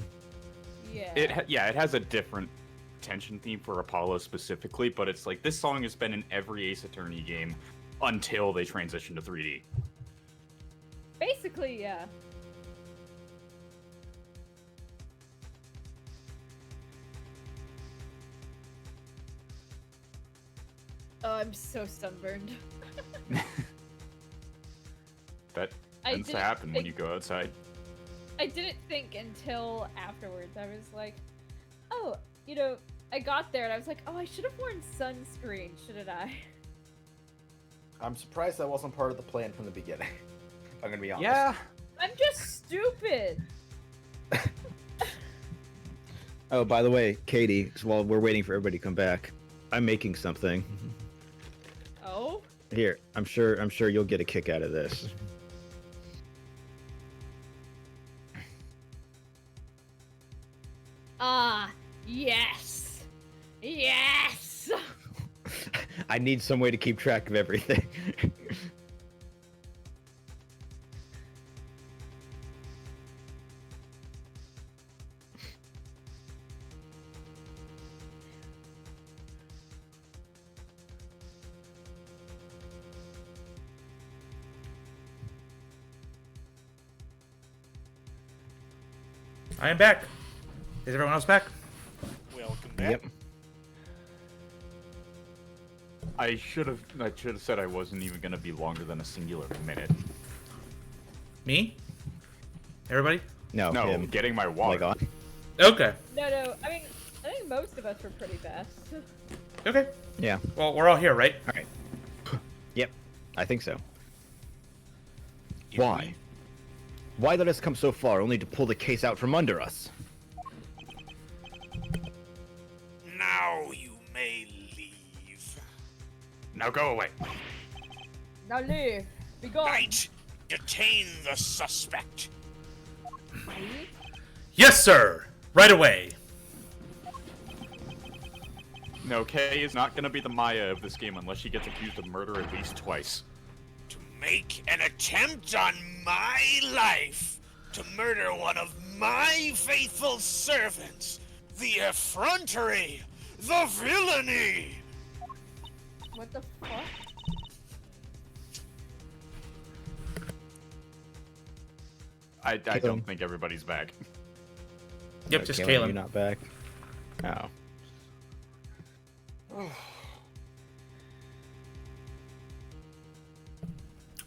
[SPEAKER 4] Yeah.
[SPEAKER 8] It has a different tension theme for Apollo specifically, but it's like this song has been in every Ace Attorney game until they transitioned to 3D.
[SPEAKER 4] Basically, yeah. Oh, I'm so sunburned.
[SPEAKER 8] That
[SPEAKER 4] I
[SPEAKER 8] tends to
[SPEAKER 4] didn't
[SPEAKER 8] happen when
[SPEAKER 4] think-
[SPEAKER 8] you go outside.
[SPEAKER 4] I didn't think until afterwards. I was like, oh, I got there and I was like, oh, I should have worn sunscreen, shouldn't I?
[SPEAKER 9] I'm surprised that wasn't part of the plan from the beginning. I'm gonna be honest.
[SPEAKER 8] Yeah.
[SPEAKER 4] I'm just stupid.
[SPEAKER 5] Oh, by the way, Katie, while we're waiting for everybody to come back, I'm making something.
[SPEAKER 4] Oh?
[SPEAKER 5] Here, I'm sure you'll get a kick out of this.
[SPEAKER 4] Ah, yes. Yes.
[SPEAKER 5] I need some way to keep track of everything.
[SPEAKER 1] I am back. Is everyone else back?
[SPEAKER 2] Welcome back.
[SPEAKER 5] Yep.
[SPEAKER 8] I should have said I wasn't even going to be longer than a singular minute.
[SPEAKER 1] Me? Everybody?
[SPEAKER 5] No,
[SPEAKER 8] No,
[SPEAKER 5] him.
[SPEAKER 8] getting my
[SPEAKER 5] Oh my
[SPEAKER 8] water.
[SPEAKER 5] god.
[SPEAKER 1] Okay.
[SPEAKER 4] No, I mean, I think most of us were pretty fast.
[SPEAKER 1] Okay.
[SPEAKER 5] Yeah.
[SPEAKER 1] Well, we're all here, right?
[SPEAKER 5] All right. Yep. I think so. Why? Why let us come so far only to pull the case out from under us?
[SPEAKER 2] Now you may leave.
[SPEAKER 8] Now go away.
[SPEAKER 4] Now leave. Be gone.
[SPEAKER 2] Knight, detain the suspect.
[SPEAKER 4] Me?
[SPEAKER 1] Yes, sir. Right away.
[SPEAKER 8] No, Kay is not going to be the Maya of this game unless she gets accused of murder at least twice.
[SPEAKER 2] To make an attempt on my life, to murder one of my faithful servants, the effrontery, the villainy.
[SPEAKER 4] What the fuck?
[SPEAKER 8] I
[SPEAKER 5] Kill him.
[SPEAKER 8] don't think everybody's back.
[SPEAKER 1] Yep, just
[SPEAKER 5] Kalen,
[SPEAKER 1] Kalen.
[SPEAKER 5] You're not back. Oh.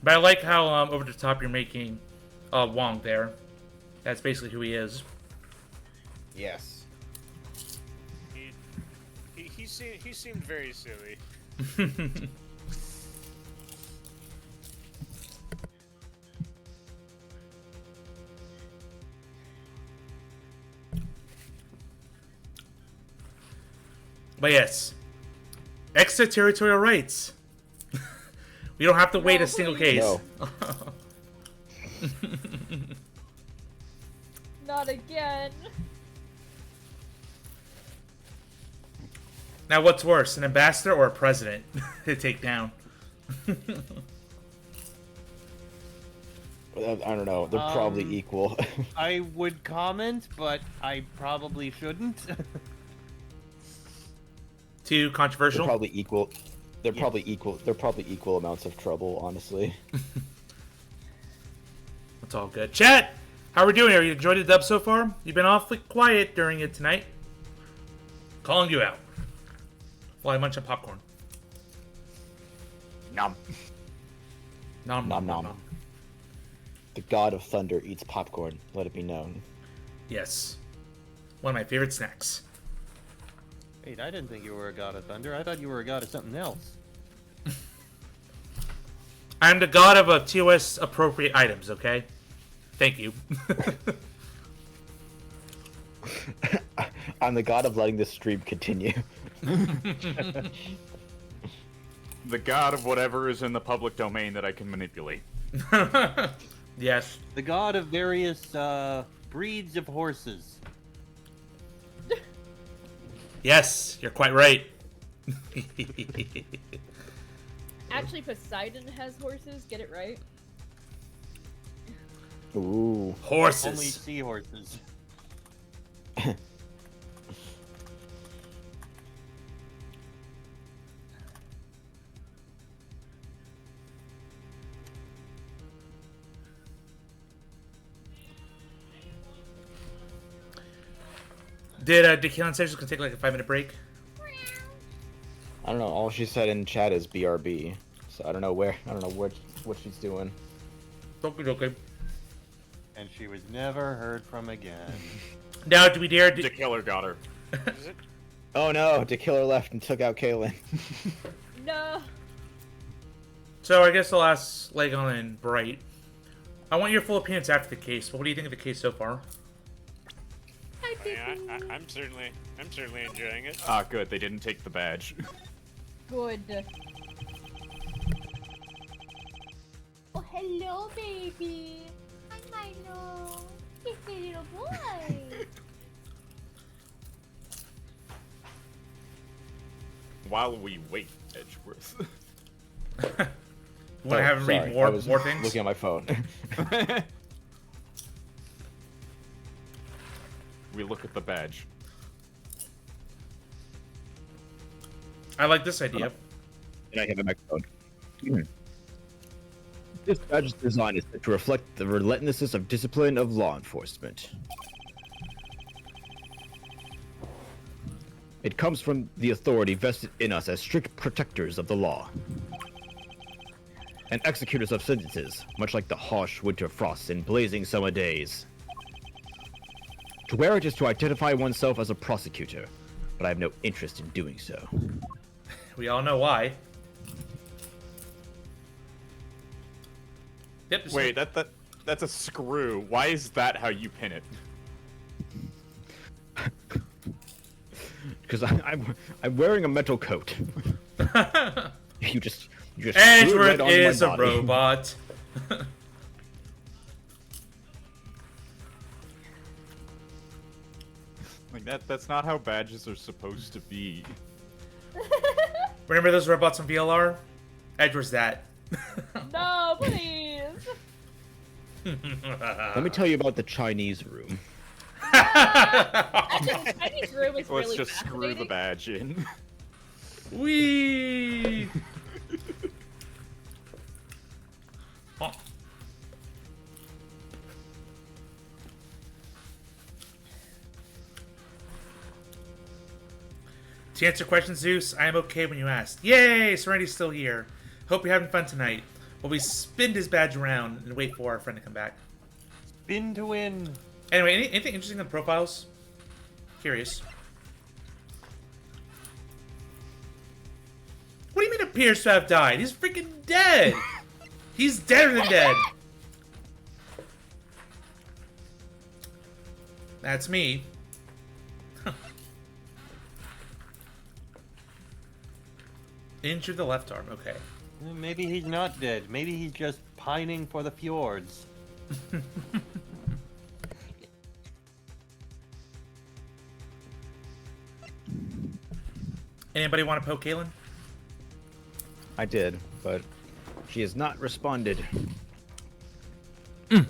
[SPEAKER 1] But I like how over the top you're making Wong there. That's basically who he is.
[SPEAKER 9] Yes.
[SPEAKER 2] He seemed very silly.
[SPEAKER 1] But yes, extraterritorial rights. We don't have to wait a single case.
[SPEAKER 5] No.
[SPEAKER 4] Not again.
[SPEAKER 1] Now, what's worse, an ambassador or a president to take down?
[SPEAKER 5] I don't know. They're probably equal.
[SPEAKER 6] I would comment, but I probably shouldn't.
[SPEAKER 1] Too controversial?
[SPEAKER 5] They're probably equal. They're probably equal. They're probably equal amounts of trouble, honestly.
[SPEAKER 1] It's all good. Chat, how are we doing here? You enjoyed the dub so far? You've been awfully quiet during it tonight. Calling you out while I munch on popcorn.
[SPEAKER 8] Nom.
[SPEAKER 1] Nom nom nom nom.
[SPEAKER 5] The god of thunder eats popcorn. Let it be known.
[SPEAKER 1] Yes. One of my favorite snacks.
[SPEAKER 6] Wait, I didn't think you were a god of thunder. I thought you were a god of something else.
[SPEAKER 1] I'm the god of TOS appropriate items, okay? Thank you.
[SPEAKER 5] I'm the god of letting this stream continue.
[SPEAKER 8] The god of whatever is in the public domain that I can manipulate.
[SPEAKER 1] Yes.
[SPEAKER 6] The god of various breeds of horses.
[SPEAKER 1] Yes, you're quite right.
[SPEAKER 4] Actually, Poseidon has horses. Get it right.
[SPEAKER 5] Ooh.
[SPEAKER 1] Horses.
[SPEAKER 6] Only seahorses.
[SPEAKER 1] Did Keelan say she's gonna take like a 5-minute break?
[SPEAKER 5] I don't know. All she said in chat is BRB. So I don't know where. I don't know what she's doing.
[SPEAKER 1] Okay.
[SPEAKER 6] And she was never heard from again.
[SPEAKER 1] Now, do we dare?
[SPEAKER 8] The killer got her.
[SPEAKER 2] Is it?
[SPEAKER 5] Oh no! The killer left and took out Kaylin.
[SPEAKER 4] No.
[SPEAKER 1] So I guess the last leg on in Bright. I want your full opinions after the case. But what do you think of the case so far?
[SPEAKER 2] Yeah, I'm certainly enjoying it.
[SPEAKER 8] Ah, good. They didn't take the badge.
[SPEAKER 4] Good. Oh, hello, baby. Hi, Milo. He's a little boy.
[SPEAKER 8] While we wait, Edgeworth.
[SPEAKER 1] You want to have him read
[SPEAKER 5] Sorry, I was
[SPEAKER 1] more things?
[SPEAKER 5] looking at my phone.
[SPEAKER 8] We look at the badge.
[SPEAKER 1] I like this idea.
[SPEAKER 5] And I have a microphone. This badge's design is to reflect the relentlessness of discipline of law enforcement. It comes from the authority vested in us as strict protectors of the law. And executors of sentences, much like the harsh winter frosts and blazing summer days. To wear it is to identify oneself as a prosecutor, but I have no interest in doing so.
[SPEAKER 1] We all know why. Yep.
[SPEAKER 8] Wait, that's a screw. Why is that how you pin it?
[SPEAKER 5] Because I'm wearing a metal coat. you just screw it
[SPEAKER 1] Edgeworth
[SPEAKER 5] right onto
[SPEAKER 1] is
[SPEAKER 5] my
[SPEAKER 1] a
[SPEAKER 5] body.
[SPEAKER 1] robot.
[SPEAKER 8] Like that's not how badges are supposed to be.
[SPEAKER 1] Remember those robots on VLR? Edgeworth's that.
[SPEAKER 4] No, please.
[SPEAKER 5] Let me tell you about the Chinese room.
[SPEAKER 4] Actually, the Chinese room is
[SPEAKER 8] Let's
[SPEAKER 4] really
[SPEAKER 8] just screw the
[SPEAKER 4] fascinating.
[SPEAKER 8] badge in.
[SPEAKER 1] Wee. Oh. To answer questions, Zeus, I am okay when you ask. Yay! Serenity's still here. Hope you're having fun tonight. While we spin his badge around and wait for our friend to come back.
[SPEAKER 6] Spin to win.
[SPEAKER 1] Anyway, anything interesting in the profiles? Curious. What do you mean appears to have died? He's freaking dead! He's deader than dead! That's me. Injured the left arm, okay.
[SPEAKER 6] Maybe he's not dead. Maybe he's just pining for the fjords.
[SPEAKER 1] Anybody want to poke Kaylin?
[SPEAKER 5] I did, but she has not responded.
[SPEAKER 1] Mm.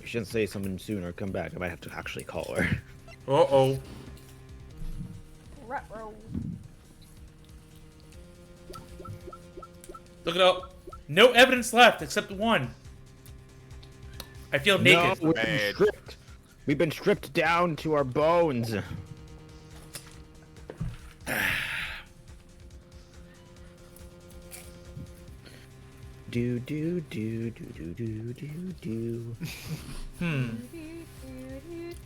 [SPEAKER 5] You shouldn't say something soon or come back. I might have to actually call her.
[SPEAKER 1] Uh-oh.
[SPEAKER 4] Ruh-roh.
[SPEAKER 1] Look it up. No evidence left except one. I feel naked.
[SPEAKER 5] No, we've been stripped down to our bones. Do do do do do do do do.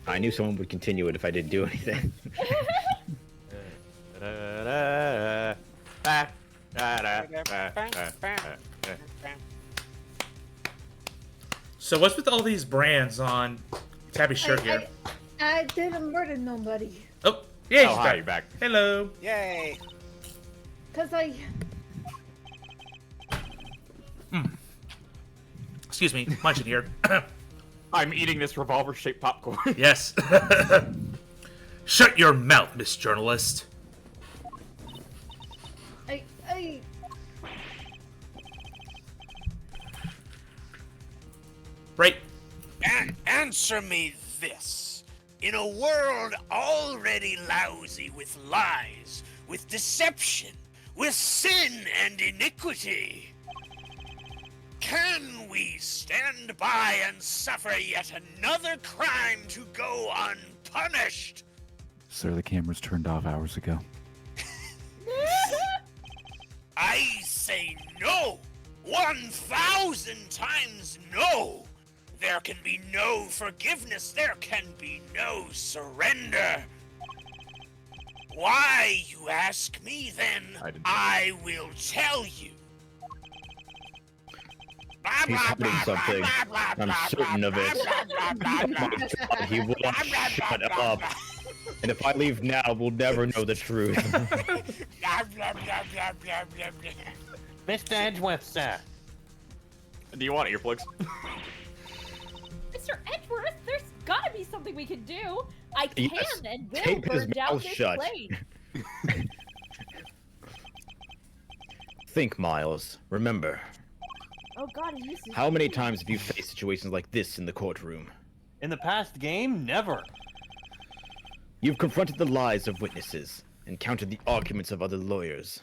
[SPEAKER 5] I knew someone would continue it if I didn't do anything.
[SPEAKER 1] So what's with all these brands on Tabby's shirt here?
[SPEAKER 3] I didn't murder nobody.
[SPEAKER 1] Oh, yeah,
[SPEAKER 8] Oh, hi, you're back.
[SPEAKER 1] Hello.
[SPEAKER 2] Yay!
[SPEAKER 3] Cause I...
[SPEAKER 1] Excuse me, munching here.
[SPEAKER 8] I'm eating this revolver-shaped popcorn.
[SPEAKER 1] Yes. Shut your mouth, Miss Journalist.
[SPEAKER 3] I...
[SPEAKER 1] Right.
[SPEAKER 2] Answer me this. In a world already lousy with lies, with deception, with sin and iniquity, can we stand by and suffer yet another crime to go unpunished?
[SPEAKER 7] Sir, the camera's turned off hours ago.
[SPEAKER 2] I say no! 1,000 times no! There can be no forgiveness, there can be no surrender. Why, you ask me then? I will tell you.
[SPEAKER 5] He's hiding something. I'm certain of it. He will not shut up. And if I leave now, we'll never know the truth.
[SPEAKER 6] Mr. Edgeworth, sir.
[SPEAKER 8] Do you want earplugs?
[SPEAKER 4] Mr. Edgeworth, there's gotta be something we can do. I can
[SPEAKER 5] Yes,
[SPEAKER 4] and will
[SPEAKER 5] tape his
[SPEAKER 4] burn down
[SPEAKER 5] mouth
[SPEAKER 4] this
[SPEAKER 5] shut.
[SPEAKER 4] plane.
[SPEAKER 5] Think, Miles. Remember,
[SPEAKER 4] Oh god, he used to...
[SPEAKER 5] how many times have you faced situations like this in the courtroom?
[SPEAKER 6] In the past game, never.
[SPEAKER 5] You've confronted the lies of witnesses and countered the arguments of other lawyers.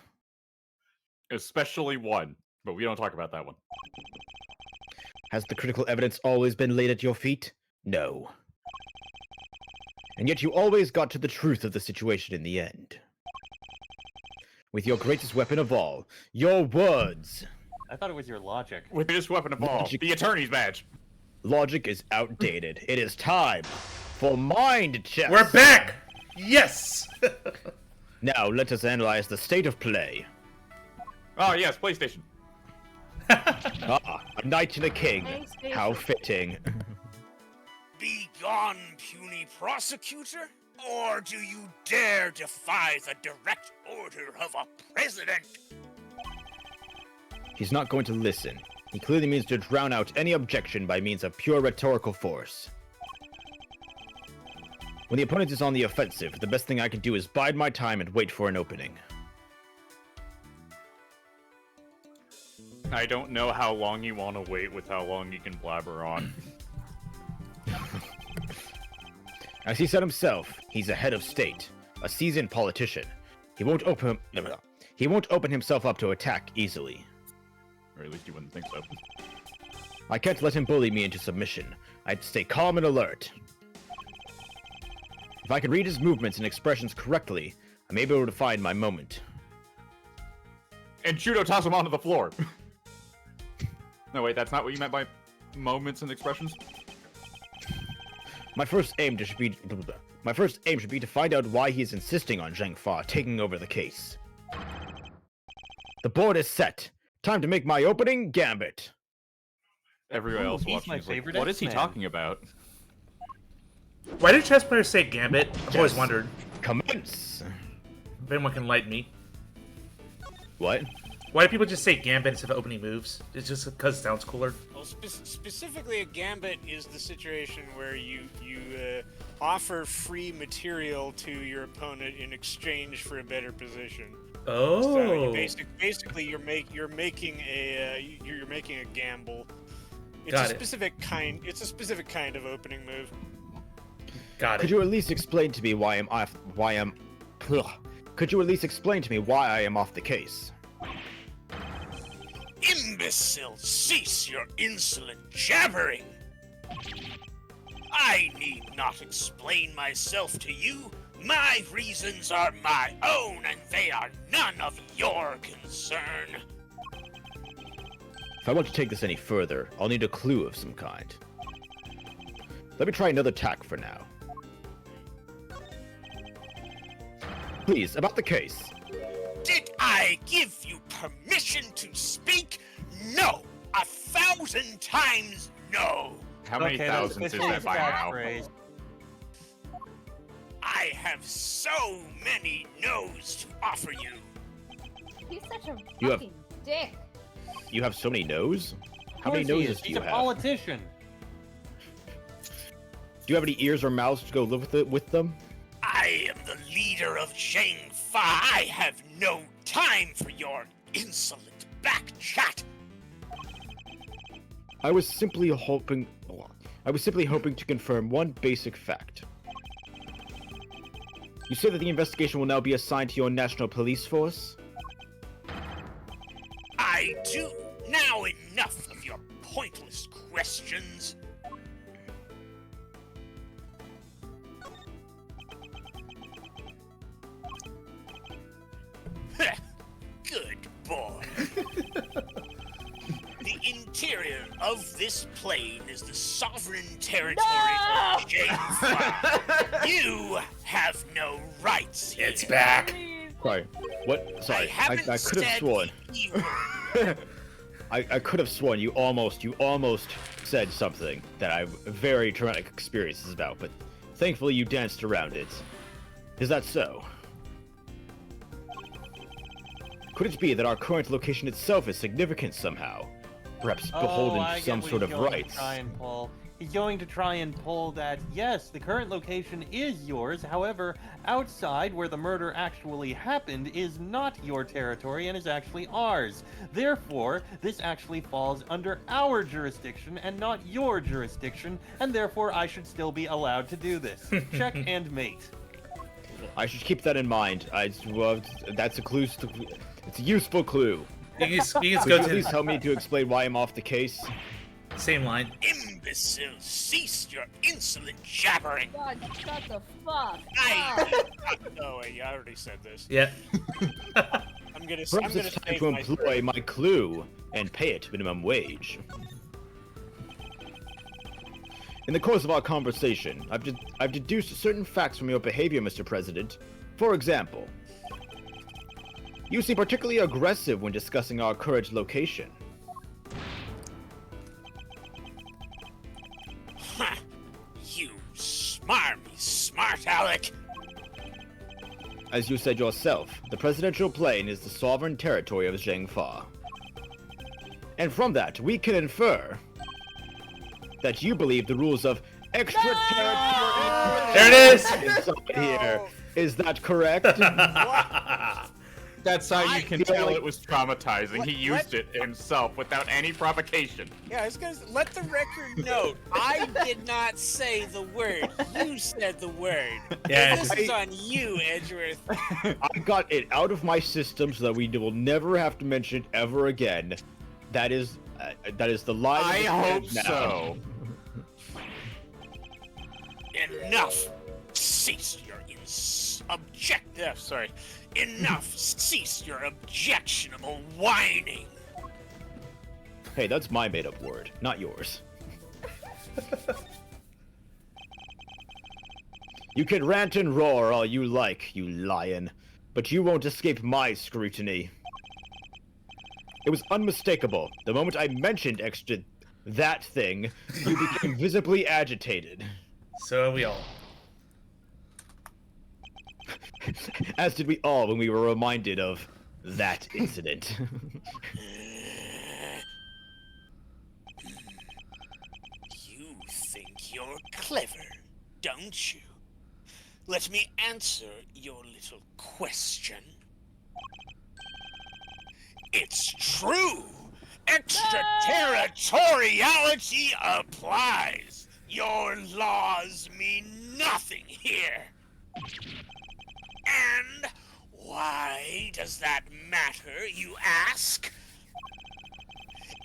[SPEAKER 8] Especially one, but we don't talk about that one.
[SPEAKER 5] Has the critical evidence always been laid at your feet? No. And yet you always got to the truth of the situation in the end. With your greatest weapon of all, your words.
[SPEAKER 6] I thought it was your logic.
[SPEAKER 8] With this weapon of all,
[SPEAKER 5] Logic.
[SPEAKER 8] the attorney's badge.
[SPEAKER 5] Logic is outdated. It is time for mind chess.
[SPEAKER 1] We're back! Yes!
[SPEAKER 5] Now let us analyze the state of play.
[SPEAKER 8] Oh yes, PlayStation.
[SPEAKER 5] Ah, a knight and a king. How fitting.
[SPEAKER 2] Be gone, puny prosecutor? Or do you dare defy the direct order of a president?
[SPEAKER 5] He's not going to listen. He clearly means to drown out any objection by means of pure rhetorical force. When the opponent is on the offensive, the best thing I can do is bide my time and wait for an opening.
[SPEAKER 8] I don't know how long you want to wait with how long you can blabber on.
[SPEAKER 5] As he said himself, he's a head of state, a seasoned politician. He won't open himself up to attack easily.
[SPEAKER 8] Or at least you wouldn't think so.
[SPEAKER 5] I can't let him bully me into submission. I'd stay calm and alert. If I can read his movements and expressions correctly, I may be able to find my moment.
[SPEAKER 8] And Shudo toss him onto the floor. No, wait, that's not what you meant by... moments and expressions.
[SPEAKER 5] My first aim should be to find out why he is insisting on Zheng Fa taking over the case. The board is set. Time to make my opening Gambit.
[SPEAKER 8] Everyone else
[SPEAKER 6] he's
[SPEAKER 8] watching
[SPEAKER 6] my
[SPEAKER 8] is like,
[SPEAKER 6] favorite
[SPEAKER 8] what is he
[SPEAKER 6] X-Man."
[SPEAKER 8] talking about?
[SPEAKER 1] Why do chess players say Gambit? I've always
[SPEAKER 5] Chess.
[SPEAKER 1] wondered.
[SPEAKER 5] Commence.
[SPEAKER 1] If anyone can enlighten me.
[SPEAKER 5] What?
[SPEAKER 1] Why do people just say Gambit instead of opening moves? It's just because it sounds cooler.
[SPEAKER 2] Well, specifically, a gambit is the situation where you offer free material to your opponent in exchange for a better position.
[SPEAKER 1] Oh.
[SPEAKER 2] So you basically you're making a gamble. It's
[SPEAKER 1] Got
[SPEAKER 2] a
[SPEAKER 1] it.
[SPEAKER 2] specific kind. It's a specific kind of opening move.
[SPEAKER 1] Got
[SPEAKER 5] Could
[SPEAKER 1] it.
[SPEAKER 5] you at least explain to me Could you at least explain to me why I am off the case?
[SPEAKER 2] Imbecile, cease your insolent jabbering! I need not explain myself to you. My reasons are my own, and they are none of your concern.
[SPEAKER 5] If I want to take this any further, I'll need a clue of some kind. Let me try another tack for now. Please, about the case.
[SPEAKER 2] Did I give you permission to speak? No! 1,000 times no!
[SPEAKER 8] How many
[SPEAKER 6] Okay, that's
[SPEAKER 8] thousands is
[SPEAKER 6] officially
[SPEAKER 8] that by
[SPEAKER 6] his
[SPEAKER 8] now?
[SPEAKER 6] catchphrase.
[SPEAKER 2] I have so many no's to offer you.
[SPEAKER 4] He's such a
[SPEAKER 5] You have-
[SPEAKER 4] fucking dick.
[SPEAKER 5] You have so many no's? How many
[SPEAKER 6] Of course he
[SPEAKER 5] noses
[SPEAKER 6] is.
[SPEAKER 5] do
[SPEAKER 6] He's
[SPEAKER 5] you
[SPEAKER 6] a
[SPEAKER 5] have?
[SPEAKER 6] politician.
[SPEAKER 5] Do you have any ears or mouths to go live with them?
[SPEAKER 2] I am the leader of Zheng Fa. I have no time for your insolent backchat.
[SPEAKER 5] I was simply hoping to confirm one basic fact. You say that the investigation will now be assigned to your national police force?
[SPEAKER 2] I do. Now enough of your pointless questions. Good boy. The interior of this plane is the sovereign territory of Zheng. You have no rights here.
[SPEAKER 1] It's back.
[SPEAKER 5] Sorry. What? Sorry.
[SPEAKER 2] I
[SPEAKER 5] I
[SPEAKER 2] haven't
[SPEAKER 5] could have
[SPEAKER 2] said
[SPEAKER 5] sworn.
[SPEAKER 2] evil.
[SPEAKER 5] I could have sworn you almost said something that I have very traumatic experiences about, but thankfully you danced around it. Is that so? Could it be that our current location itself is significant somehow? Perhaps beholden
[SPEAKER 6] I
[SPEAKER 5] to
[SPEAKER 6] get
[SPEAKER 5] some
[SPEAKER 6] what
[SPEAKER 5] sort
[SPEAKER 6] he's
[SPEAKER 5] of
[SPEAKER 6] going to
[SPEAKER 5] rights?
[SPEAKER 6] try and pull. He's going to try and pull that, yes, the current location is yours, however, outside where the murder actually happened is not your territory and is actually ours. Therefore, this actually falls under our jurisdiction and not your jurisdiction, and therefore I should still be allowed to do this. Check and mate.
[SPEAKER 5] I should keep that in mind. That's a clue. It's a useful clue.
[SPEAKER 1] You can
[SPEAKER 5] Could you
[SPEAKER 1] go
[SPEAKER 5] at
[SPEAKER 1] to
[SPEAKER 5] least help me to explain why I'm off the case?
[SPEAKER 1] same line.
[SPEAKER 2] Imbecile, cease your insolent jabbering.
[SPEAKER 4] God, shut the fuck
[SPEAKER 2] I
[SPEAKER 4] up.
[SPEAKER 2] no, wait, I already said this.
[SPEAKER 1] Yeah.
[SPEAKER 2] I'm gonna
[SPEAKER 5] Perhaps
[SPEAKER 2] save
[SPEAKER 5] it's time
[SPEAKER 2] my
[SPEAKER 5] to employ my clue and pay it minimum wage. In the course of our conversation, I've deduced certain facts from your behavior, Mr. President. For example, you seem particularly aggressive when discussing our current location.
[SPEAKER 2] Ha! You smarmy smart aleck.
[SPEAKER 5] As you said yourself, the presidential plane is the sovereign territory of Zheng Fa. And from that, we can infer that you believe the rules of extraterritorial
[SPEAKER 1] There it is.
[SPEAKER 5] here. Is that correct?
[SPEAKER 8] That's how you can tell
[SPEAKER 5] like-
[SPEAKER 8] it was traumatizing. He used it himself without any provocation.
[SPEAKER 2] Yeah, I was gonna let the record note. I did not say the word. You said the word.
[SPEAKER 1] Yeah,
[SPEAKER 2] This is on you, Edgeworth.
[SPEAKER 5] I got it out of my system so that we will never have to mention it ever again. That is the line. of
[SPEAKER 8] I
[SPEAKER 5] the
[SPEAKER 8] hope
[SPEAKER 5] sentence now.
[SPEAKER 8] so.
[SPEAKER 2] Enough. Cease your Enough. Cease your objectionable whining.
[SPEAKER 5] Hey, that's my made-up word, not yours. You can rant and roar all you like, you lion, but you won't escape my scrutiny. It was unmistakable. The moment I mentioned that thing, you became visibly agitated.
[SPEAKER 1] So are we all.
[SPEAKER 5] As did we all when we were reminded of that incident.
[SPEAKER 2] You think you're clever, don't you? Let me answer your little question. It's true! Extraterritoriality applies! Your laws mean nothing here! And why does that matter, you ask?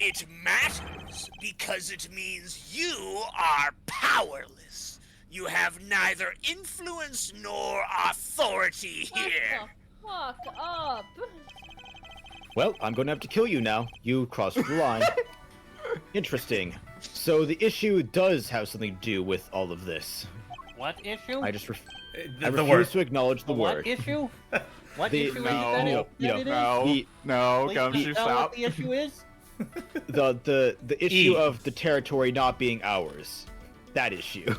[SPEAKER 2] It matters because it means you are powerless. You have neither influence nor authority here.
[SPEAKER 4] Fuck up.
[SPEAKER 5] Well, I'm going to have to kill you now. You crossed the line. Interesting. So the issue does have something to do with all of this.
[SPEAKER 6] What issue?
[SPEAKER 5] I
[SPEAKER 1] The
[SPEAKER 5] refuse
[SPEAKER 1] word.
[SPEAKER 5] to acknowledge the
[SPEAKER 6] What
[SPEAKER 5] word.
[SPEAKER 6] issue? What
[SPEAKER 5] The-
[SPEAKER 6] issue is
[SPEAKER 5] no,
[SPEAKER 6] that
[SPEAKER 5] you know,
[SPEAKER 6] it is?
[SPEAKER 8] No,
[SPEAKER 6] Please
[SPEAKER 8] Gumshoe,
[SPEAKER 6] tell what
[SPEAKER 8] stop.
[SPEAKER 6] the issue is?
[SPEAKER 5] The issue
[SPEAKER 1] E.
[SPEAKER 5] of the territory not being ours. That issue.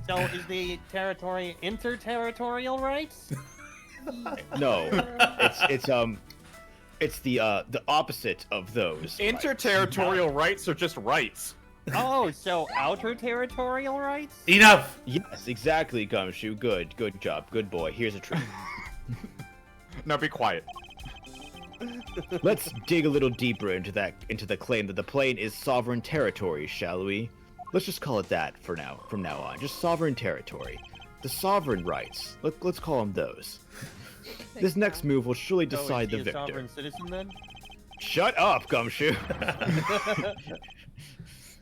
[SPEAKER 6] So is the territory interterritorial rights?
[SPEAKER 5] No, it's the opposite of those.
[SPEAKER 8] Interterritorial rights are just rights.
[SPEAKER 6] Oh, so outer territorial rights?
[SPEAKER 1] Enough!
[SPEAKER 5] Yes, exactly, Gumshoe. Good job, good boy. Here's a treat.
[SPEAKER 8] Now be quiet.
[SPEAKER 5] Let's dig a little deeper into the claim that the plane is sovereign territory, shall we? Let's just call it that for now. From now on, just sovereign territory. The sovereign rights. Let's call them those. This next move will surely decide
[SPEAKER 6] so
[SPEAKER 5] the
[SPEAKER 6] is he a
[SPEAKER 5] victor.
[SPEAKER 6] sovereign citizen then?
[SPEAKER 5] Shut up, Gumshoe.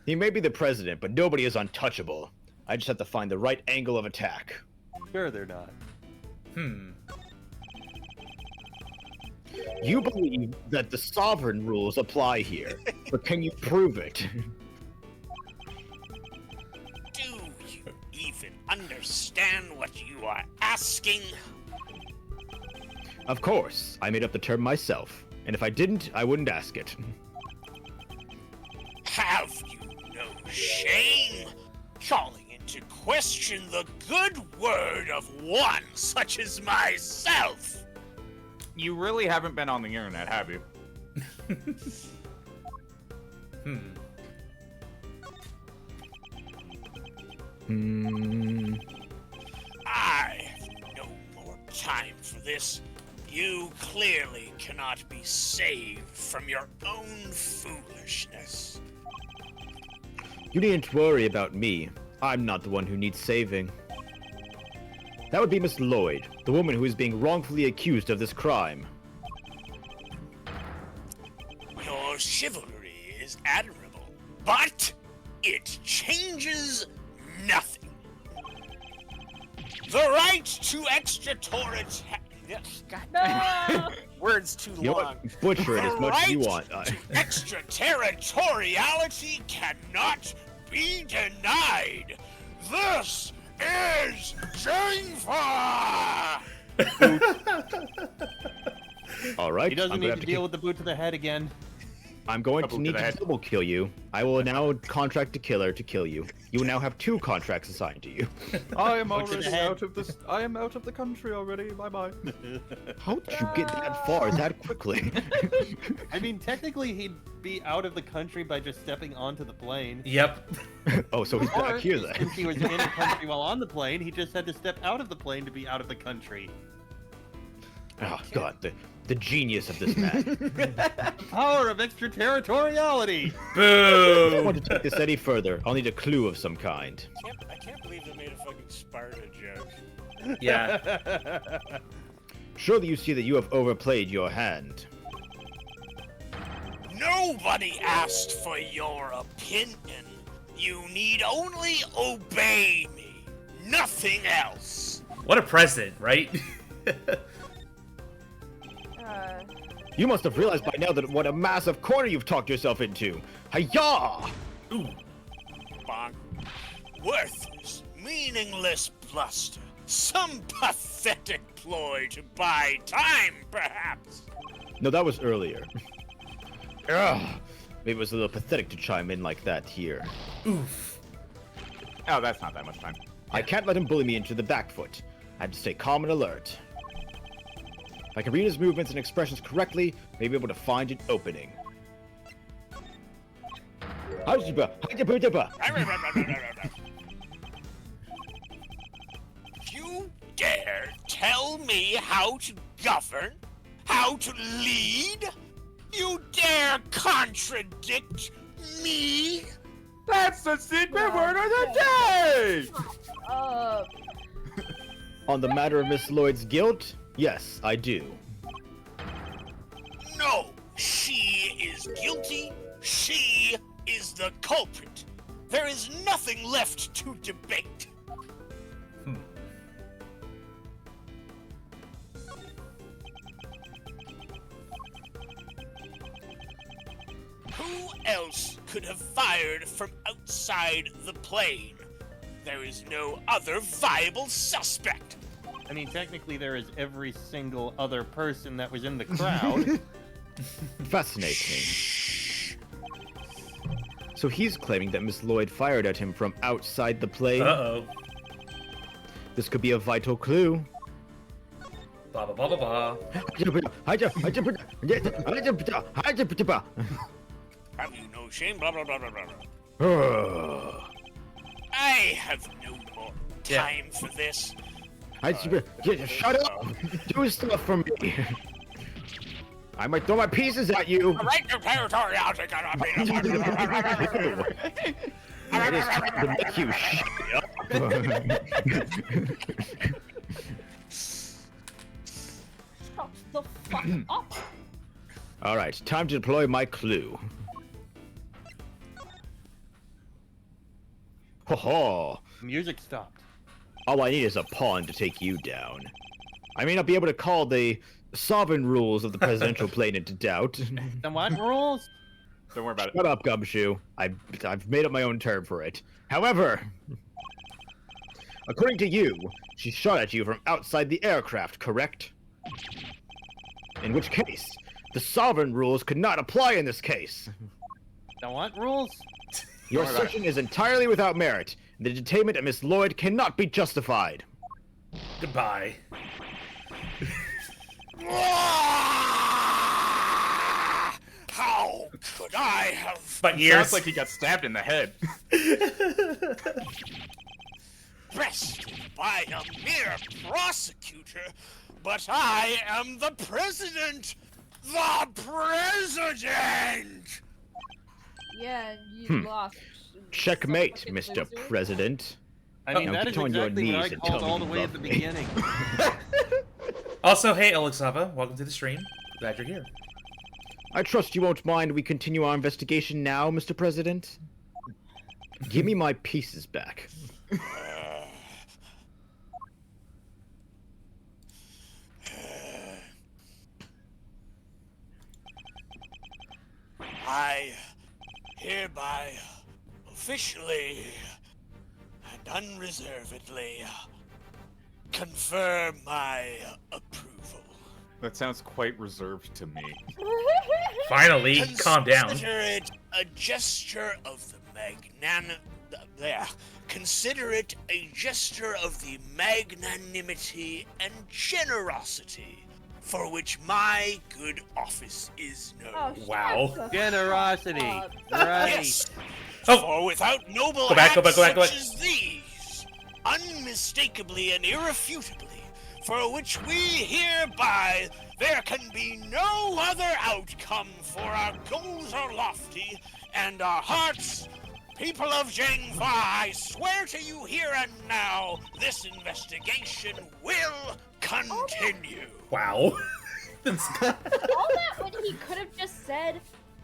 [SPEAKER 5] He may be the president, but nobody is untouchable. I just have to find the right angle of attack.
[SPEAKER 6] Sure they're not.
[SPEAKER 5] You believe that the sovereign rules apply here, but can you prove it?
[SPEAKER 2] Do you even understand what you are asking?
[SPEAKER 5] Of course, I made up the term myself, and if I didn't, I wouldn't ask it.
[SPEAKER 2] Have you no shame? Calling into question the good word of one such as myself.
[SPEAKER 8] You really haven't been on the internet, have you? I have no more time for this. You clearly cannot be saved from your own foolishness.
[SPEAKER 5] You needn't worry about me. I'm not the one who needs saving. That would be Miss Lloyd, the woman who is being wrongfully accused of this crime.
[SPEAKER 2] Your chivalry is admirable, but it changes nothing. The right to extraterritoriality.
[SPEAKER 4] No!
[SPEAKER 2] Words too
[SPEAKER 5] You know
[SPEAKER 2] long.
[SPEAKER 5] what? Butcher it as much as you want.
[SPEAKER 2] to extraterritoriality cannot be denied. This is shameful.
[SPEAKER 5] All right,
[SPEAKER 6] He doesn't
[SPEAKER 5] I'm
[SPEAKER 6] need
[SPEAKER 5] gonna
[SPEAKER 6] to deal with the boot to the head again.
[SPEAKER 5] I'm going
[SPEAKER 8] Double
[SPEAKER 5] to need
[SPEAKER 8] to the
[SPEAKER 5] to
[SPEAKER 8] head.
[SPEAKER 5] double kill you. I will now contract a killer to kill you. You will now have 2 contracts assigned to you.
[SPEAKER 7] I am
[SPEAKER 6] Look to the
[SPEAKER 7] already
[SPEAKER 6] head.
[SPEAKER 7] out of this. I am out of the country already. Bye bye.
[SPEAKER 5] How did you get that far that quickly?
[SPEAKER 6] I mean, technically he'd be out of the country by just stepping onto the plane.
[SPEAKER 1] Yep.
[SPEAKER 5] Oh, so he's
[SPEAKER 6] Or,
[SPEAKER 5] back here then.
[SPEAKER 6] since he was in the country while on the plane, he just had to step out of the plane to be out of the country.
[SPEAKER 5] Oh god, the genius of this man.
[SPEAKER 6] The power of extraterritoriality!
[SPEAKER 5] If I want
[SPEAKER 1] Boo!
[SPEAKER 5] to take this any further, I'll need a clue of some kind.
[SPEAKER 2] I can't believe they made a fucking Sparta joke.
[SPEAKER 1] Yeah.
[SPEAKER 5] Surely you see that you have overplayed your hand.
[SPEAKER 2] Nobody asked for your opinion. You need only obey me. Nothing else.
[SPEAKER 1] What a president, right?
[SPEAKER 5] You must have realized by now that what a massive corner you've talked yourself into. Hi-ya!
[SPEAKER 1] Ooh.
[SPEAKER 2] worthless, meaningless bluster. Some pathetic ploy to buy time, perhaps.
[SPEAKER 5] No, that was earlier. Ugh. Maybe it was a little pathetic to chime in like that here.
[SPEAKER 1] Oof.
[SPEAKER 8] Oh, that's not that much time.
[SPEAKER 5] I can't let him bully me into the back foot. I have to stay calm and alert. If I can read his movements and expressions correctly, maybe able to find an opening.
[SPEAKER 2] You dare tell me how to govern? How to lead? You dare contradict me?
[SPEAKER 8] That's the secret word of the day!
[SPEAKER 5] On the matter of Miss Lloyd's guilt, yes, I do.
[SPEAKER 2] No, she is guilty. She is the culprit. There is nothing left to debate. Who else could have fired from outside the plane? There is no other viable suspect.
[SPEAKER 6] I mean, technically, there is every single other person that was in the crowd.
[SPEAKER 5] Fascinating. So he's claiming that Miss Lloyd fired at him from outside the plane.
[SPEAKER 1] Uh-oh.
[SPEAKER 5] This could be a vital clue.
[SPEAKER 1] Blah, blah, blah, blah, blah.
[SPEAKER 2] Have you no shame? Blah, blah, blah, blah, blah, blah. I have no more time for this.
[SPEAKER 5] Shut up! Do stuff for me! I might throw my pieces at you!
[SPEAKER 2] Right to territory, I'll take out
[SPEAKER 5] It is time to make you shut
[SPEAKER 4] Shut the fuck up.
[SPEAKER 5] Alright, time to deploy my clue. Ho ho!
[SPEAKER 6] Music stopped.
[SPEAKER 5] All I need is a pawn to take you down. I may not be able to call the sovereign rules of the presidential plane into doubt.
[SPEAKER 6] Then what rules?
[SPEAKER 8] Don't worry about it.
[SPEAKER 5] Shut up, Gumshoe. I've made up my own term for it. However, according to you, she shot at you from outside the aircraft, correct? In which case, the sovereign rules could not apply in this case.
[SPEAKER 6] Then what rules?
[SPEAKER 5] Your assertion is entirely without merit, and the detainment of Miss Lloyd cannot be justified.
[SPEAKER 1] Goodbye.
[SPEAKER 2] How could I have
[SPEAKER 1] But years.
[SPEAKER 8] Sounds like he got stabbed in the head.
[SPEAKER 2] bested by a mere prosecutor? But I am the president! The president!
[SPEAKER 4] Yeah, you lost.
[SPEAKER 5] Checkmate,
[SPEAKER 4] Fucking
[SPEAKER 5] Mr.
[SPEAKER 4] loser.
[SPEAKER 5] President.
[SPEAKER 6] I mean,
[SPEAKER 5] Now
[SPEAKER 6] that
[SPEAKER 5] get
[SPEAKER 6] is
[SPEAKER 5] on your
[SPEAKER 6] exactly what I
[SPEAKER 5] knees and
[SPEAKER 6] called
[SPEAKER 5] tell me
[SPEAKER 6] all the
[SPEAKER 5] you
[SPEAKER 6] way at
[SPEAKER 5] love
[SPEAKER 6] the
[SPEAKER 5] me.
[SPEAKER 6] beginning.
[SPEAKER 1] Also, hey, Alexava, welcome to the stream. Glad you're here.
[SPEAKER 5] I trust you won't mind we continue our investigation now, Mr. President? Give me my pieces back.
[SPEAKER 2] I hereby, officially, and unreservedly confirm my approval.
[SPEAKER 8] That sounds quite reserved to me.
[SPEAKER 1] Finally, calm down.
[SPEAKER 2] Consider it a gesture of the Consider it a gesture of the magnanimity and generosity for which my good office is known.
[SPEAKER 4] Oh, shut
[SPEAKER 1] Wow.
[SPEAKER 4] the
[SPEAKER 6] Generosity.
[SPEAKER 4] fuck up.
[SPEAKER 6] Right.
[SPEAKER 2] Yes,
[SPEAKER 1] Oh.
[SPEAKER 2] for without noble
[SPEAKER 1] Go back, go
[SPEAKER 2] acts
[SPEAKER 1] back, go back, go
[SPEAKER 2] such as these, unmistakably and irrefutably, for which we hereby, there can be no other outcome, for our goals are lofty, and our hearts, people of Jangfa, I swear to you here and now, this investigation will continue.
[SPEAKER 1] Wow.
[SPEAKER 4] All that when he could have just said,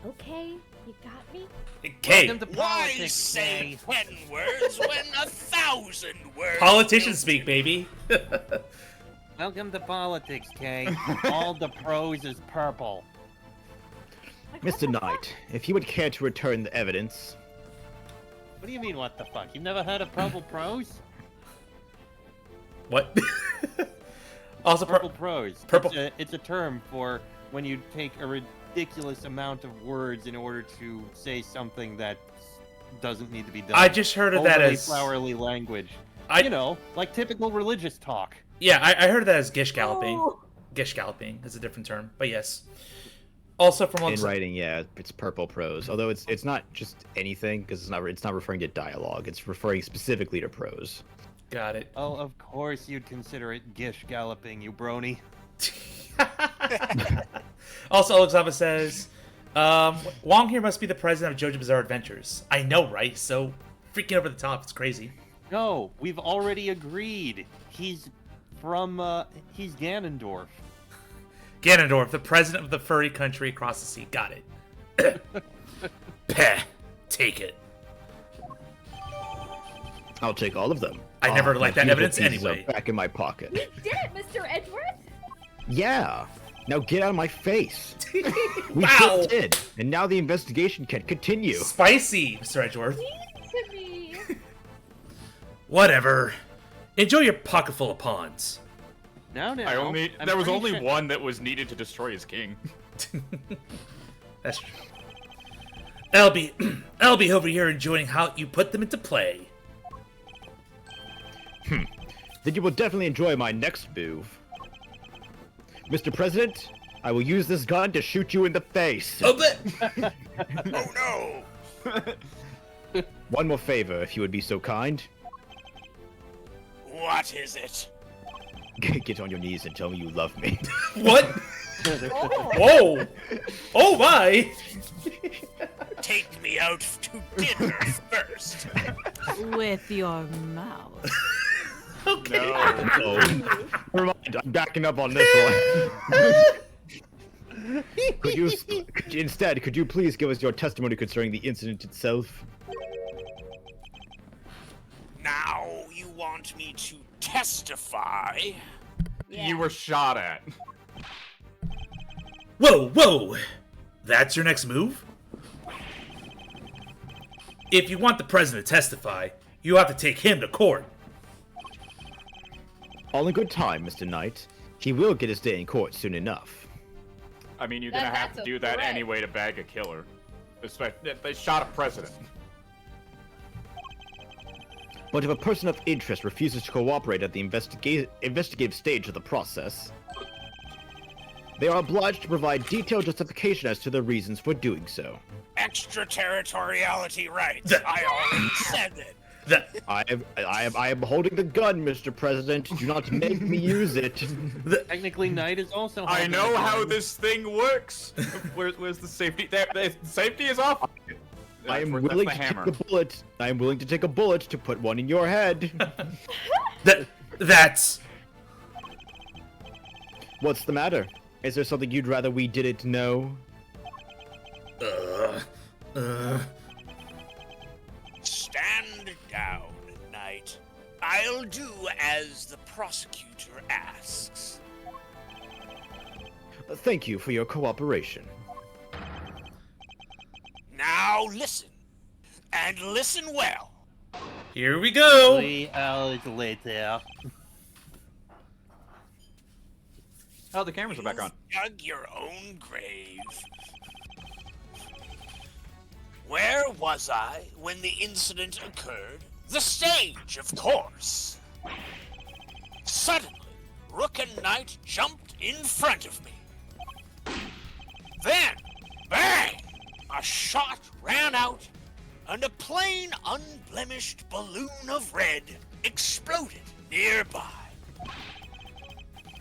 [SPEAKER 4] "Okay, you got me."
[SPEAKER 1] Okay,
[SPEAKER 6] Welcome to
[SPEAKER 2] Why
[SPEAKER 6] politics,
[SPEAKER 2] say
[SPEAKER 6] Kay.
[SPEAKER 2] 10 words when 1,000 words?
[SPEAKER 1] politicians
[SPEAKER 2] will
[SPEAKER 1] speak, baby.
[SPEAKER 6] Welcome to politics, Kay. All the prose is purple.
[SPEAKER 4] Like, what
[SPEAKER 5] Mr.
[SPEAKER 4] the fuck?
[SPEAKER 5] Knight, if you would care to return the evidence.
[SPEAKER 6] What do you mean, what the fuck? You've never heard of purple prose?
[SPEAKER 1] What? Also,
[SPEAKER 6] Purple prose.
[SPEAKER 1] Purple.
[SPEAKER 6] It's a term for when you take a ridiculous amount of words in order to say something that doesn't need to be done.
[SPEAKER 1] I just heard of that
[SPEAKER 6] Overly
[SPEAKER 1] as
[SPEAKER 6] flowery language.
[SPEAKER 1] I-
[SPEAKER 6] You know, like typical religious talk.
[SPEAKER 1] Yeah, I heard of that as gish galloping.
[SPEAKER 3] Oh.
[SPEAKER 1] Gish galloping is a different term, but yes. Also from
[SPEAKER 5] In writing, yeah, it's purple prose. Although it's not just anything because it's not referring to dialogue. It's referring specifically to prose.
[SPEAKER 1] Got it.
[SPEAKER 6] Oh, of course you'd consider it gish galloping, you brony.
[SPEAKER 1] Also, Alexava says, Wong here must be the president of JoJo Bizarre Adventures. I know, right? So freaking over the top. It's crazy.
[SPEAKER 6] No, we've already agreed. He's from, he's Ganondorf.
[SPEAKER 1] Ganondorf, the president of the furry country across the sea. Got it. Peh. Take it.
[SPEAKER 5] I'll take all of them.
[SPEAKER 1] I never liked that
[SPEAKER 5] my
[SPEAKER 1] evidence
[SPEAKER 5] beautiful pieces
[SPEAKER 1] anyway.
[SPEAKER 5] are back in my pocket.
[SPEAKER 4] We did it, Mr. Edgeworth!
[SPEAKER 5] Yeah. Now get out of my face. We
[SPEAKER 1] Wow.
[SPEAKER 5] just did, and now the investigation can continue.
[SPEAKER 1] Spicy, Mr. Edgeworth.
[SPEAKER 4] Mean to me!
[SPEAKER 1] Whatever. Enjoy your pocket full of pawns.
[SPEAKER 6] Now,
[SPEAKER 8] There
[SPEAKER 6] I'm
[SPEAKER 8] was
[SPEAKER 6] pretty
[SPEAKER 8] only
[SPEAKER 6] sure-
[SPEAKER 8] one that was needed to destroy his king.
[SPEAKER 1] That's true. I'll be over here enjoying how you put them into play.
[SPEAKER 5] Then you will definitely enjoy my next move. Mr. President, I will use this gun to shoot you in the face.
[SPEAKER 1] Oh, but
[SPEAKER 2] Oh no!
[SPEAKER 5] One more favor, if you would be so kind.
[SPEAKER 2] What is it?
[SPEAKER 5] Get on your knees and tell me you love me.
[SPEAKER 1] what? Whoa! Oh my!
[SPEAKER 2] Take me out to dinner first.
[SPEAKER 10] With your mouth.
[SPEAKER 1] Okay.
[SPEAKER 5] Oh, never mind, I'm backing up on this one. Could you please give us your testimony concerning the incident itself?
[SPEAKER 2] Now you want me to testify?
[SPEAKER 4] Yeah.
[SPEAKER 8] You were shot at.
[SPEAKER 1] Whoa! That's your next move? If you want the president to testify, you have to take him to court.
[SPEAKER 5] All in good time, Mr. Knight. He will get his day in court soon enough.
[SPEAKER 8] I mean, you're gonna have
[SPEAKER 4] That's
[SPEAKER 8] to
[SPEAKER 4] a
[SPEAKER 8] do that
[SPEAKER 4] threat.
[SPEAKER 8] anyway to bag a killer. They shot a president.
[SPEAKER 5] But if a person of interest refuses to cooperate at the investigative stage of the process, they are obliged to provide detailed justification as to their reasons for doing so.
[SPEAKER 2] Extraterritoriality rights.
[SPEAKER 1] The-
[SPEAKER 2] I already said it.
[SPEAKER 5] I am holding the gun, Mr. President. Do not make me use it.
[SPEAKER 6] Technically, Knight is also.
[SPEAKER 8] I
[SPEAKER 6] holding
[SPEAKER 8] know
[SPEAKER 6] a
[SPEAKER 8] how
[SPEAKER 6] gun.
[SPEAKER 8] this thing works. Where's the safety? There, the safety is off.
[SPEAKER 5] I am
[SPEAKER 8] That's
[SPEAKER 5] willing
[SPEAKER 8] the
[SPEAKER 5] to
[SPEAKER 8] hammer.
[SPEAKER 5] take a bullet. I am willing to take a bullet to put one in your head.
[SPEAKER 1] That's...
[SPEAKER 5] What's the matter? Is there something you'd rather we didn't know?
[SPEAKER 2] Stand down, Knight. I'll do as the prosecutor asks.
[SPEAKER 5] Thank you for your cooperation.
[SPEAKER 2] Now listen, and listen well.
[SPEAKER 1] Here we go!
[SPEAKER 6] 3 hours later.
[SPEAKER 8] Oh, the cameras are back on.
[SPEAKER 2] You've dug your own grave. Where was I when the incident occurred? The stage, of course. Suddenly, Rook and Knight jumped in front of me. Then, bang! A shot ran out, and a plain, unblemished balloon of red exploded nearby.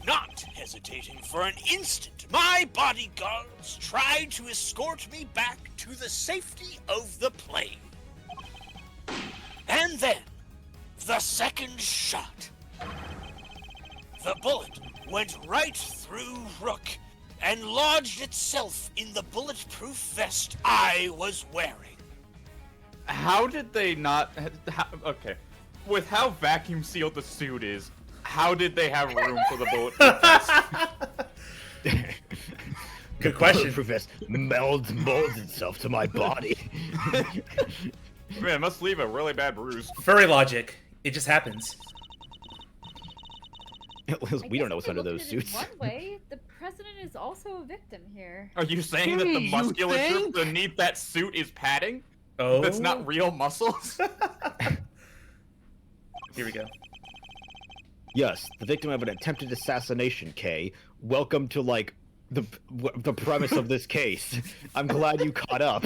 [SPEAKER 2] Not hesitating for an instant, my bodyguards tried to escort me back to the safety of the plane. And then, the second shot. The bullet went right through Rook and lodged itself in the bulletproof vest I was wearing.
[SPEAKER 8] How did they not? Okay, with how vacuum sealed the suit is, how did they have room for the bulletproof vest?
[SPEAKER 1] Good question.
[SPEAKER 5] Bulletproof vest molds itself to my body.
[SPEAKER 8] Man, it must leave a really bad bruise.
[SPEAKER 1] Furry logic. It just happens.
[SPEAKER 5] We don't know what's under those
[SPEAKER 4] In
[SPEAKER 5] suits.
[SPEAKER 4] one way, the president is also a victim here.
[SPEAKER 8] Are you saying that the
[SPEAKER 6] You
[SPEAKER 8] musculature
[SPEAKER 6] think?
[SPEAKER 8] beneath that suit is padding?
[SPEAKER 1] Oh.
[SPEAKER 8] That's not real muscles?
[SPEAKER 1] Here we go.
[SPEAKER 5] Yes, the victim of an attempted assassination, Kay. Welcome to, like, the premise of this case. I'm glad you caught up.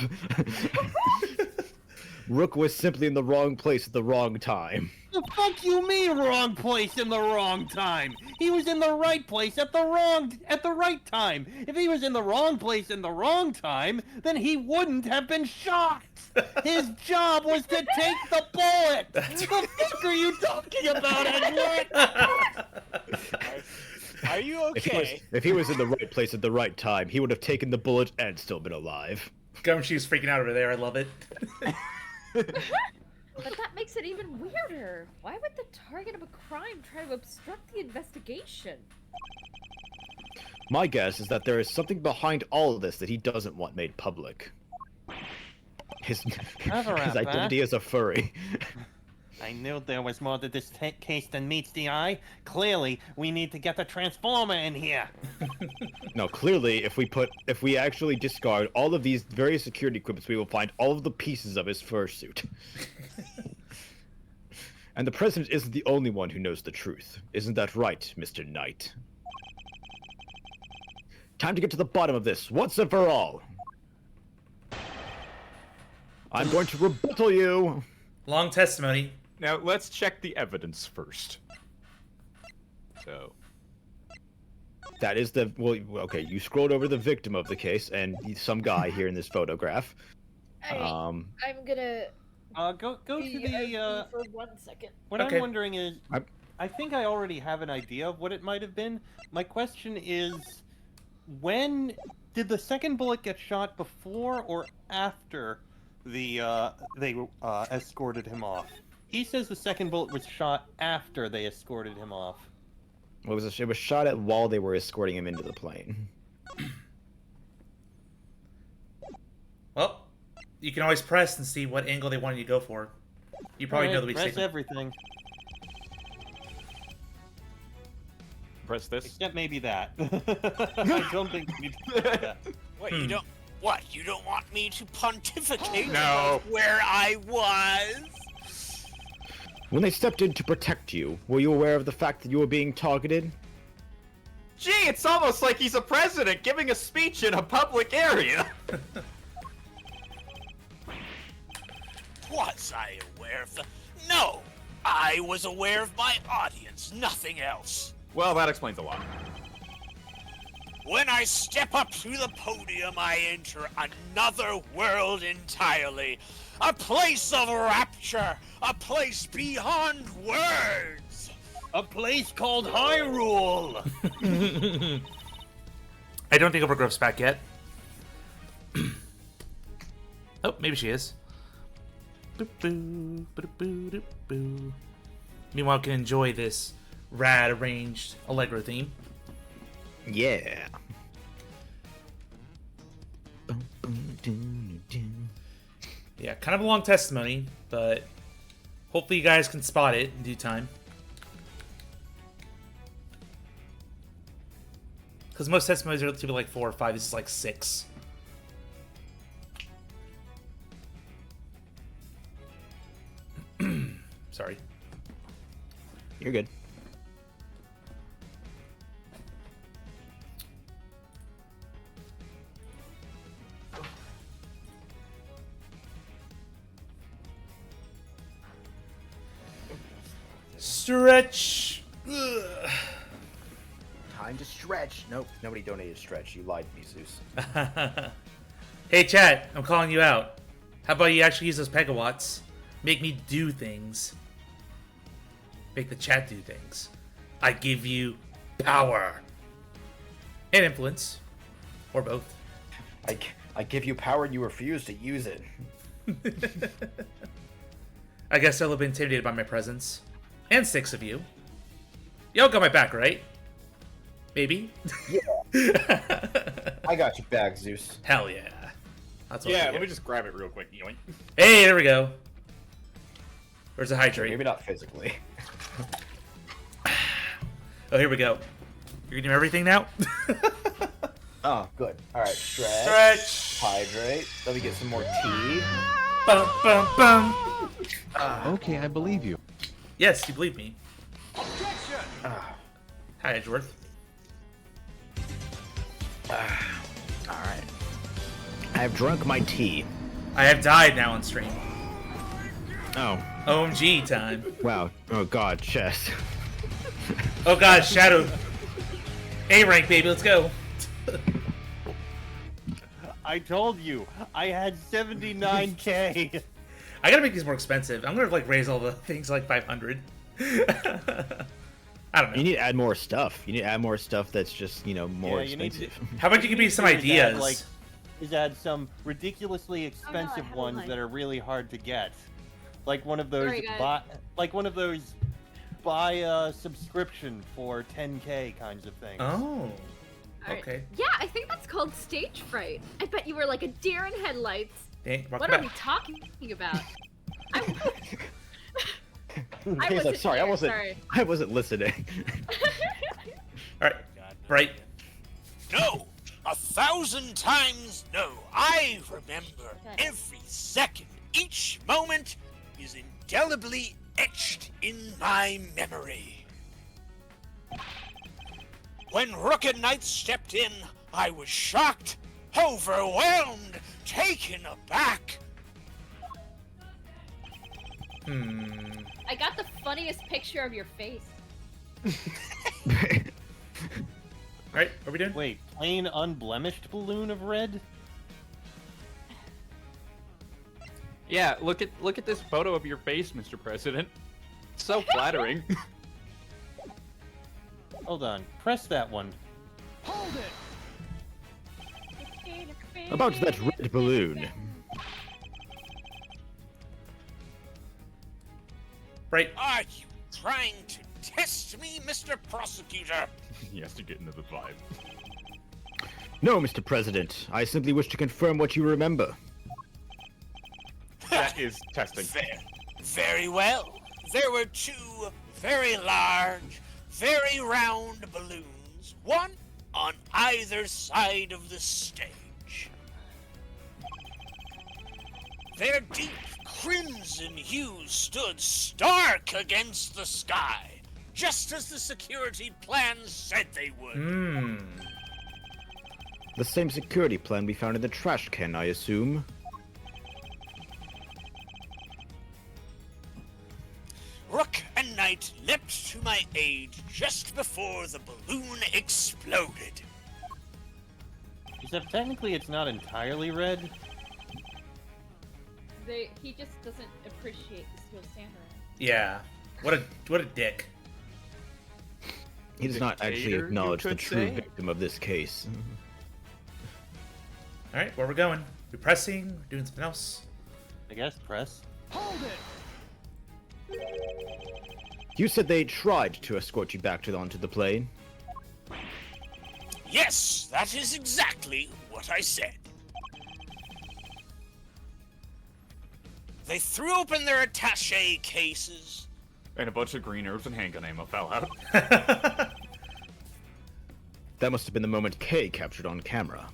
[SPEAKER 5] Rook was simply in the wrong place at the wrong time.
[SPEAKER 6] The fuck you mean wrong place in the wrong time? He was in the right place at the right time. If he was in the wrong place in the wrong time, then he wouldn't have been shot. His job was to take the bullet. The fuck are you talking about, Edward?
[SPEAKER 2] Are you okay?
[SPEAKER 5] If he was in the right place at the right time, he would have taken the bullet and still been alive.
[SPEAKER 1] Gumshoe's freaking out over there. I love it.
[SPEAKER 4] But that makes it even weirder. Why would the target of a crime try to obstruct the investigation?
[SPEAKER 5] My guess is that there is something behind all of this that he doesn't want made public. His identity as a furry.
[SPEAKER 6] I knew there was more to this case than meets the eye. Clearly, we need to get the Transformer in here.
[SPEAKER 5] No, clearly, if we actually discard all of these various security equipments, we will find all of the pieces of his fursuit. And the president isn't the only one who knows the truth. Isn't that right, Mr. Knight? Time to get to the bottom of this, once and for all. I'm going to rebuttal you.
[SPEAKER 1] Long testimony.
[SPEAKER 8] Now, let's check the evidence first. So...
[SPEAKER 5] That is the... Well, okay, you scrolled over the victim of the case, and some guy here in this photograph.
[SPEAKER 4] I'm gonna...
[SPEAKER 6] Go to the,
[SPEAKER 4] for 1 second.
[SPEAKER 6] What
[SPEAKER 1] Okay.
[SPEAKER 6] I'm wondering is... I think I already have an idea of what it might have been. My question is... When... Did the second bullet get shot before or after they escorted him off? He says the second bullet was shot after they escorted him off.
[SPEAKER 5] It was shot at while they were escorting him into the plane.
[SPEAKER 1] Well, you can always press and see what angle they wanted you to go for. You probably know the weak
[SPEAKER 6] press
[SPEAKER 1] statement.
[SPEAKER 6] everything.
[SPEAKER 8] Press this.
[SPEAKER 6] Except maybe that. I don't think we need to do that.
[SPEAKER 2] What, you don't... What, you don't want me to pontificate
[SPEAKER 8] No.
[SPEAKER 2] about where I was?
[SPEAKER 5] When they stepped in to protect you, were you aware of the fact that you were being targeted?
[SPEAKER 8] Gee, it's almost like he's a president giving a speech in a public area.
[SPEAKER 2] Was I aware of the... No! I was aware of my audience, nothing else.
[SPEAKER 8] Well, that explains a lot.
[SPEAKER 2] When I step up to the podium, I enter another world entirely. A place of rapture, a place beyond words.
[SPEAKER 6] A place called Hyrule!
[SPEAKER 1] I don't think Overgrove's back yet. Oh, maybe she is. Boop-boo, boop-boo, boop-boo. Meanwhile, we can enjoy this rad arranged Allegro theme.
[SPEAKER 5] Yeah.
[SPEAKER 1] Yeah, kind of a long testimony, but hopefully you guys can spot it in due time. Because most testimonies are typically like 4 or 5. This is like 6. Sorry.
[SPEAKER 5] You're good.
[SPEAKER 1] Stretch. Ugh.
[SPEAKER 9] Time to stretch. Nope, nobody donated stretch. You lied to me, Zeus.
[SPEAKER 1] Hey, chat, I'm calling you out. How about you actually use those pegawatts? Make me do things. Make the chat do things. I give you power. And influence. Or both.
[SPEAKER 9] I give you power and you refuse to use it.
[SPEAKER 1] I guess I'll have been intimidated by my presence. And 6 of you. Y'all got my back, right? Maybe?
[SPEAKER 9] I got your back, Zeus.
[SPEAKER 1] Hell yeah. That's what
[SPEAKER 8] Yeah, let me just grab it real quick. Yoink.
[SPEAKER 1] Hey, there we go. Or is it hydrate?
[SPEAKER 9] Maybe not physically.
[SPEAKER 1] Oh, here we go. You're gonna do everything now?
[SPEAKER 9] Oh, good. All right, stretch.
[SPEAKER 1] Stretch.
[SPEAKER 9] Hydrate. Let me get some more tea.
[SPEAKER 1] Bum, bum, bum.
[SPEAKER 11] Okay, I believe you.
[SPEAKER 1] Yes, you believe me.
[SPEAKER 2] Objection!
[SPEAKER 1] Hi, Edgeworth.
[SPEAKER 5] Alright. I have drunk my tea.
[SPEAKER 1] I have died now on stream.
[SPEAKER 5] Oh.
[SPEAKER 1] OMG time.
[SPEAKER 5] Wow. Oh god, chess.
[SPEAKER 1] Oh god, Shadow. A rank, baby, let's go.
[SPEAKER 6] I told you, I had 79k.
[SPEAKER 1] I gotta make these more expensive. I'm gonna like raise all the things like 500. I don't know.
[SPEAKER 5] You need to add more stuff. You need to add more stuff that's just, you know, more
[SPEAKER 6] Yeah, you need
[SPEAKER 5] expensive.
[SPEAKER 1] How about you give me some ideas?
[SPEAKER 6] Is add some ridiculously expensive
[SPEAKER 4] have
[SPEAKER 6] ones
[SPEAKER 4] one.
[SPEAKER 6] that are really hard to get. Like one of those
[SPEAKER 3] Sorry, guys.
[SPEAKER 6] buy a subscription for 10k kinds of things.
[SPEAKER 1] Oh.
[SPEAKER 4] Alright.
[SPEAKER 1] Okay.
[SPEAKER 4] Yeah, I think that's called stage fright. I bet you were like a deer in headlights.
[SPEAKER 1] Dang,
[SPEAKER 4] What are we talking about?
[SPEAKER 5] He's like, sorry,
[SPEAKER 4] Sorry.
[SPEAKER 5] I wasn't listening.
[SPEAKER 1] Alright. Bright.
[SPEAKER 2] No! 1,000 times no! I remember every second, each moment is indelibly etched in my memory. When Rook and Knight stepped in, I was shocked, overwhelmed, taken aback.
[SPEAKER 4] I got the funniest picture of your face.
[SPEAKER 1] Alright, what are we doing?
[SPEAKER 6] Wait, plain unblemished balloon of red?
[SPEAKER 8] Yeah, look at this photo of your face, Mr. President. It's so flattering.
[SPEAKER 6] Hold on, press that one.
[SPEAKER 2] Hold it!
[SPEAKER 5] About that red balloon.
[SPEAKER 1] Bright.
[SPEAKER 2] Are you trying to test me, Mr. Prosecutor?
[SPEAKER 8] He has to get into the vibe.
[SPEAKER 5] No, Mr. President. I simply wish to confirm what you remember.
[SPEAKER 8] That is testing.
[SPEAKER 2] Very well. There were two very large, very round balloons, one on either side of the stage. Their deep crimson hues stood stark against the sky, just as the security plans said they would.
[SPEAKER 5] The same security plan we found in the trash can, I assume.
[SPEAKER 2] Rook and Knight leapt to my aid just before the balloon exploded.
[SPEAKER 6] Except technically it's not entirely red.
[SPEAKER 4] He just doesn't appreciate the steel samurai.
[SPEAKER 1] Yeah. What a dick.
[SPEAKER 5] He does not actually
[SPEAKER 8] Dictator,
[SPEAKER 5] acknowledge
[SPEAKER 8] you
[SPEAKER 5] the
[SPEAKER 8] could
[SPEAKER 5] true
[SPEAKER 8] say?
[SPEAKER 5] victim of this case.
[SPEAKER 1] Alright, where we going? We pressing? Doing something else?
[SPEAKER 6] I guess press.
[SPEAKER 2] Hold it!
[SPEAKER 5] You said they tried to escort you back onto the plane.
[SPEAKER 2] Yes, that is exactly what I said. They threw open their attaché cases.
[SPEAKER 8] And a bunch of green herbs and handgun ammo fell out.
[SPEAKER 5] That must have been the moment Kay captured on camera.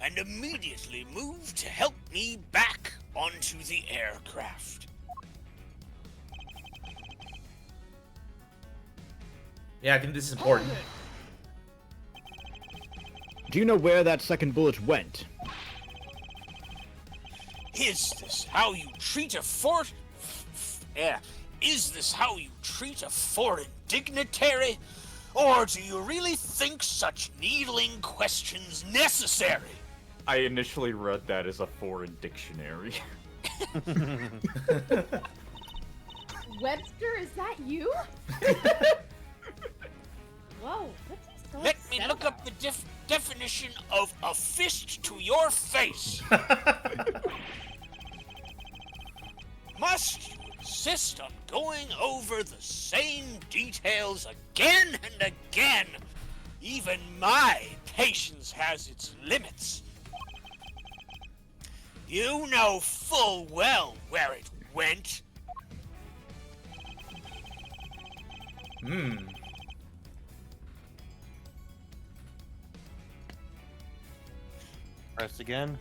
[SPEAKER 2] And immediately moved to help me back onto the aircraft.
[SPEAKER 1] Yeah, I think this is important.
[SPEAKER 5] Do you know where that second bullet went?
[SPEAKER 2] Is this how you treat a Is this how you treat a foreign dignitary? Or do you really think such needling questions necessary?
[SPEAKER 8] I initially read that as a foreign dictionary.
[SPEAKER 4] Webster, is that you? Whoa, what's he so
[SPEAKER 2] Let me
[SPEAKER 4] upset
[SPEAKER 2] look
[SPEAKER 4] about?
[SPEAKER 2] up the definition of a fist to your face. Must you insist on going over the same details again and again? Even my patience has its limits. You know full well where it went.
[SPEAKER 6] Press again.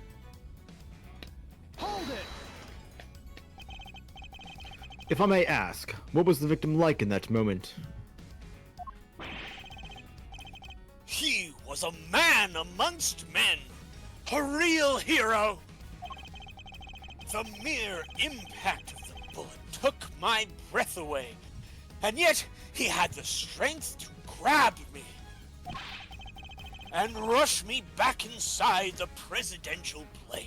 [SPEAKER 5] If I may ask, what was the victim like in that moment?
[SPEAKER 2] He was a man amongst men, a real hero. The mere impact of the bullet took my breath away, and yet he had the strength to grab me and rush me back inside the presidential plane.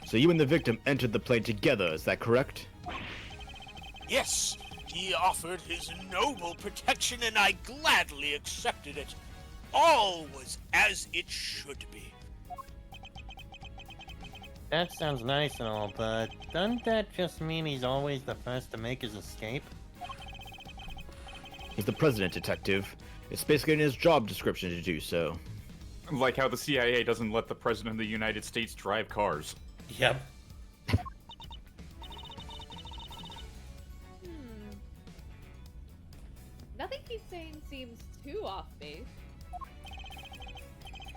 [SPEAKER 5] So you and the victim entered the plane together, is that correct?
[SPEAKER 2] Yes, he offered his noble protection and I gladly accepted it. All was as it should be.
[SPEAKER 6] That sounds nice and all, but doesn't that just mean he's always the first to make his escape?
[SPEAKER 5] He's the president, detective. It's basically in his job description to do so.
[SPEAKER 8] Like how the CIA doesn't let the president of the United States drive cars.
[SPEAKER 1] Yep.
[SPEAKER 4] Nothing he's saying seems too off base.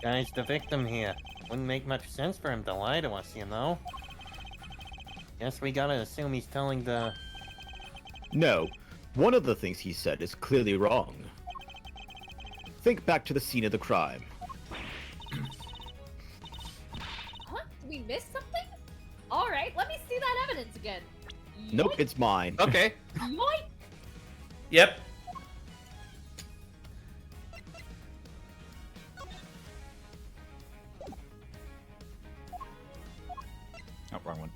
[SPEAKER 6] Guy's the victim here. Wouldn't make much sense for him to lie to us, you know? Guess we gotta assume he's telling the...
[SPEAKER 5] No, one of the things he said is clearly wrong. Think back to the scene of the crime.
[SPEAKER 4] Huh? Did we miss something? Alright, let me see that evidence again.
[SPEAKER 5] Nope, it's mine.
[SPEAKER 8] Okay.
[SPEAKER 4] Yoink!
[SPEAKER 1] Yep.
[SPEAKER 8] Oh, wrong one.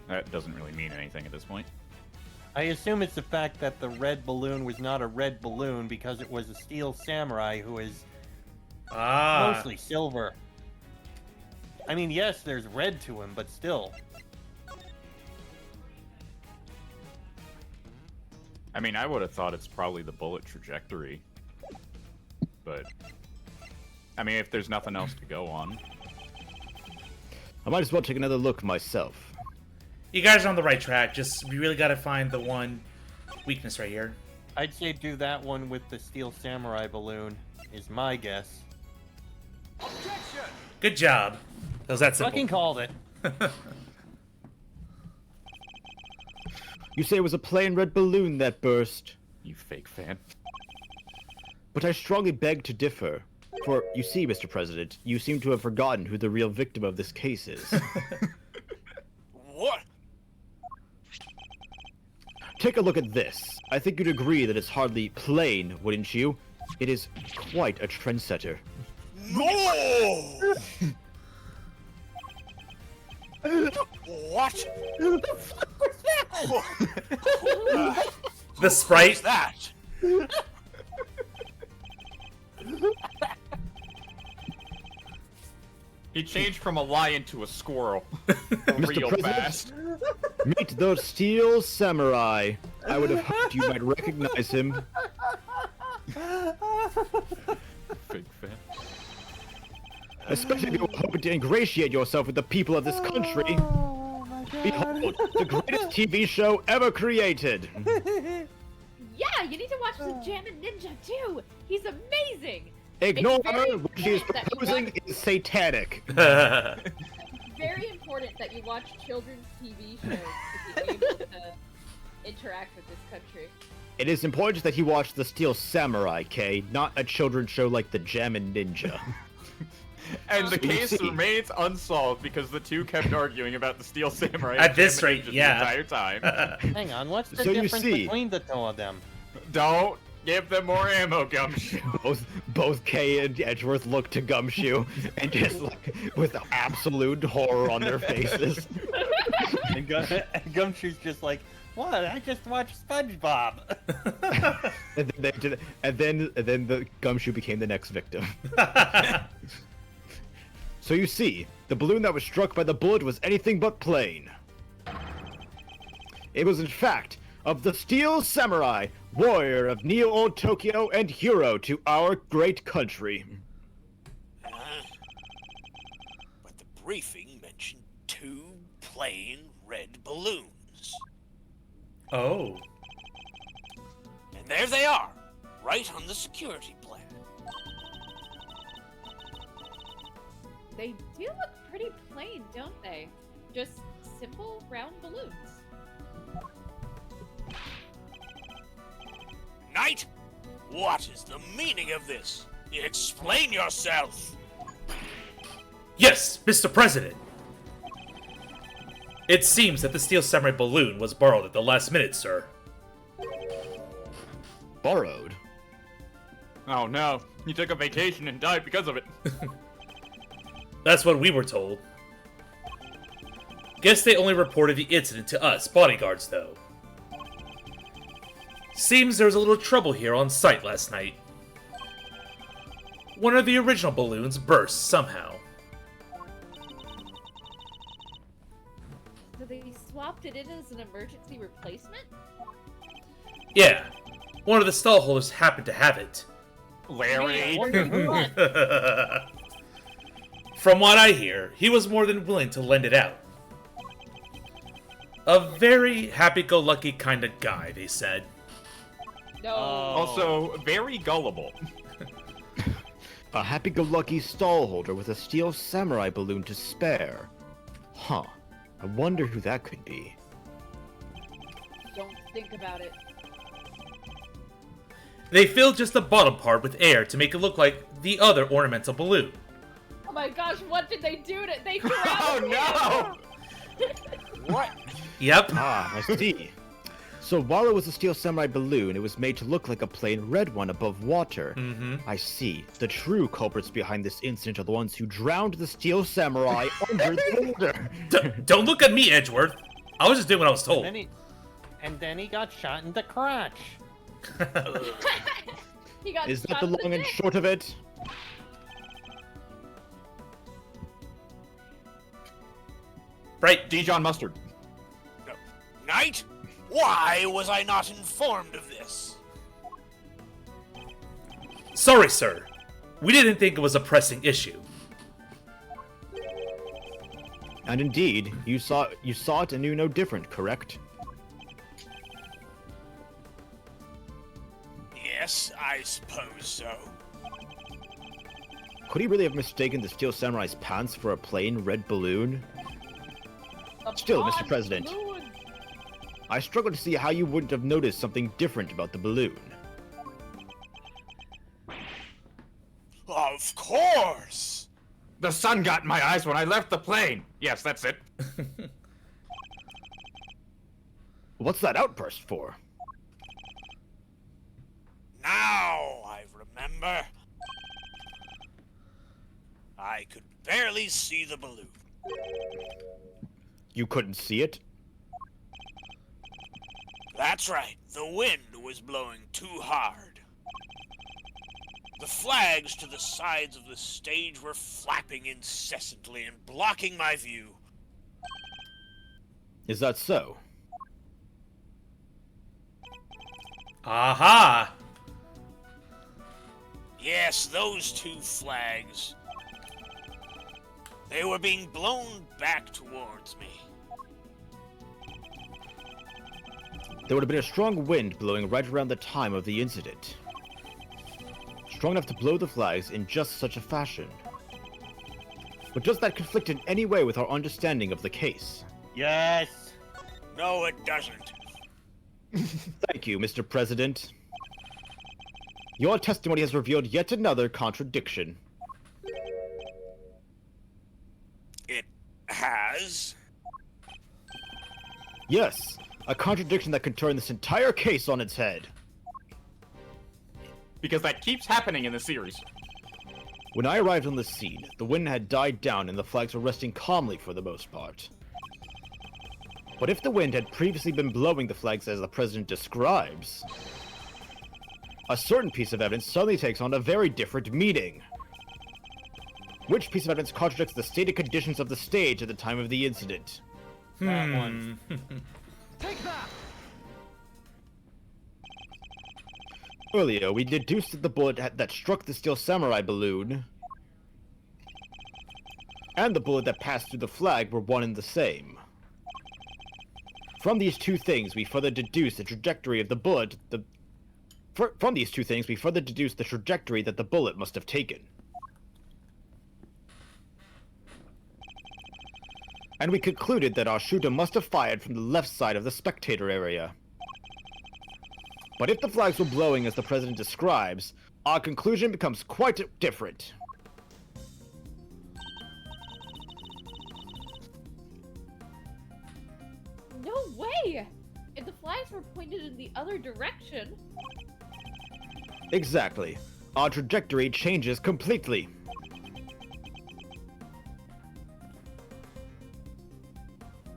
[SPEAKER 8] That doesn't really mean anything at this point.
[SPEAKER 6] I assume it's the fact that the red balloon was not a red balloon because it was a steel samurai who is mostly silver. I mean, yes, there's red to him, but still.
[SPEAKER 8] I mean, I would have thought it's probably the bullet trajectory. But, I mean, if there's nothing else to go on.
[SPEAKER 5] I might as well take another look myself.
[SPEAKER 1] You guys are on the right track. Just, we really gotta find the one weakness right here.
[SPEAKER 6] I'd say do that one with the steel samurai balloon, is my guess.
[SPEAKER 1] Good job. That was that simple.
[SPEAKER 6] Fucking called it.
[SPEAKER 5] You say it was a plain red balloon that burst.
[SPEAKER 8] You fake fan.
[SPEAKER 5] But I strongly beg to differ. For, you see, Mr. President, you seem to have forgotten who the real victim of this case is.
[SPEAKER 2] What?
[SPEAKER 5] Take a look at this. I think you'd agree that it's hardly plain, wouldn't you? It is quite a trendsetter.
[SPEAKER 2] No! What?
[SPEAKER 6] the fuck was that?
[SPEAKER 1] The sprite.
[SPEAKER 2] That?
[SPEAKER 8] He changed from a lion to a squirrel. Real
[SPEAKER 5] President?
[SPEAKER 8] fast.
[SPEAKER 5] Meet the Steel Samurai. I would have hoped you might recognize him.
[SPEAKER 8] Fake fan.
[SPEAKER 5] Especially if you're hoping to ingratiate yourself with the people of this country. Behold, the greatest TV show ever created.
[SPEAKER 4] Yeah, you need to watch the Jammin' Ninja too. He's amazing.
[SPEAKER 5] Ignore
[SPEAKER 4] It's very
[SPEAKER 5] her. What she is
[SPEAKER 4] important that you
[SPEAKER 5] proposing
[SPEAKER 4] watch-
[SPEAKER 5] is satanic.
[SPEAKER 4] Very important that you watch children's TV shows to be able to interact with this country.
[SPEAKER 5] It is important that he watch the Steel Samurai, Kay, not a children's show like the Jammin' Ninja.
[SPEAKER 8] And the
[SPEAKER 5] So you
[SPEAKER 8] case
[SPEAKER 5] see-
[SPEAKER 8] remains unsolved because the two kept arguing about the Steel Samurai
[SPEAKER 1] At
[SPEAKER 8] and
[SPEAKER 1] this
[SPEAKER 8] Jammin'
[SPEAKER 1] rate,
[SPEAKER 8] Ninja
[SPEAKER 1] yeah.
[SPEAKER 8] the entire time.
[SPEAKER 6] Hang on, what's the
[SPEAKER 5] So you
[SPEAKER 6] difference
[SPEAKER 5] see-
[SPEAKER 6] between the two of them?
[SPEAKER 8] Don't give them more ammo, Gumshoe.
[SPEAKER 5] Both Kay and Edgeworth look to Gumshoe and just like with absolute horror on their faces.
[SPEAKER 6] And Gumshoe's just like, what? I just watched SpongeBob.
[SPEAKER 5] and then the Gumshoe became the next victim. So you see, the balloon that was struck by the bullet was anything but plain. It was in fact of the Steel Samurai, warrior of Neo Old Tokyo and hero to our great country.
[SPEAKER 2] But the briefing mentioned 2 plain red balloons.
[SPEAKER 1] Oh.
[SPEAKER 2] And there they are, right on the security plan.
[SPEAKER 4] They do look pretty plain, don't they? Just simple round balloons.
[SPEAKER 2] Knight, what is the meaning of this? Explain yourself.
[SPEAKER 1] Yes, Mr. President. It seems that the Steel Samurai balloon was borrowed at the last minute, sir.
[SPEAKER 5] Borrowed?
[SPEAKER 8] Oh no, he took a vacation and died because of it.
[SPEAKER 1] That's what we were told. Guess they only reported the incident to us, bodyguards, though. Seems there was a little trouble here on site last night. One of the original balloons burst somehow.
[SPEAKER 4] So they swapped it in as an emergency replacement?
[SPEAKER 1] Yeah, one of the stall holders happened to have it.
[SPEAKER 8] Larry.
[SPEAKER 1] From what I hear, he was more than willing to lend it out. A very happy-go-lucky kind of guy, they said.
[SPEAKER 4] No.
[SPEAKER 8] Also, very gullible.
[SPEAKER 5] A happy-go-lucky stallholder with a Steel Samurai balloon to spare. Huh. I wonder who that could be.
[SPEAKER 4] Don't think about it.
[SPEAKER 1] They filled just the bottom part with air to make it look like the other ornamental balloon.
[SPEAKER 4] Oh my gosh, what did they do to it? They threw out
[SPEAKER 8] Oh no!
[SPEAKER 2] What?
[SPEAKER 1] Yep.
[SPEAKER 5] Ah, I see. So while it was a Steel Samurai balloon, it was made to look like a plain red one above water.
[SPEAKER 1] Mm-hmm.
[SPEAKER 5] I see. The true culprits behind this incident are the ones who drowned the Steel Samurai under the boulder.
[SPEAKER 1] Don't look at me, Edgeworth. I was just doing what I was told.
[SPEAKER 6] And then he got shot in the crotch.
[SPEAKER 4] He got
[SPEAKER 5] Is that
[SPEAKER 4] shot
[SPEAKER 5] the
[SPEAKER 4] in
[SPEAKER 5] long and
[SPEAKER 4] dick.
[SPEAKER 5] short of it?
[SPEAKER 1] Right.
[SPEAKER 8] Dijon mustard.
[SPEAKER 2] No. Knight, why was I not informed of this?
[SPEAKER 1] Sorry, sir. We didn't think it was a pressing issue.
[SPEAKER 5] And indeed, you saw it and knew no different, correct?
[SPEAKER 2] Yes, I suppose so.
[SPEAKER 5] Could he really have mistaken the Steel Samurai's pants for a plain red balloon? Still, Mr.
[SPEAKER 4] Odd
[SPEAKER 5] President,
[SPEAKER 4] balloon.
[SPEAKER 5] I struggle to see how you wouldn't have noticed something different about the balloon.
[SPEAKER 2] Of course!
[SPEAKER 8] The sun got in my eyes when I left the plane. Yes, that's it.
[SPEAKER 5] What's that outburst for?
[SPEAKER 2] Now I remember. I could barely see the balloon.
[SPEAKER 5] You couldn't see it?
[SPEAKER 2] That's right, the wind was blowing too hard. The flags to the sides of the stage were flapping incessantly and blocking my view.
[SPEAKER 5] Is that so?
[SPEAKER 1] Aha!
[SPEAKER 2] Yes, those 2 flags. They were being blown back towards me.
[SPEAKER 5] There would have been a strong wind blowing right around the time of the incident. Strong enough to blow the flags in just such a fashion. But does that conflict in any way with our understanding of the case?
[SPEAKER 6] Yes.
[SPEAKER 2] No, it doesn't.
[SPEAKER 5] Thank you, Mr. President. Your testimony has revealed yet another contradiction.
[SPEAKER 2] It has?
[SPEAKER 5] Yes, a contradiction that could turn this entire case on its head.
[SPEAKER 8] Because that keeps happening in the series.
[SPEAKER 5] When I arrived on the scene, the wind had died down and the flags were resting calmly for the most part. But if the wind had previously been blowing the flags as the President describes, a certain piece of evidence suddenly takes on a very different meaning. Which piece of evidence contradicts the stated conditions of the stage at the time of the incident?
[SPEAKER 6] That one.
[SPEAKER 5] Take that! Earlier, we deduced that the bullet that struck the Steel Samurai balloon and the bullet that passed through the flag were one and the same. From these two things, we further deduced the trajectory of the bullet. From these two things, we further deduced the trajectory that the bullet must have taken. And we concluded that our shooter must have fired from the left side of the spectator area. But if the flags were blowing as the president describes, our conclusion becomes quite different.
[SPEAKER 4] No way! If the flags were pointed in the other direction.
[SPEAKER 5] Exactly. Our trajectory changes completely.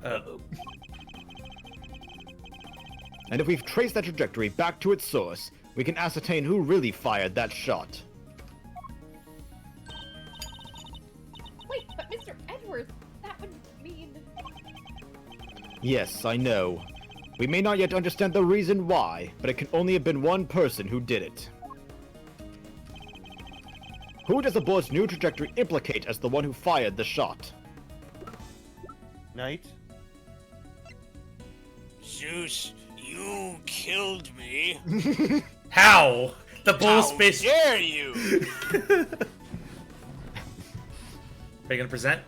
[SPEAKER 1] Uh-oh.
[SPEAKER 5] And if we've traced that trajectory back to its source, we can ascertain who really fired that shot.
[SPEAKER 4] Wait, but Mr. Edwards, that would mean...
[SPEAKER 5] Yes, I know. We may not yet understand the reason why, but it can only have been one person who did it. Who does the bullet's new trajectory implicate as the one who fired the shot?
[SPEAKER 6] Knight?
[SPEAKER 2] Zeus, you killed me.
[SPEAKER 1] How? The bull
[SPEAKER 2] How
[SPEAKER 1] space.
[SPEAKER 2] dare you?
[SPEAKER 1] Are you gonna present?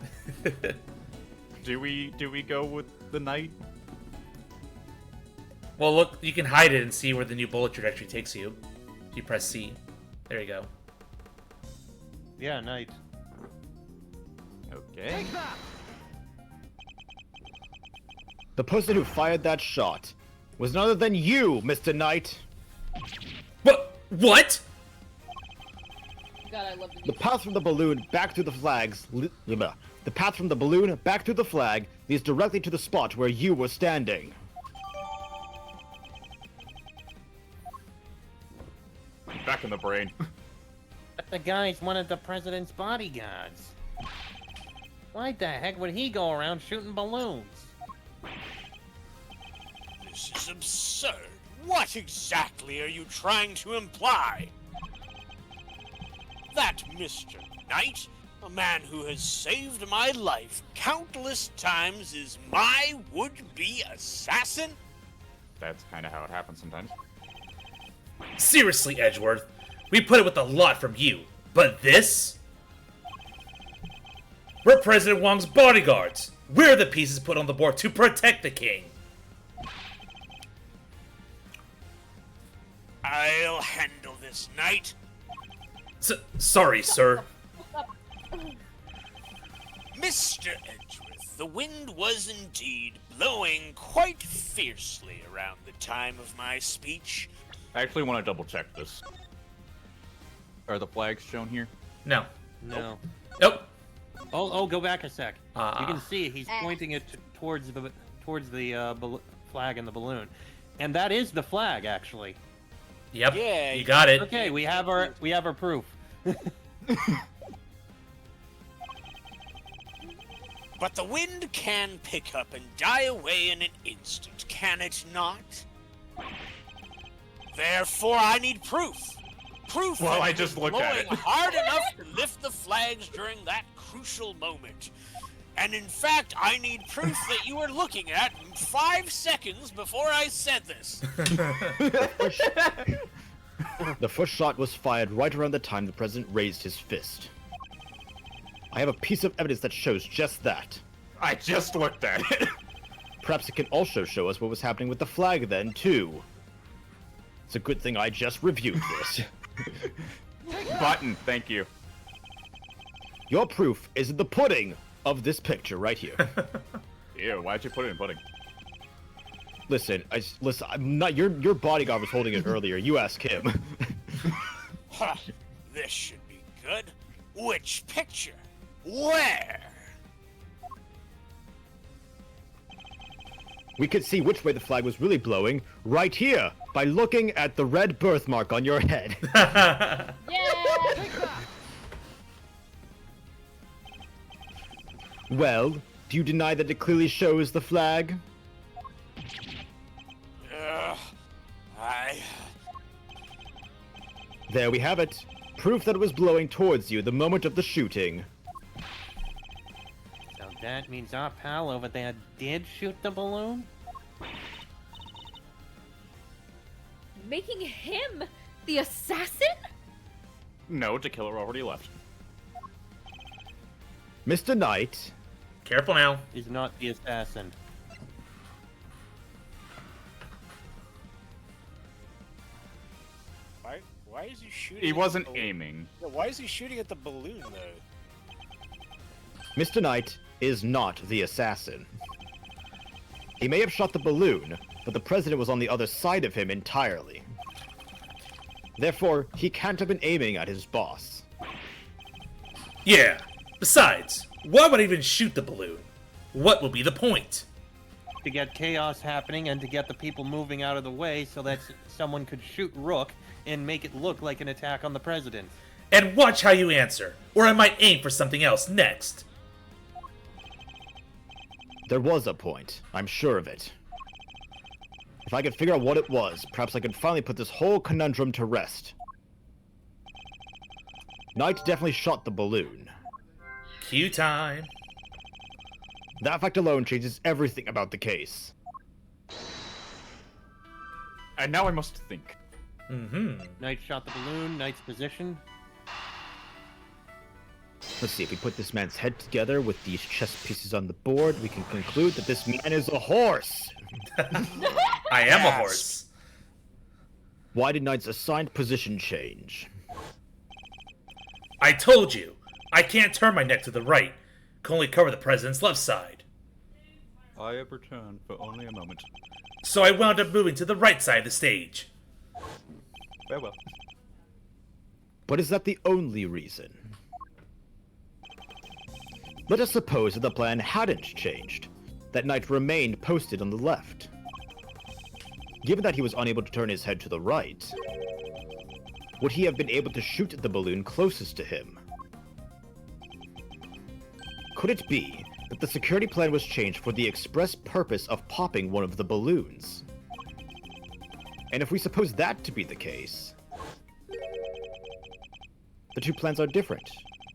[SPEAKER 8] Do we go with the knight?
[SPEAKER 1] Well, look, you can hide it and see where the new bullet trajectory takes you. You press C. There you go.
[SPEAKER 6] Yeah, Knight.
[SPEAKER 8] Okay.
[SPEAKER 5] The person who fired that shot was none other than you, Mr. Knight.
[SPEAKER 1] What? What?
[SPEAKER 4] God, I love the
[SPEAKER 5] The path from the balloon back to the flags. The path from the balloon back to the flag leads directly to the spot where you were standing.
[SPEAKER 8] Back in the brain.
[SPEAKER 6] But the guy's one of the president's bodyguards. Why the heck would he go around shooting balloons?
[SPEAKER 2] This is absurd. What exactly are you trying to imply? That Mr. Knight, a man who has saved my life countless times, is my would-be assassin?
[SPEAKER 8] That's kind of how it happens sometimes.
[SPEAKER 1] Seriously, Edgeworth. We put it with a lot from you. But this? We're President Wong's bodyguards. We're the pieces put on the board to protect the king.
[SPEAKER 2] I'll handle this, Knight.
[SPEAKER 1] Sorry, sir.
[SPEAKER 2] Mr. Edgeworth, the wind was indeed blowing quite fiercely around the time of my speech.
[SPEAKER 8] I actually want to double check this. Are the flags shown here?
[SPEAKER 1] No.
[SPEAKER 6] No.
[SPEAKER 1] Nope.
[SPEAKER 6] Oh, go back a sec. You can see he's
[SPEAKER 4] Ah.
[SPEAKER 6] pointing it towards the flag and the balloon, and that is the flag actually.
[SPEAKER 1] Yep.
[SPEAKER 2] Yeah,
[SPEAKER 1] You got it.
[SPEAKER 6] Okay, we have our proof.
[SPEAKER 2] But the wind can pick up and die away in an instant, can it not? Therefore, I need proof. Proof
[SPEAKER 8] Well,
[SPEAKER 2] that
[SPEAKER 8] I
[SPEAKER 2] it
[SPEAKER 8] just
[SPEAKER 2] was
[SPEAKER 8] looked at
[SPEAKER 2] blowing
[SPEAKER 8] it.
[SPEAKER 2] hard enough to lift the flags during that crucial moment. And in fact, I need proof that you were looking at 5 seconds before I said this.
[SPEAKER 5] The first shot was fired right around the time the president raised his fist. I have a piece of evidence that shows just that.
[SPEAKER 8] I just looked at it.
[SPEAKER 5] Perhaps it can also show us what was happening with the flag then, too. It's a good thing I just reviewed this.
[SPEAKER 8] Button, thank you.
[SPEAKER 5] Your proof is in the pudding of this picture right here.
[SPEAKER 8] Ew, why'd you put it in pudding?
[SPEAKER 5] Listen, I'm not. Your bodyguard was holding it earlier. You ask him.
[SPEAKER 2] Huh, this should be good. Which picture? Where?
[SPEAKER 5] We could see which way the flag was really blowing right here by looking at the red birthmark on your head.
[SPEAKER 4] Yeah!
[SPEAKER 5] Well, do you deny that it clearly shows the flag? There we have it. Proof that it was blowing towards you the moment of the shooting.
[SPEAKER 6] So that means our pal over there did shoot the balloon?
[SPEAKER 4] Making him the assassin?
[SPEAKER 8] No, the killer already left.
[SPEAKER 5] Mr. Knight,
[SPEAKER 1] Careful now.
[SPEAKER 6] Is not the assassin.
[SPEAKER 2] Why is he shooting?
[SPEAKER 8] He
[SPEAKER 2] at
[SPEAKER 8] wasn't
[SPEAKER 2] the balloon?
[SPEAKER 8] aiming.
[SPEAKER 2] Yeah, why is he shooting at the balloon though?
[SPEAKER 5] Mr. Knight is not the assassin. He may have shot the balloon, but the president was on the other side of him entirely. Therefore, he can't have been aiming at his boss.
[SPEAKER 1] Yeah. Besides, why would I even shoot the balloon? What will be the point?
[SPEAKER 6] To get chaos happening and to get the people moving out of the way so that someone could shoot Rook and make it look like an attack on the president.
[SPEAKER 1] And watch how you answer, or I might aim for something else next.
[SPEAKER 5] There was a point, I'm sure of it. If I could figure out what it was, perhaps I could finally put this whole conundrum to rest. Knight definitely shot the balloon.
[SPEAKER 1] Cue time.
[SPEAKER 5] That fact alone changes everything about the case.
[SPEAKER 8] And now I must think.
[SPEAKER 6] Knight shot the balloon, Knight's position.
[SPEAKER 5] Let's see, if we put this man's head together with these chess pieces on the board, we can conclude that this man is a horse!
[SPEAKER 1] I am a horse.
[SPEAKER 5] Why did Knight's assigned position change?
[SPEAKER 1] I told you, I can't turn my neck to the right. Can only cover the president's left side.
[SPEAKER 7] I have returned for only a moment.
[SPEAKER 1] So I wound up moving to the right side of the stage.
[SPEAKER 7] Farewell.
[SPEAKER 5] But is that the only reason? Let us suppose that the plan hadn't changed, that Knight remained posted on the left. Given that he was unable to turn his head to the right, would he have been able to shoot the balloon closest to him? Could it be that the security plan was changed for the express purpose of popping one of the balloons? And if we suppose that to be the case, the two plans are different.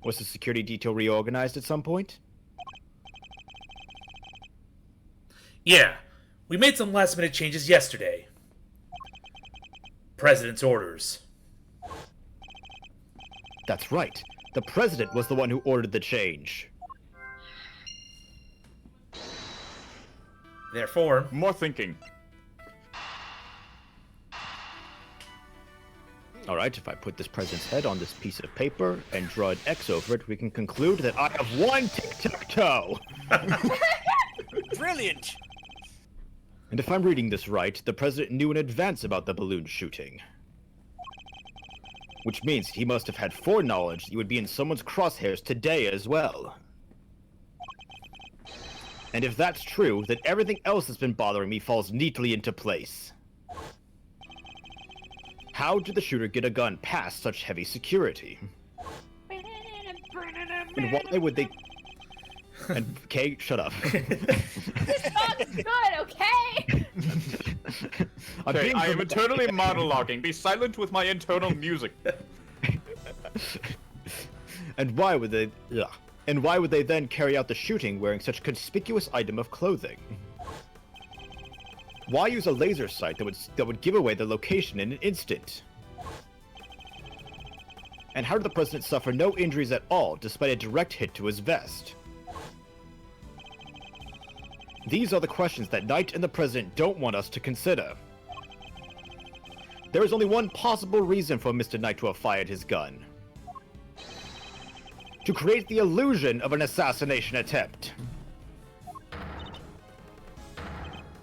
[SPEAKER 5] Was the security detail reorganized at some point?
[SPEAKER 1] Yeah, we made some last-minute changes yesterday. President's orders.
[SPEAKER 5] That's right. The president was the one who ordered the change.
[SPEAKER 1] Therefore,
[SPEAKER 8] More thinking.
[SPEAKER 5] Alright, if I put this president's head on this piece of paper and draw an X over it, we can conclude that I have won tic-tac-toe!
[SPEAKER 2] Brilliant!
[SPEAKER 5] And if I'm reading this right, the president knew in advance about the balloon shooting. Which means he must have had foreknowledge that you would be in someone's crosshairs today as well. And if that's true, then everything else that's been bothering me falls neatly into place. How did the shooter get a gun past such heavy security? And why would they... And, okay, shut up.
[SPEAKER 4] This song's good, okay?
[SPEAKER 8] Okay, I am eternally monologuing. Be silent with my internal music.
[SPEAKER 5] And why would they... Ugh. And why would they then carry out the shooting wearing such conspicuous item of clothing? Why use a laser sight that would give away the location in an instant? And how did the president suffer no injuries at all despite a direct hit to his vest? These are the questions that Knight and the president don't want us to consider. There is only one possible reason for Mr. Knight to have fired his gun. To create the illusion of an assassination attempt.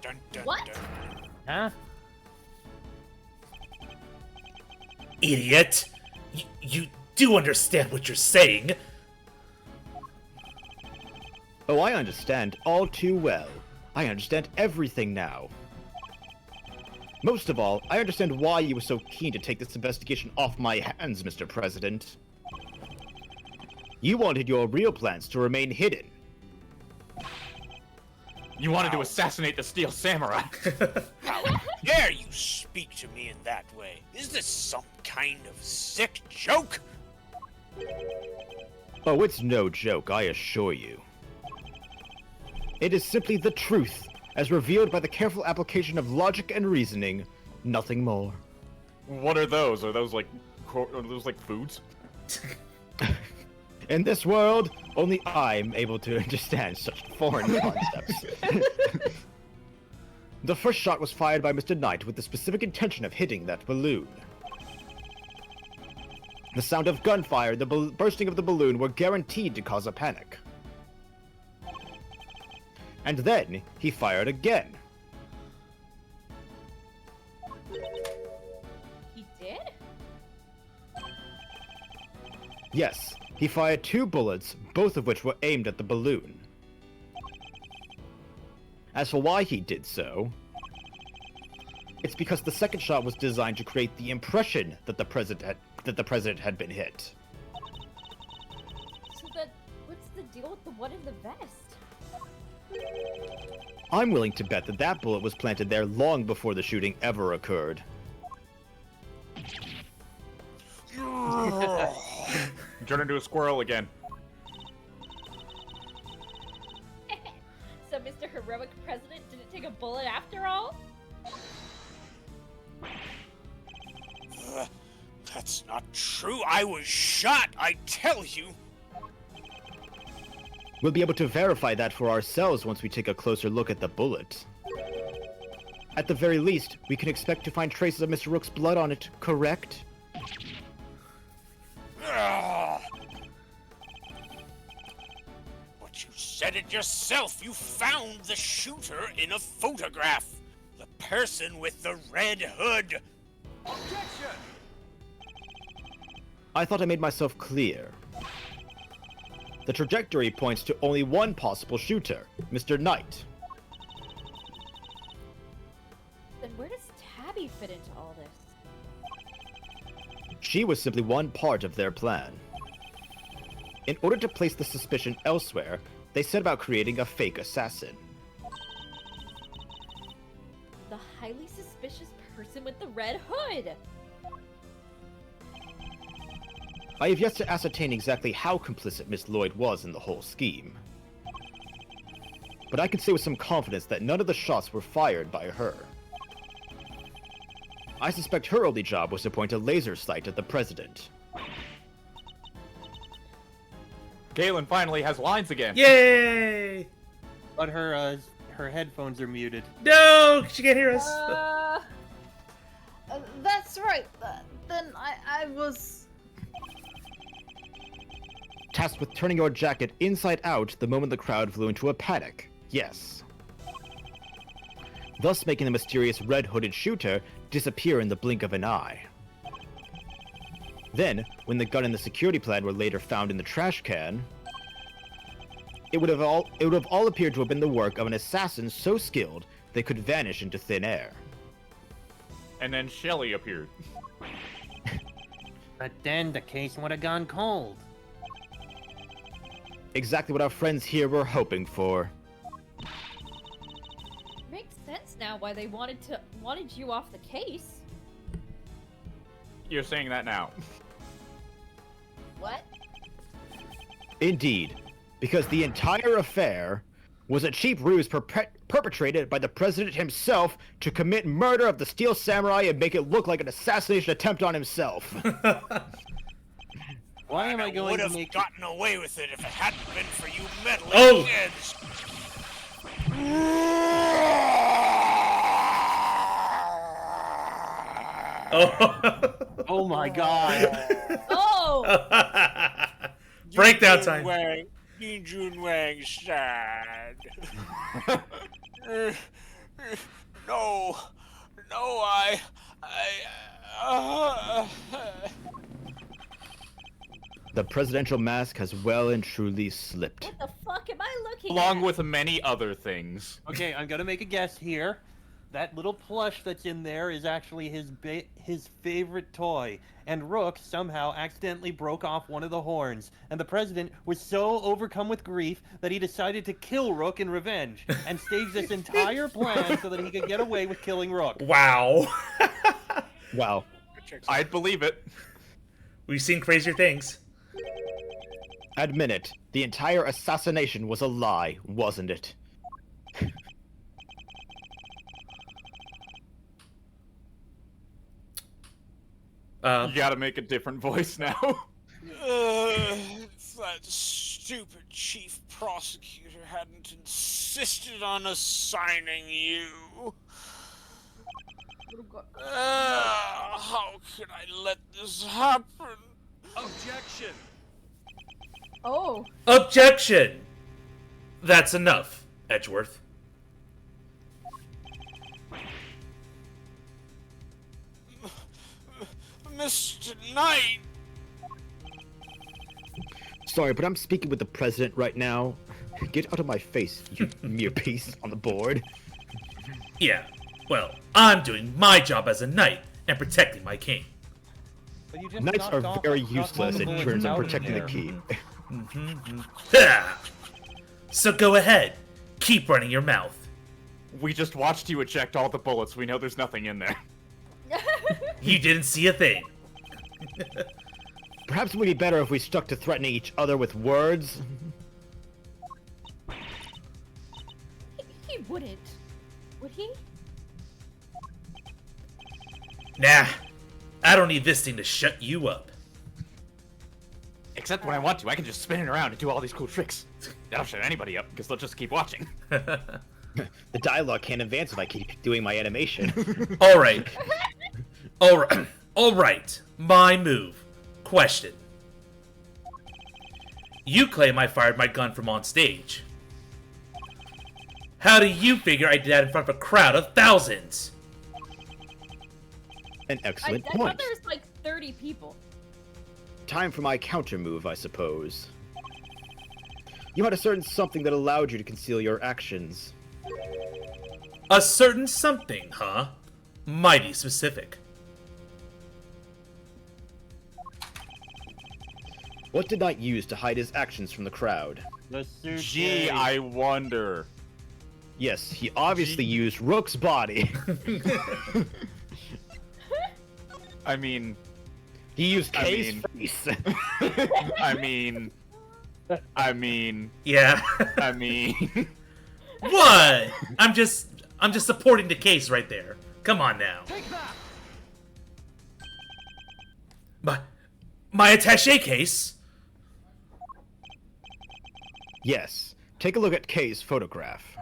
[SPEAKER 2] Dun, dun,
[SPEAKER 4] What?
[SPEAKER 2] dun.
[SPEAKER 6] Huh?
[SPEAKER 1] idiot! You do understand what you're saying.
[SPEAKER 5] Oh, I understand all too well. I understand everything now. Most of all, I understand why you were so keen to take this investigation off my hands, Mr. President. You wanted your real plans to remain hidden.
[SPEAKER 8] You wanted to assassinate the Steel Samurai.
[SPEAKER 2] dare you speak to me in that way? Is this some kind of sick joke?
[SPEAKER 5] Oh, it's no joke, I assure you. It is simply the truth, as revealed by the careful application of logic and reasoning, nothing more.
[SPEAKER 8] What are those? Are those like foods?
[SPEAKER 5] In this world, only I'm able to understand such foreign concepts. The first shot was fired by Mr. Knight with the specific intention of hitting that balloon. The sound of gunfire and the bursting of the balloon were guaranteed to cause a panic. And then, he fired again.
[SPEAKER 4] He did?
[SPEAKER 5] Yes, he fired 2 bullets, both of which were aimed at the balloon. As for why he did so, it's because the second shot was designed to create the impression that the president had been hit.
[SPEAKER 4] So then, what's the deal with the one in the vest?
[SPEAKER 5] I'm willing to bet that that bullet was planted there long before the shooting ever occurred.
[SPEAKER 8] Turn into a squirrel again.
[SPEAKER 4] So Mr. Heroic President didn't take a bullet after all?
[SPEAKER 2] That's not true. I was shot, I tell you.
[SPEAKER 5] We'll be able to verify that for ourselves once we take a closer look at the bullet. At the very least, we can expect to find traces of Mr. Rook's blood on it, correct?
[SPEAKER 2] But you said it yourself. You found the shooter in a photograph. The person with the red hood. Objection!
[SPEAKER 5] I thought I made myself clear. The trajectory points to only one possible shooter, Mr. Knight.
[SPEAKER 4] Then where does Tabby fit into all this?
[SPEAKER 5] She was simply one part of their plan. In order to place the suspicion elsewhere, they set about creating a fake assassin.
[SPEAKER 4] The highly suspicious person with the red hood!
[SPEAKER 5] I have yet to ascertain exactly how complicit Miss Lloyd was in the whole scheme. But I can say with some confidence that none of the shots were fired by her. I suspect her only job was to point a laser sight at the president.
[SPEAKER 8] Galen finally has lines again.
[SPEAKER 1] Yay!
[SPEAKER 6] But her headphones are muted.
[SPEAKER 1] No, she can't hear us.
[SPEAKER 3] That's right. Then I was.
[SPEAKER 5] Tasked with turning your jacket inside out the moment the crowd flew into a panic. Yes. Thus making the mysterious red-hooded shooter disappear in the blink of an eye. Then, when the gun and the security plan were later found in the trash can, it would have all appeared to have been the work of an assassin so skilled they could vanish into thin air.
[SPEAKER 8] And then Shelly appeared.
[SPEAKER 6] But then the case would have gone cold.
[SPEAKER 5] Exactly what our friends here were hoping for.
[SPEAKER 4] Makes sense now why they wanted you off the case.
[SPEAKER 8] You're saying that now.
[SPEAKER 4] What?
[SPEAKER 5] Indeed, because the entire affair was a cheap ruse perpetrated by the president himself to commit murder of the Steel Samurai and make it look like an assassination attempt on himself.
[SPEAKER 6] Why am I going
[SPEAKER 2] would
[SPEAKER 6] to
[SPEAKER 2] have
[SPEAKER 6] make
[SPEAKER 2] gotten away with it if it hadn't been for you meddling
[SPEAKER 1] Oh!
[SPEAKER 2] kids.
[SPEAKER 1] Oh.
[SPEAKER 6] Oh my god.
[SPEAKER 4] Oh!
[SPEAKER 1] Breakdown time.
[SPEAKER 2] Jun Wang sad. No,
[SPEAKER 5] The presidential mask has well and truly slipped.
[SPEAKER 4] What the fuck am I looking
[SPEAKER 8] Along
[SPEAKER 4] at?
[SPEAKER 8] with many other things.
[SPEAKER 6] Okay, I'm gonna make a guess here. that little plush that's in there is actually his favorite toy. And Rook somehow accidentally broke off one of the horns. And the president was so overcome with grief that he decided to kill Rook in revenge and staged this entire plan so that he could get away with killing Rook.
[SPEAKER 1] Wow.
[SPEAKER 5] Wow.
[SPEAKER 8] I'd believe it.
[SPEAKER 1] We've seen crazier things.
[SPEAKER 5] Admit it. The entire assassination was a lie, wasn't it?
[SPEAKER 8] You gotta make a different voice now.
[SPEAKER 2] If that stupid chief prosecutor hadn't insisted on assigning you. How could I let this happen? Objection!
[SPEAKER 4] Oh.
[SPEAKER 1] Objection! That's enough, Edgeworth.
[SPEAKER 2] Mr. Knight!
[SPEAKER 5] Sorry, but I'm speaking with the president right now. Get out of my face, you mere piece on the board.
[SPEAKER 1] Yeah, well, I'm doing my job as a knight and protecting my king.
[SPEAKER 6] But you just
[SPEAKER 5] Knights
[SPEAKER 6] knocked
[SPEAKER 5] are
[SPEAKER 6] off
[SPEAKER 5] very
[SPEAKER 6] one
[SPEAKER 5] useless in
[SPEAKER 6] bullet
[SPEAKER 5] terms of
[SPEAKER 6] out
[SPEAKER 5] protecting the
[SPEAKER 6] there.
[SPEAKER 5] key.
[SPEAKER 1] Ha! So go ahead, keep running your mouth.
[SPEAKER 8] We just watched you eject all the bullets. We know there's nothing in there.
[SPEAKER 1] You didn't see a thing.
[SPEAKER 5] Perhaps it would be better if we stuck to threatening each other with words.
[SPEAKER 4] He wouldn't. Would he?
[SPEAKER 1] Nah, I don't need this thing to shut you up.
[SPEAKER 8] Except when I want to, I can just spin it around and do all these cool tricks. That'll shut anybody up, because they'll just keep watching.
[SPEAKER 5] The dialogue can't advance if I keep doing my animation.
[SPEAKER 1] Alright. Alright. Alright. My move. Question. You claim I fired my gun from on stage. How do you figure I did that in front of a crowd of thousands?
[SPEAKER 5] An excellent
[SPEAKER 4] I
[SPEAKER 5] point.
[SPEAKER 4] thought there was like 30 people.
[SPEAKER 5] Time for my counter move, I suppose. You had a certain something that allowed you to conceal your actions.
[SPEAKER 1] A certain something, huh? Mighty specific.
[SPEAKER 5] What did Knight use to hide his actions from the crowd?
[SPEAKER 6] The suitcase.
[SPEAKER 8] Gee, I wonder.
[SPEAKER 5] Yes, he obviously used Rook's body.
[SPEAKER 8] I mean...
[SPEAKER 5] He used Kay's
[SPEAKER 8] mean-
[SPEAKER 5] face.
[SPEAKER 8] I mean...
[SPEAKER 1] Yeah.
[SPEAKER 8] I mean...
[SPEAKER 1] What? I'm just supporting the case right there. Come on now. My attaché case?
[SPEAKER 5] Yes. Take a look at Kay's photograph.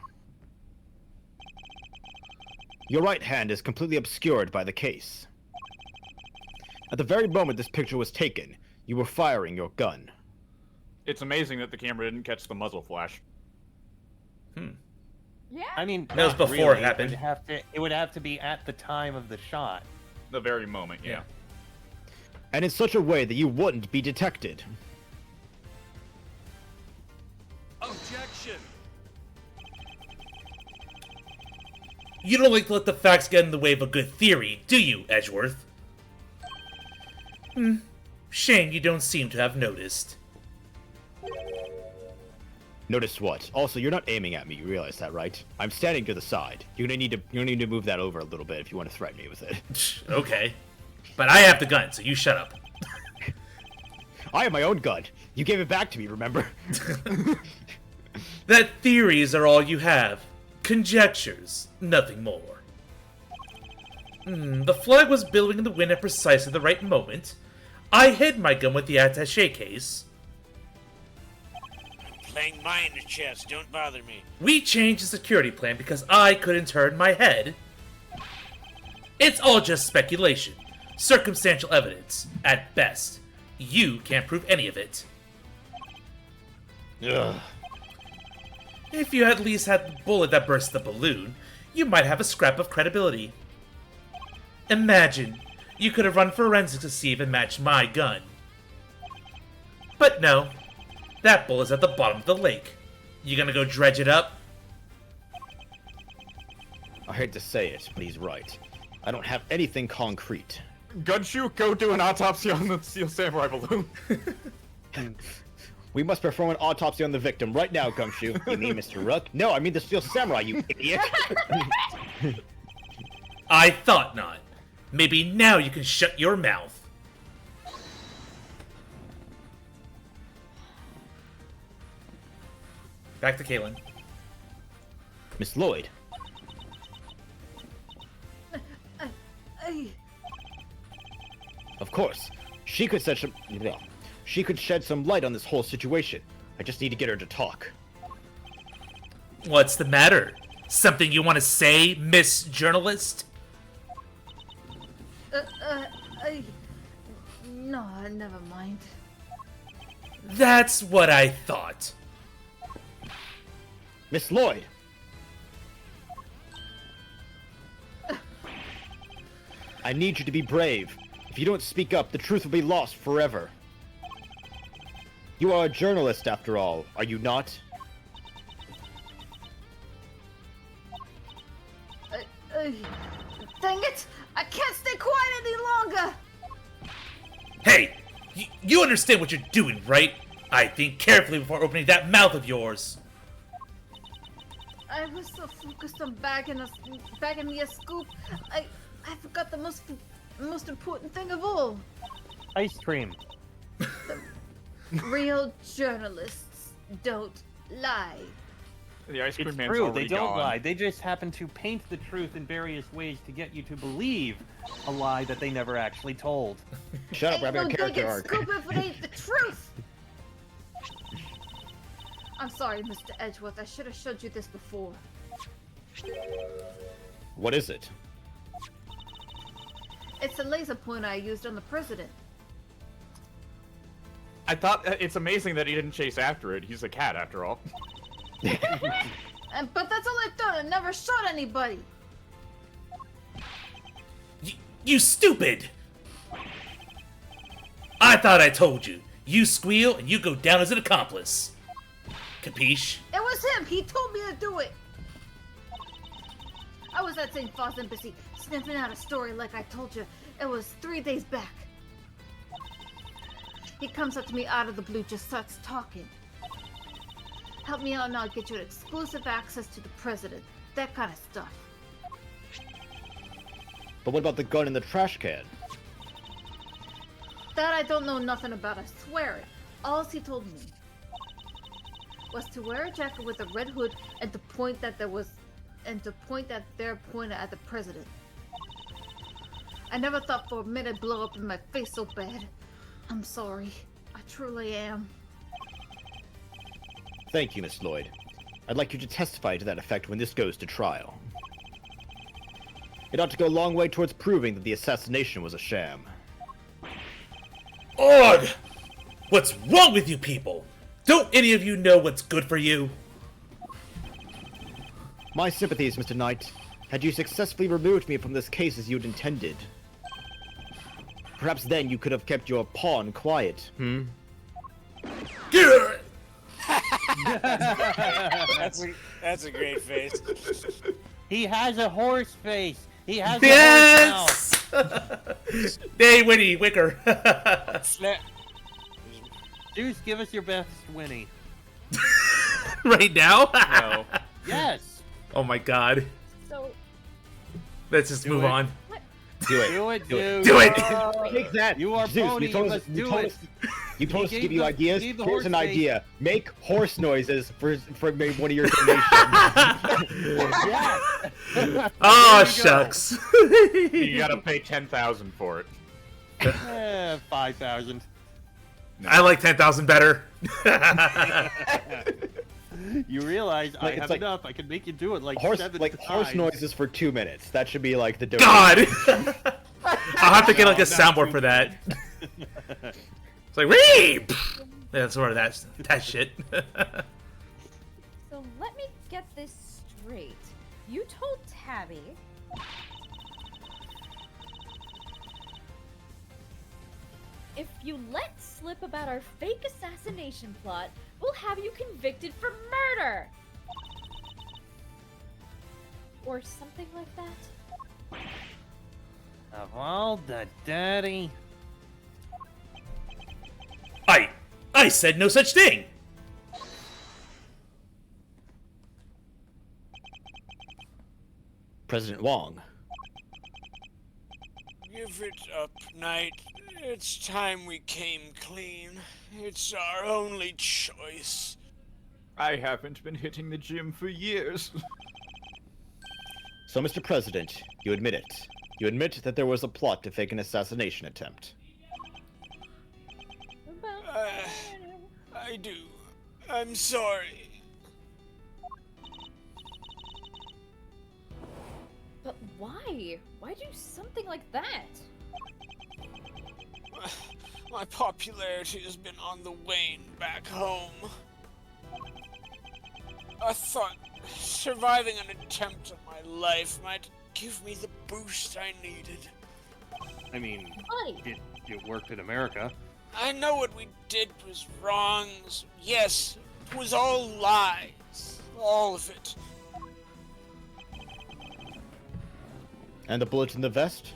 [SPEAKER 5] Your right hand is completely obscured by the case. At the very moment this picture was taken, you were firing your gun.
[SPEAKER 8] It's amazing that the camera didn't catch the muzzle flash.
[SPEAKER 4] Yeah.
[SPEAKER 6] I mean,
[SPEAKER 1] That was
[SPEAKER 6] not
[SPEAKER 1] before
[SPEAKER 6] really.
[SPEAKER 1] it happened.
[SPEAKER 6] It would have to be at the time of the shot.
[SPEAKER 8] The very moment, yeah.
[SPEAKER 5] And in such a way that you wouldn't be detected.
[SPEAKER 2] Objection!
[SPEAKER 1] You don't like to let the facts get in the way of a good theory, do you, Edgeworth? Shame you don't seem to have noticed.
[SPEAKER 5] Notice what? Also, you're not aiming at me, you realize that, right? I'm standing to the side. You're gonna need to move that over a little bit if you want to threaten me with it.
[SPEAKER 1] Okay. But I have the gun, so you shut up.
[SPEAKER 5] I have my own gun. You gave it back to me, remember?
[SPEAKER 1] That theories are all you have. Conjectures, nothing more. The flag was billowing in the wind at precisely the right moment. I hid my gun with the attaché case.
[SPEAKER 2] Playing mind chess, don't bother me.
[SPEAKER 1] We changed the security plan because I couldn't turn my head. It's all just speculation. Circumstantial evidence, at best. You can't prove any of it.
[SPEAKER 5] Ugh.
[SPEAKER 1] If you at least had the bullet that burst the balloon, you might have a scrap of credibility. Imagine, you could have run forensics to see if it matched my gun. But no, that bullet's at the bottom of the lake. You gonna go dredge it up?
[SPEAKER 5] I hate to say it, but he's right. I don't have anything concrete.
[SPEAKER 8] Gumshoe, go do an autopsy on the Steel Samurai balloon.
[SPEAKER 5] We must perform an autopsy on the victim right now, Gumshoe. You mean Mr. Rook? No, I mean the Steel Samurai, you idiot!
[SPEAKER 1] I thought not. Maybe now you can shut your mouth. Back to Caitlin.
[SPEAKER 5] Miss Lloyd. Of course, she could shed some light on this whole situation. I just need to get her to talk.
[SPEAKER 1] What's the matter? Something you want to say, Miss Journalist?
[SPEAKER 3] No, never mind.
[SPEAKER 1] That's what I thought.
[SPEAKER 5] Miss Lloyd! I need you to be brave. If you don't speak up, the truth will be lost forever. You are a journalist, after all, are you not?
[SPEAKER 3] Dang it! I can't stay quiet any longer!
[SPEAKER 1] Hey! You understand what you're doing, right? I think carefully before opening that mouth of yours.
[SPEAKER 3] I was so focused on bagging me a scoop, I forgot the most important thing of all.
[SPEAKER 6] Ice cream.
[SPEAKER 3] Real journalists don't lie.
[SPEAKER 8] The ice cream
[SPEAKER 6] It's
[SPEAKER 8] man's
[SPEAKER 6] true,
[SPEAKER 8] already
[SPEAKER 6] they don't
[SPEAKER 8] gone.
[SPEAKER 6] lie. They just happen to paint the truth in various ways to get you to believe a lie that they never actually told.
[SPEAKER 5] Shut up,
[SPEAKER 3] Ain't
[SPEAKER 5] grab your
[SPEAKER 3] no
[SPEAKER 5] character
[SPEAKER 3] digging
[SPEAKER 5] arc.
[SPEAKER 3] scoop if it ain't the truth! I'm sorry, Mr. Edgeworth. I should have showed you this before.
[SPEAKER 5] What is it?
[SPEAKER 3] It's a laser pointer I used on the president.
[SPEAKER 8] I thought it's amazing that he didn't chase after it. He's a cat, after all.
[SPEAKER 3] But that's all I've done. I never shot anybody.
[SPEAKER 1] You stupid! I thought I told you. You squeal and you go down as an accomplice. Capiche?
[SPEAKER 3] It was him. He told me to do it. I was at St. Paul's Embassy sniffing out a story like I told you. It was 3 days back. He comes up to me out of the blue, just starts talking. Help me out and I'll get you exclusive access to the president. That kind of stuff.
[SPEAKER 5] But what about the gun in the trash can?
[SPEAKER 3] That I don't know nothing about, I swear it. All he told me was to wear a jacket with a red hood and to point that they're pointed at the president. I never thought for a minute it'd blow up in my face so bad. I'm sorry. I truly am.
[SPEAKER 5] Thank you, Miss Lloyd. I'd like you to testify to that effect when this goes to trial. It ought to go a long way towards proving that the assassination was a sham.
[SPEAKER 1] Ugh! What's wrong with you people? Don't any of you know what's good for you?
[SPEAKER 5] My sympathies, Mr. Knight. Had you successfully removed me from this case as you'd intended, perhaps then you could have kept your pawn quiet,
[SPEAKER 1] Gah!
[SPEAKER 2] That's a great face.
[SPEAKER 6] He has a horse face. He has a
[SPEAKER 1] Yes!
[SPEAKER 6] horse
[SPEAKER 1] Hey, Winnie, Wicker.
[SPEAKER 2] Snap.
[SPEAKER 6] mouth. Zeus, give us your best Winnie.
[SPEAKER 1] Right now?
[SPEAKER 8] No.
[SPEAKER 6] Yes.
[SPEAKER 1] Oh my god.
[SPEAKER 4] So,
[SPEAKER 1] Let's just move
[SPEAKER 6] it.
[SPEAKER 1] on.
[SPEAKER 5] Do it.
[SPEAKER 6] Do it,
[SPEAKER 5] Do it.
[SPEAKER 6] Zeus.
[SPEAKER 1] Do it!
[SPEAKER 5] Take that!
[SPEAKER 6] You are
[SPEAKER 5] Zeus,
[SPEAKER 6] pony,
[SPEAKER 5] you told
[SPEAKER 6] you
[SPEAKER 5] us,
[SPEAKER 6] must
[SPEAKER 5] you
[SPEAKER 6] do
[SPEAKER 5] told
[SPEAKER 6] it.
[SPEAKER 5] us, you told us to
[SPEAKER 6] gave
[SPEAKER 5] give you
[SPEAKER 6] the-
[SPEAKER 5] ideas.
[SPEAKER 6] gave the
[SPEAKER 5] Here's
[SPEAKER 6] horse
[SPEAKER 5] an
[SPEAKER 6] face.
[SPEAKER 5] idea. Make horse noises for maybe one of your donations.
[SPEAKER 6] Yeah.
[SPEAKER 1] Oh,
[SPEAKER 6] There you go.
[SPEAKER 1] shucks.
[SPEAKER 8] You gotta pay 10,000 for it.
[SPEAKER 6] 5,000.
[SPEAKER 1] I like 10,000 better.
[SPEAKER 6] You realize I
[SPEAKER 5] It's
[SPEAKER 6] have
[SPEAKER 5] like-
[SPEAKER 6] enough. I can make you do it like
[SPEAKER 5] horse
[SPEAKER 6] 7
[SPEAKER 5] like
[SPEAKER 6] times.
[SPEAKER 5] horse noises for 2 minutes. That should be like the donation.
[SPEAKER 1] God! I'll have to get like a soundboard for that. It's like, reap! Yeah, that's sort of that shit.
[SPEAKER 4] so let me get this straight. You told Tabby if you let slip about our fake assassination plot, we'll have you convicted for murder. or something like that.
[SPEAKER 6] Of all the dirty.
[SPEAKER 1] I said no such thing!
[SPEAKER 5] President Wong.
[SPEAKER 2] Give it up, Knight. It's time we came clean. It's our only choice.
[SPEAKER 7] I haven't been hitting the gym for years.
[SPEAKER 5] So, Mr. President, you admit it. You admit that there was a plot to fake an assassination attempt.
[SPEAKER 2] I do. I'm sorry.
[SPEAKER 4] But why? Why do something like that?
[SPEAKER 2] My popularity has been on the wane back home. I thought surviving an attempt on my life might give me the boost I needed.
[SPEAKER 6] I mean,
[SPEAKER 4] Buddy.
[SPEAKER 6] it worked in America.
[SPEAKER 2] I know what we did was wrong. Yes, it was all lies. All of it.
[SPEAKER 5] And the bullet in the vest?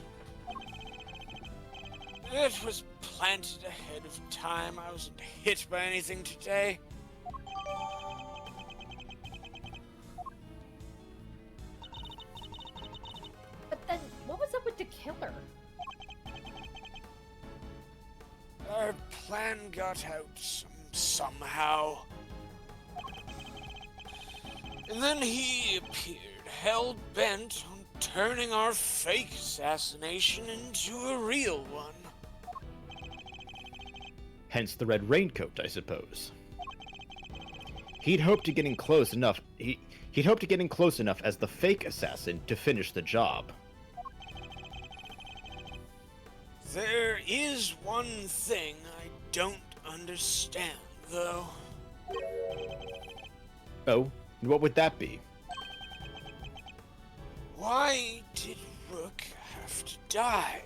[SPEAKER 2] It was planted ahead of time. I wasn't hit by anything today.
[SPEAKER 4] But then, what was up with the killer?
[SPEAKER 2] Our plan got out somehow. And then he appeared, hell-bent on turning our fake assassination into a real one.
[SPEAKER 5] Hence the red raincoat, I suppose. He'd hoped to get in close enough. He'd hoped to get in close enough as the fake assassin to finish the job.
[SPEAKER 2] There is one thing I don't understand, though.
[SPEAKER 5] Oh, and what would that be?
[SPEAKER 2] Why did Rook have to die?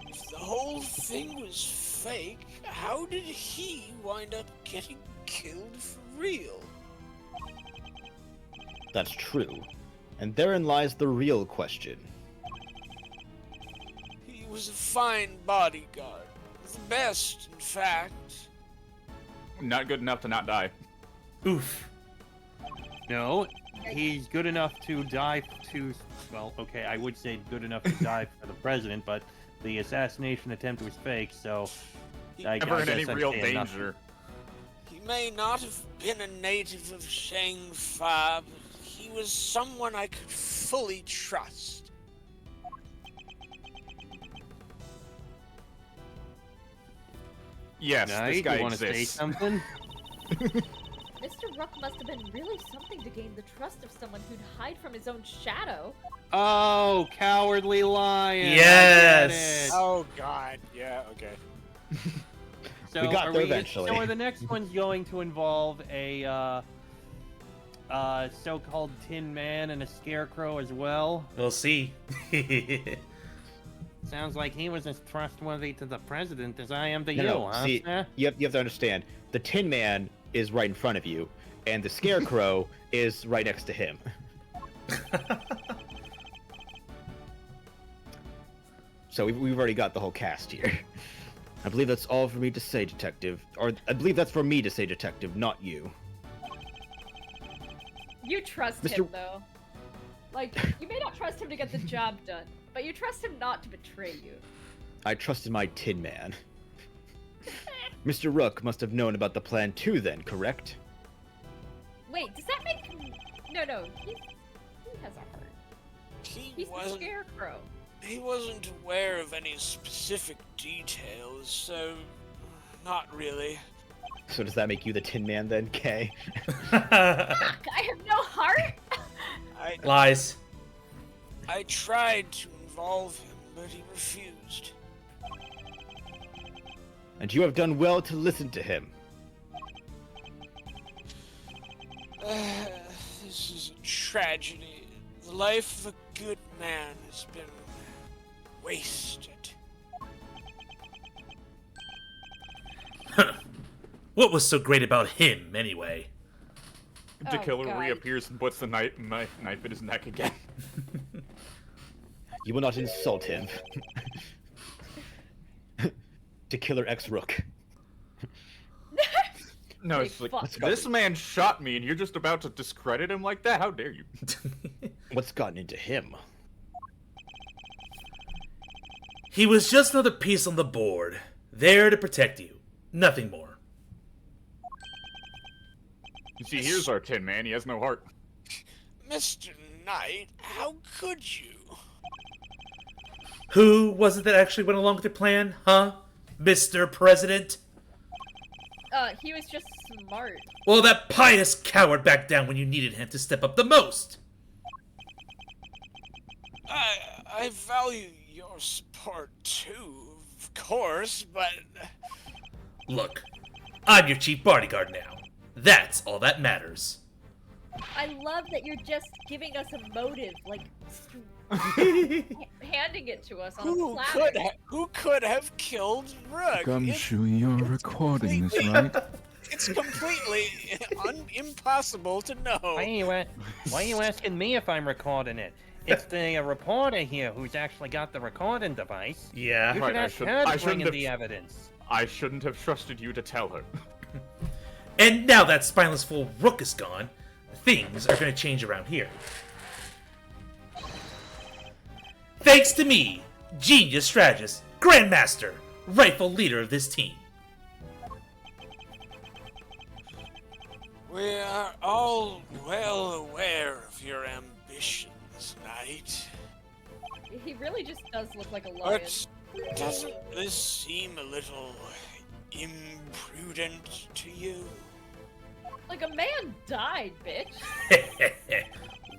[SPEAKER 2] If the whole thing was fake, how did he wind up getting killed for real?
[SPEAKER 5] That's true. And therein lies the real question.
[SPEAKER 2] He was a fine bodyguard. The best, in fact.
[SPEAKER 8] Not good enough to not die.
[SPEAKER 1] Oof.
[SPEAKER 6] No, he's good enough to die to... Well, okay, I would say good enough to die for the president, but the assassination attempt was fake, so... I
[SPEAKER 8] Never in
[SPEAKER 6] guess
[SPEAKER 8] any
[SPEAKER 6] I'm
[SPEAKER 8] real
[SPEAKER 6] saying nothing.
[SPEAKER 8] danger.
[SPEAKER 2] He may not have been a native of Shangfa, but he was someone I could fully trust.
[SPEAKER 8] Yes,
[SPEAKER 6] Knight,
[SPEAKER 8] this guy
[SPEAKER 6] you want to say
[SPEAKER 8] exists.
[SPEAKER 6] something?
[SPEAKER 4] Mr. Rook must have been really something to gain the trust of someone who'd hide from his own shadow.
[SPEAKER 6] Oh, cowardly lion!
[SPEAKER 1] Yes!
[SPEAKER 6] I get it.
[SPEAKER 2] Oh god, yeah, okay.
[SPEAKER 6] So
[SPEAKER 5] We got
[SPEAKER 6] are
[SPEAKER 5] there eventually.
[SPEAKER 6] So are the next ones going to involve a so-called Tin Man and a Scarecrow as well?
[SPEAKER 1] We'll see.
[SPEAKER 6] Sounds like he was as trustworthy to the president as I am to
[SPEAKER 5] No,
[SPEAKER 6] you,
[SPEAKER 5] no,
[SPEAKER 6] huh?
[SPEAKER 5] see,
[SPEAKER 6] sir?
[SPEAKER 5] you have to understand. The Tin Man is right in front of you, and the Scarecrow is right next to him. So we've already got the whole cast here. I believe that's all for me to say, Detective. Or I believe that's for me to say, Detective, not you.
[SPEAKER 4] You trust
[SPEAKER 5] Mr.
[SPEAKER 4] him, though. Like, you may not trust him to get the job done, but you trust him not to betray you.
[SPEAKER 5] I trusted my Tin Man. Mr. Rook must have known about the plan too then, correct?
[SPEAKER 4] Wait, does that make him... No, he has a heart. He's the Scarecrow.
[SPEAKER 2] He wasn't aware of any specific details, so not really.
[SPEAKER 5] So does that make you the Tin Man then, Kay?
[SPEAKER 4] Fuck, I have no heart?
[SPEAKER 1] Lies.
[SPEAKER 2] I tried to involve him, but he refused.
[SPEAKER 5] And you have done well to listen to him.
[SPEAKER 2] This is a tragedy. The life of a good man has been wasted.
[SPEAKER 1] What was so great about him, anyway?
[SPEAKER 8] The
[SPEAKER 4] Oh,
[SPEAKER 8] killer
[SPEAKER 4] God.
[SPEAKER 8] reappears and puts the knife in his neck again.
[SPEAKER 5] You will not insult him. To Killer X Rook.
[SPEAKER 8] No,
[SPEAKER 4] Hey,
[SPEAKER 8] it's like,
[SPEAKER 4] fuck.
[SPEAKER 8] this man shot me and you're just about to discredit him like that? How dare you?
[SPEAKER 5] What's gotten into him?
[SPEAKER 1] He was just another piece on the board, there to protect you. Nothing more.
[SPEAKER 8] You see, here's our Tin Man. He has no heart.
[SPEAKER 2] Mr. Knight, how could you?
[SPEAKER 1] Who was it that actually went along with your plan, huh? Mr. President?
[SPEAKER 4] He was just smart.
[SPEAKER 1] Well, that pious coward backed down when you needed him to step up the most.
[SPEAKER 2] I value your support too, of course, but
[SPEAKER 1] Look, I'm your chief bodyguard now. That's all that matters.
[SPEAKER 4] I love that you're just giving us a motive, like handing it to us on a platter.
[SPEAKER 2] who could have killed Rook?
[SPEAKER 11] Gumshoe, you're recording this, right?
[SPEAKER 2] It's completely impossible to know.
[SPEAKER 6] Why are you asking me if I'm recording it? It's the reporter here who's actually got the recording device.
[SPEAKER 1] Yeah.
[SPEAKER 6] You
[SPEAKER 8] Right,
[SPEAKER 6] should
[SPEAKER 8] I
[SPEAKER 6] ask
[SPEAKER 8] should-
[SPEAKER 6] her
[SPEAKER 8] I
[SPEAKER 6] to
[SPEAKER 8] shouldn't
[SPEAKER 6] bring in
[SPEAKER 8] have-
[SPEAKER 6] the evidence.
[SPEAKER 8] I shouldn't have trusted you to tell her.
[SPEAKER 1] And now that spineless fool Rook is gone, things are going to change around here. Thanks to me, genius strategist, grandmaster, rightful leader of this team.
[SPEAKER 2] We are all well aware of your ambitions, Knight.
[SPEAKER 4] He really just does look like a lion.
[SPEAKER 2] But doesn't this seem a little imprudent to you?
[SPEAKER 4] Like a man died, bitch.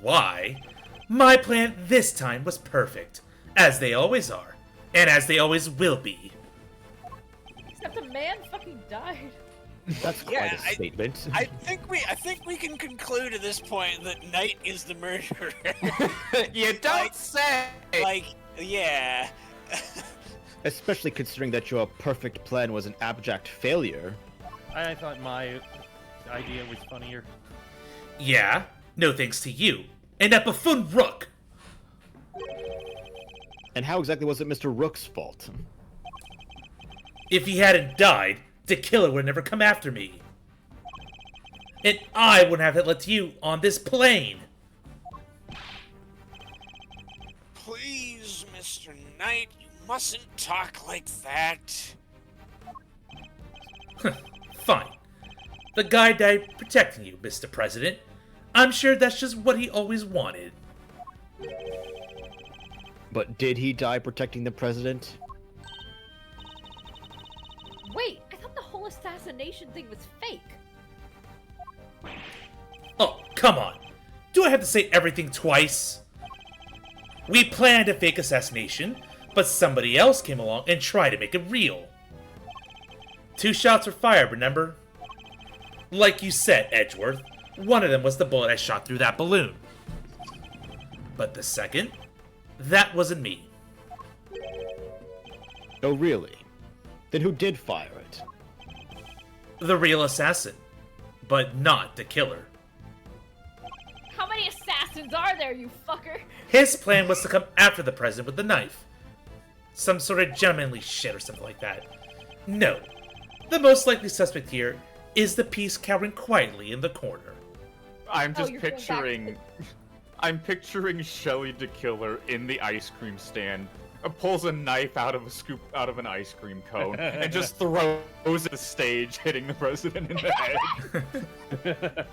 [SPEAKER 1] Why? My plan this time was perfect, as they always are, and as they always will be.
[SPEAKER 4] Except a man fucking died.
[SPEAKER 5] That's quite
[SPEAKER 2] Yeah,
[SPEAKER 5] a statement.
[SPEAKER 2] I think we can conclude at this point that Knight is the murderer.
[SPEAKER 8] You don't say!
[SPEAKER 2] Yeah.
[SPEAKER 5] Especially considering that your perfect plan was an abject failure.
[SPEAKER 6] I thought my idea was funnier.
[SPEAKER 1] Yeah, no thanks to you. And that buffoon Rook!
[SPEAKER 5] And how exactly was it Mr. Rook's fault?
[SPEAKER 1] If he hadn't died, the killer would never come after me. And I wouldn't have let you on this plane.
[SPEAKER 2] Please, Mr. Knight, you mustn't talk like that.
[SPEAKER 1] Fine. The guy died protecting you, Mr. President. I'm sure that's just what he always wanted.
[SPEAKER 5] But did he die protecting the president?
[SPEAKER 4] Wait, I thought the whole assassination thing was fake.
[SPEAKER 1] Oh, come on. Do I have to say everything twice? We planned a fake assassination, but somebody else came along and tried to make it real. 2 shots were fired, remember? Like you said, Edgeworth, one of them was the bullet I shot through that balloon. But the second? That wasn't me.
[SPEAKER 5] Oh, really? Then who did fire it?
[SPEAKER 1] The real assassin. But not the killer.
[SPEAKER 4] How many assassins are there, you fucker?
[SPEAKER 1] His plan was to come after the president with the knife. Some sort of gentlemanly shit or something like that. No. The most likely suspect here is the piece cowering quietly in the corner.
[SPEAKER 8] I'm just
[SPEAKER 4] you're going back to
[SPEAKER 8] picturing... I'm picturing Shelly the Killer in the ice cream stand, pulls a knife out of an ice cream cone, and just throws it at the stage, hitting the president in the head.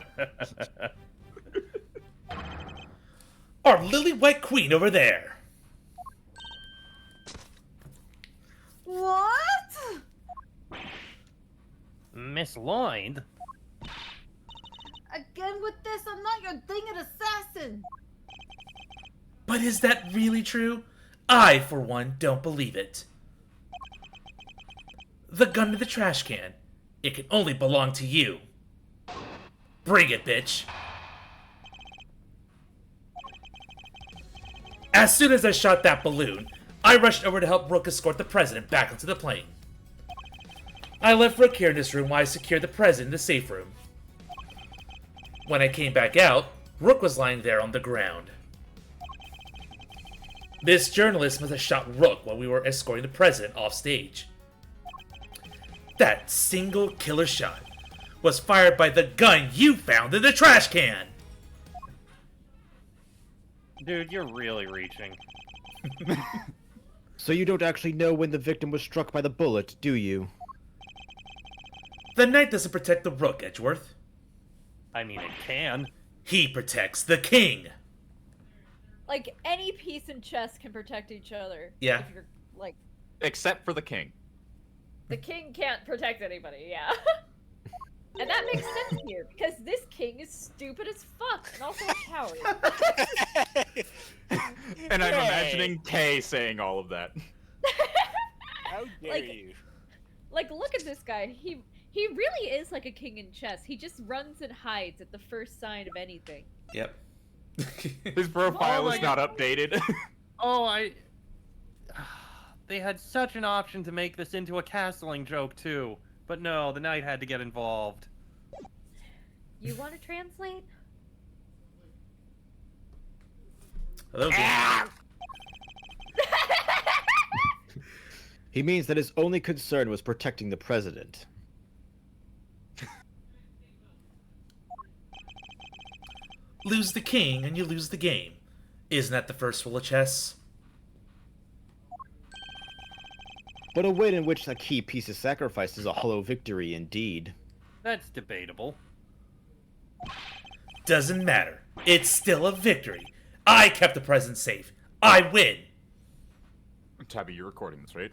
[SPEAKER 1] Our lily white queen over there.
[SPEAKER 3] What?
[SPEAKER 6] Miss Lloyd?
[SPEAKER 3] Again with this, I'm not your dinged assassin.
[SPEAKER 1] But is that really true? I, for one, don't believe it. The gun to the trash can. It can only belong to you. Bring it, bitch. As soon as I shot that balloon, I rushed over to help Rook escort the president back onto the plane. I left Rook here in this room while I secured the president in the safe room. When I came back out, Rook was lying there on the ground. This journalist must have shot Rook while we were escorting the president off stage. That single killer shot was fired by the gun you found in the trash can!
[SPEAKER 6] Dude, you're really reaching.
[SPEAKER 5] So you don't actually know when the victim was struck by the bullet, do you?
[SPEAKER 1] The knight doesn't protect the Rook, Edgeworth.
[SPEAKER 6] I mean, it can.
[SPEAKER 1] He protects the king!
[SPEAKER 4] Like, any piece in chess can protect each other.
[SPEAKER 1] Yeah.
[SPEAKER 4] If you're, like,
[SPEAKER 8] Except for the king.
[SPEAKER 4] the king can't protect anybody, yeah. And that makes sense here, because this king is stupid as fuck, and also a coward.
[SPEAKER 8] And I'm
[SPEAKER 2] Hey.
[SPEAKER 8] imagining Kay saying all of that.
[SPEAKER 2] How dare
[SPEAKER 4] Like-
[SPEAKER 2] you?
[SPEAKER 4] Like, look at this guy. He really is like a king in chess. He just runs and hides at the first sign of anything.
[SPEAKER 1] Yep.
[SPEAKER 8] His profile
[SPEAKER 6] Oh
[SPEAKER 8] is
[SPEAKER 6] my
[SPEAKER 8] not updated.
[SPEAKER 6] Oh, They had such an option to make this into a castling joke, too. But no, the knight had to get involved.
[SPEAKER 4] You want to translate?
[SPEAKER 1] Hello, game.
[SPEAKER 5] He means that his only concern was protecting the president.
[SPEAKER 1] Lose the king and you lose the game. Isn't that the first rule of chess?
[SPEAKER 5] But a win in which a key piece is sacrificed is a hollow victory indeed.
[SPEAKER 6] That's debatable.
[SPEAKER 1] Doesn't matter. It's still a victory. I kept the president safe. I win.
[SPEAKER 8] Tabby, you're recording this, right?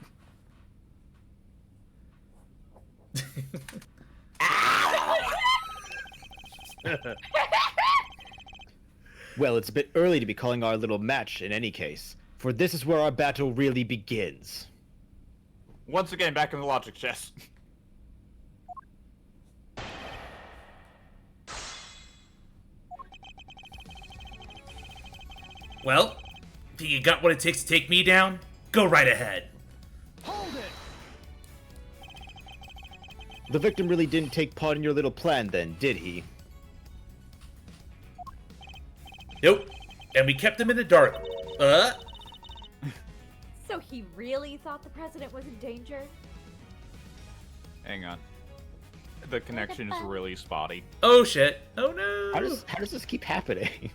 [SPEAKER 5] Well, it's a bit early to be calling our little match in any case, for this is where our battle really begins.
[SPEAKER 8] Once again, back in the logic chess.
[SPEAKER 1] Well, think you got what it takes to take me down? Go right ahead.
[SPEAKER 5] The victim really didn't take part in your little plan then, did he?
[SPEAKER 1] Nope. And we kept him in the dark.
[SPEAKER 4] So he really thought the president was in danger?
[SPEAKER 8] Hang on. The connection is really spotty.
[SPEAKER 1] Oh shit. Oh no.
[SPEAKER 5] How does this keep happening?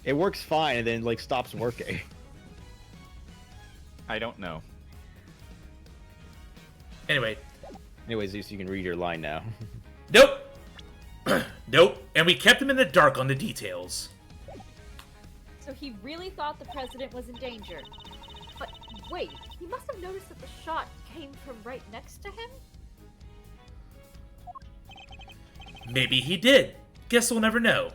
[SPEAKER 5] It works fine and then like stops working.
[SPEAKER 8] I don't know.
[SPEAKER 1] Anyway.
[SPEAKER 5] Anyways, Zeus, you can read your line now.
[SPEAKER 1] Nope. Nope. And we kept him in the dark on the details.
[SPEAKER 4] So he really thought the president was in danger. But wait, he must have noticed that the shot came from right next to him?
[SPEAKER 1] Maybe he did. Guess we'll never know.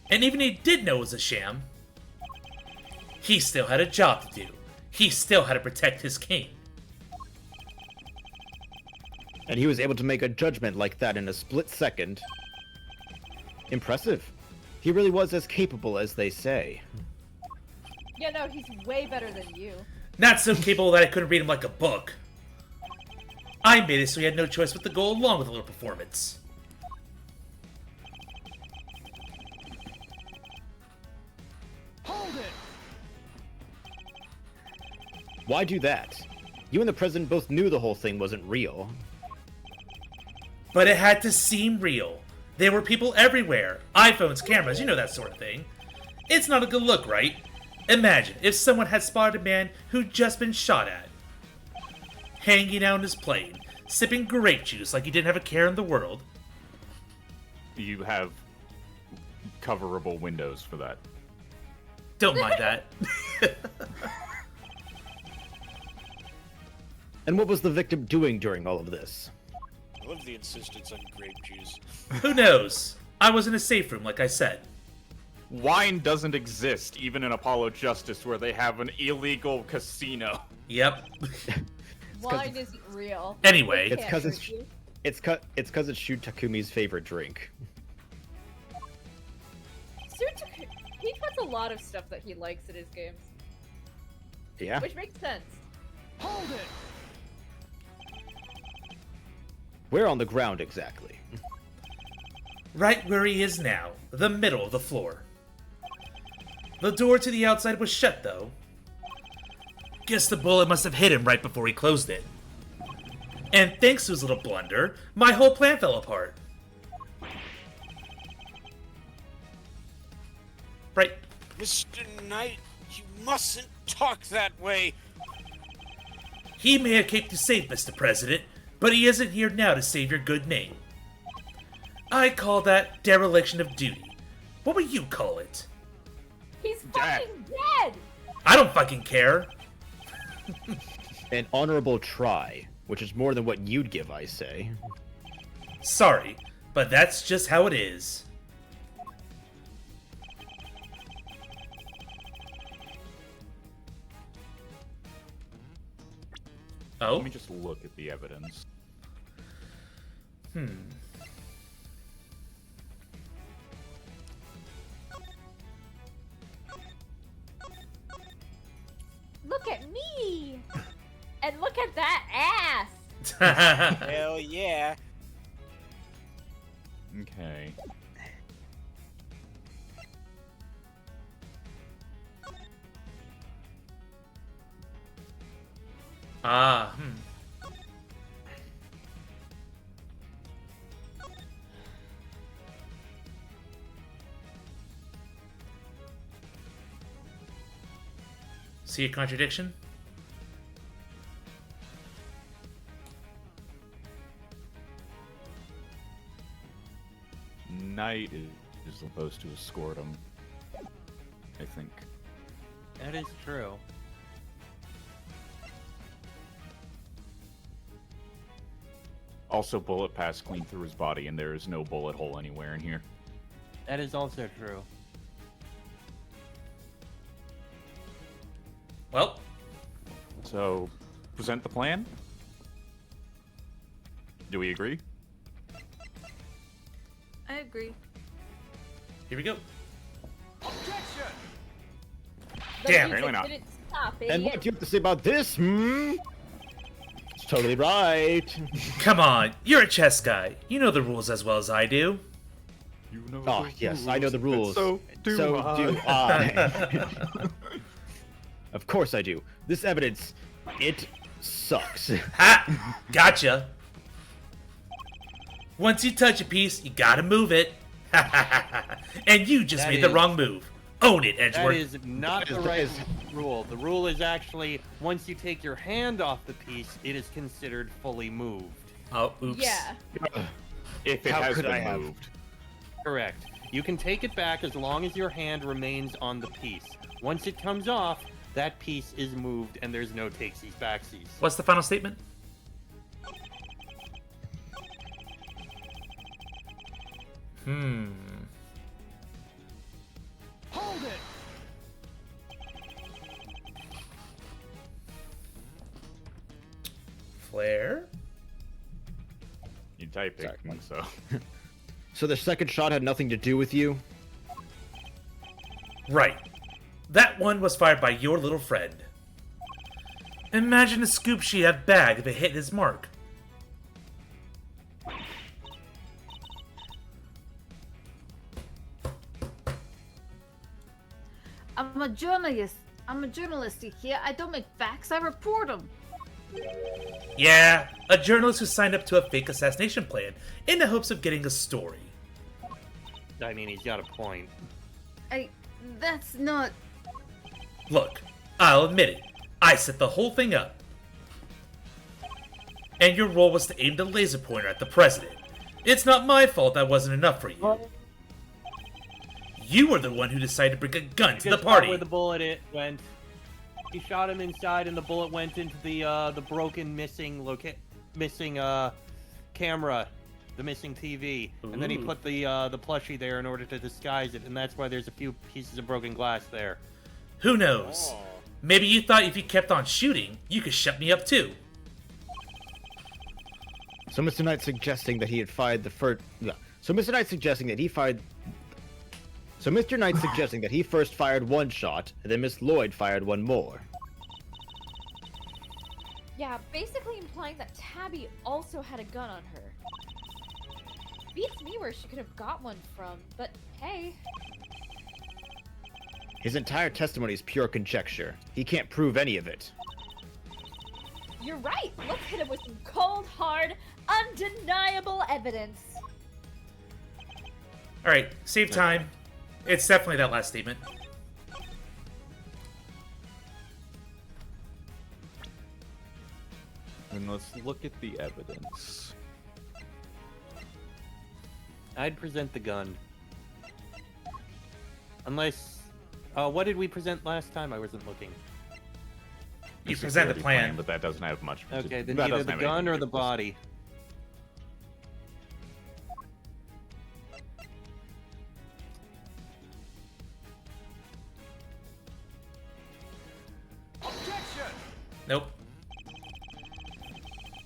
[SPEAKER 1] And even if he did know it was a sham, he still had a job to do. He still had to protect his king.
[SPEAKER 5] And he was able to make a judgment like that in a split second. Impressive. He really was as capable as they say.
[SPEAKER 4] Yeah, no, he's way better than you.
[SPEAKER 1] Not so capable that I couldn't read him like a book. I made it so he had no choice but to go along with a little performance.
[SPEAKER 5] Why do that? You and the president both knew the whole thing wasn't real.
[SPEAKER 1] But it had to seem real. There were people everywhere. iPhones, cameras, you know that sort of thing. It's not a good look, right? Imagine if someone had spotted a man who'd just been shot at. Hanging out on his plane, sipping grape juice like he didn't have a care in the world.
[SPEAKER 8] You have coverable windows for that.
[SPEAKER 1] Don't mind that.
[SPEAKER 5] And what was the victim doing during all of this?
[SPEAKER 2] I love the insistence on grape juice.
[SPEAKER 1] Who knows? I was in a safe room, like I said.
[SPEAKER 8] Wine doesn't exist, even in Apollo Justice, where they have an illegal casino.
[SPEAKER 1] Yep.
[SPEAKER 4] Wine isn't real.
[SPEAKER 1] Anyway.
[SPEAKER 4] They
[SPEAKER 5] It's
[SPEAKER 4] can't
[SPEAKER 5] because it's
[SPEAKER 4] hurt you.
[SPEAKER 5] it's because it's Shu Takumi's favorite drink.
[SPEAKER 4] He puts a lot of stuff that he likes in his games.
[SPEAKER 5] Yeah.
[SPEAKER 4] Which makes sense.
[SPEAKER 5] Where on the ground exactly?
[SPEAKER 1] Right where he is now, the middle of the floor. The door to the outside was shut, though. Guess the bullet must have hit him right before he closed it. And thanks to his little blunder, my whole plan fell apart. Right.
[SPEAKER 2] Mr. Knight, you mustn't talk that way.
[SPEAKER 1] He may have came to save Mr. President, but he isn't here now to save your good name. I call that dereliction of duty. What would you call it?
[SPEAKER 4] He's fucking dead!
[SPEAKER 1] I don't fucking care.
[SPEAKER 5] An honorable try, which is more than what you'd give, I say.
[SPEAKER 1] Sorry, but that's just how it is. Oh?
[SPEAKER 8] Let me just look at the evidence.
[SPEAKER 4] Look at me! And look at that ass!
[SPEAKER 2] Hell yeah.
[SPEAKER 8] Okay.
[SPEAKER 1] Ah. See a contradiction?
[SPEAKER 8] Knight is supposed to escort him. I think.
[SPEAKER 6] That is true.
[SPEAKER 8] Also, bullet passed clean through his body, and there is no bullet hole anywhere in here.
[SPEAKER 6] That is also true.
[SPEAKER 1] Well,
[SPEAKER 8] So, present the plan? Do we agree?
[SPEAKER 10] I agree.
[SPEAKER 1] here we go.
[SPEAKER 4] The
[SPEAKER 1] Damn,
[SPEAKER 4] music
[SPEAKER 8] really not.
[SPEAKER 4] didn't stop it.
[SPEAKER 5] And what do you have to say about this, hmm? It's totally right.
[SPEAKER 1] Come on, you're a chess guy. You know the rules as well as I do.
[SPEAKER 8] You know
[SPEAKER 5] Oh, yes, I know the rules.
[SPEAKER 8] So do
[SPEAKER 5] do I. Of course I do. This evidence, it sucks.
[SPEAKER 1] Ha! Gotcha. Once you touch a piece, you gotta move it. And you just
[SPEAKER 6] That
[SPEAKER 1] made the
[SPEAKER 6] is-
[SPEAKER 1] wrong move. Own it,
[SPEAKER 6] That
[SPEAKER 1] Edgeworth.
[SPEAKER 6] is not the
[SPEAKER 5] That
[SPEAKER 6] right
[SPEAKER 5] is-
[SPEAKER 6] rule. The rule is actually, once you take your hand off the piece, it is considered fully moved.
[SPEAKER 1] Oh, oops.
[SPEAKER 4] Yeah.
[SPEAKER 8] If it
[SPEAKER 5] How
[SPEAKER 8] has
[SPEAKER 5] could
[SPEAKER 8] been
[SPEAKER 5] I have?
[SPEAKER 8] moved.
[SPEAKER 6] Correct. You can take it back as long as your hand remains on the piece. Once it comes off, that piece is moved and there's no takesies backsies.
[SPEAKER 1] What's the final statement?
[SPEAKER 6] Hold it!
[SPEAKER 1] Flare?
[SPEAKER 8] You typing,
[SPEAKER 5] Sorry.
[SPEAKER 8] so.
[SPEAKER 5] So the second shot had nothing to do with you?
[SPEAKER 1] Right. That one was fired by your little friend. Imagine the scoop she'd have bagged if it hit his mark.
[SPEAKER 3] I'm a journalist. Here. I don't make facts. I report them.
[SPEAKER 1] Yeah, a journalist who signed up to a fake assassination plan in the hopes of getting a story.
[SPEAKER 6] I mean, he's got a point.
[SPEAKER 3] That's not.
[SPEAKER 1] Look, I'll admit it. I set the whole thing up. And your role was to aim the laser pointer at the president. It's not my fault that wasn't enough for you. You were the one who decided to bring a gun to the
[SPEAKER 6] Just
[SPEAKER 1] party.
[SPEAKER 6] where the bullet went. He shot him inside, and the bullet went into the broken, missing camera, the missing TV, and then he
[SPEAKER 1] Ooh.
[SPEAKER 6] put the plushie there in order to disguise it, and that's why there's a few pieces of broken glass there.
[SPEAKER 1] Who knows? Maybe you thought if you kept on shooting, you could shut me up too.
[SPEAKER 5] So Mr. Knight suggesting that he had fired the first. Yeah. So Mr. Knight suggesting that he fired. So Mr. Knight suggesting that he first fired one shot, and then Miss Lloyd fired one more.
[SPEAKER 4] Yeah, basically implying that Tabby also had a gun on her. Beats me where she could have got one from, but hey.
[SPEAKER 5] His entire testimony is pure conjecture. He can't prove any of it.
[SPEAKER 4] You're right! Let's hit him with some cold, hard, undeniable evidence.
[SPEAKER 1] Alright, save time. It's definitely that last statement.
[SPEAKER 8] And let's look at the evidence.
[SPEAKER 6] I'd present the gun. Unless... what did we present last time? I wasn't looking.
[SPEAKER 1] You present the
[SPEAKER 8] Security
[SPEAKER 1] plan.
[SPEAKER 8] but that doesn't have much.
[SPEAKER 6] Okay, then
[SPEAKER 8] that
[SPEAKER 6] either
[SPEAKER 8] doesn't
[SPEAKER 6] the
[SPEAKER 8] have
[SPEAKER 6] gun
[SPEAKER 8] anything
[SPEAKER 6] or
[SPEAKER 8] to
[SPEAKER 6] the
[SPEAKER 8] do with this.
[SPEAKER 6] body.
[SPEAKER 1] Nope.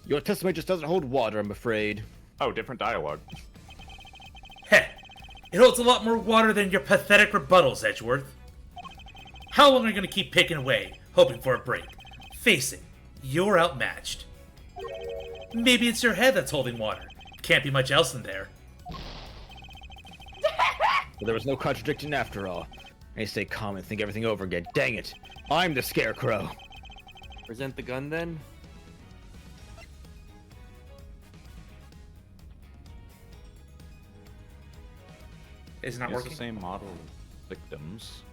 [SPEAKER 5] Your testimony just doesn't hold water, I'm afraid.
[SPEAKER 8] Oh, different dialogue.
[SPEAKER 1] Heh. It holds a lot more water than your pathetic rebuttals, Edgeworth. How long are you going to keep picking away, hoping for a break? Face it, you're outmatched. Maybe it's your head that's holding water. Can't be much else in there.
[SPEAKER 5] But there was no contradicting after all. I stay calm and think everything over again. Dang it. I'm the scarecrow.
[SPEAKER 6] Present the gun then?
[SPEAKER 1] Is it not
[SPEAKER 8] It's
[SPEAKER 1] working?
[SPEAKER 8] the same model of victims.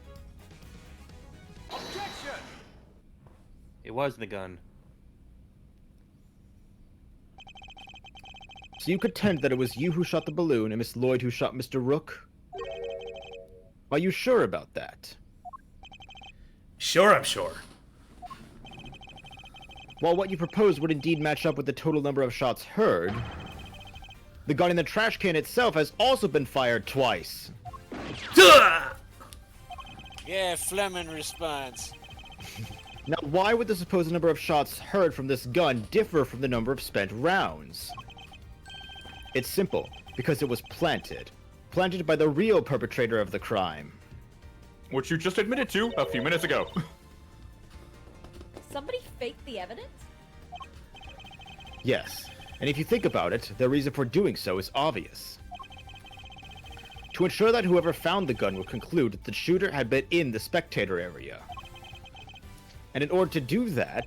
[SPEAKER 6] It was the gun.
[SPEAKER 5] So you contend that it was you who shot the balloon and Miss Lloyd who shot Mr. Rook? Are you sure about that?
[SPEAKER 1] Sure, I'm sure.
[SPEAKER 5] While what you propose would indeed match up with the total number of shots heard, the gun in the trash can itself has also been fired twice.
[SPEAKER 1] Duh!
[SPEAKER 2] Yeah, Fleming responds.
[SPEAKER 5] Now, why would the supposed number of shots heard from this gun differ from the number of spent rounds? It's simple, because it was planted. Planted by the real perpetrator of the crime.
[SPEAKER 8] Which you just admitted to a few minutes ago.
[SPEAKER 4] Somebody faked the evidence?
[SPEAKER 5] Yes, and if you think about it, the reason for doing so is obvious. To ensure that whoever found the gun would conclude that the shooter had been in the spectator area. And in order to do that,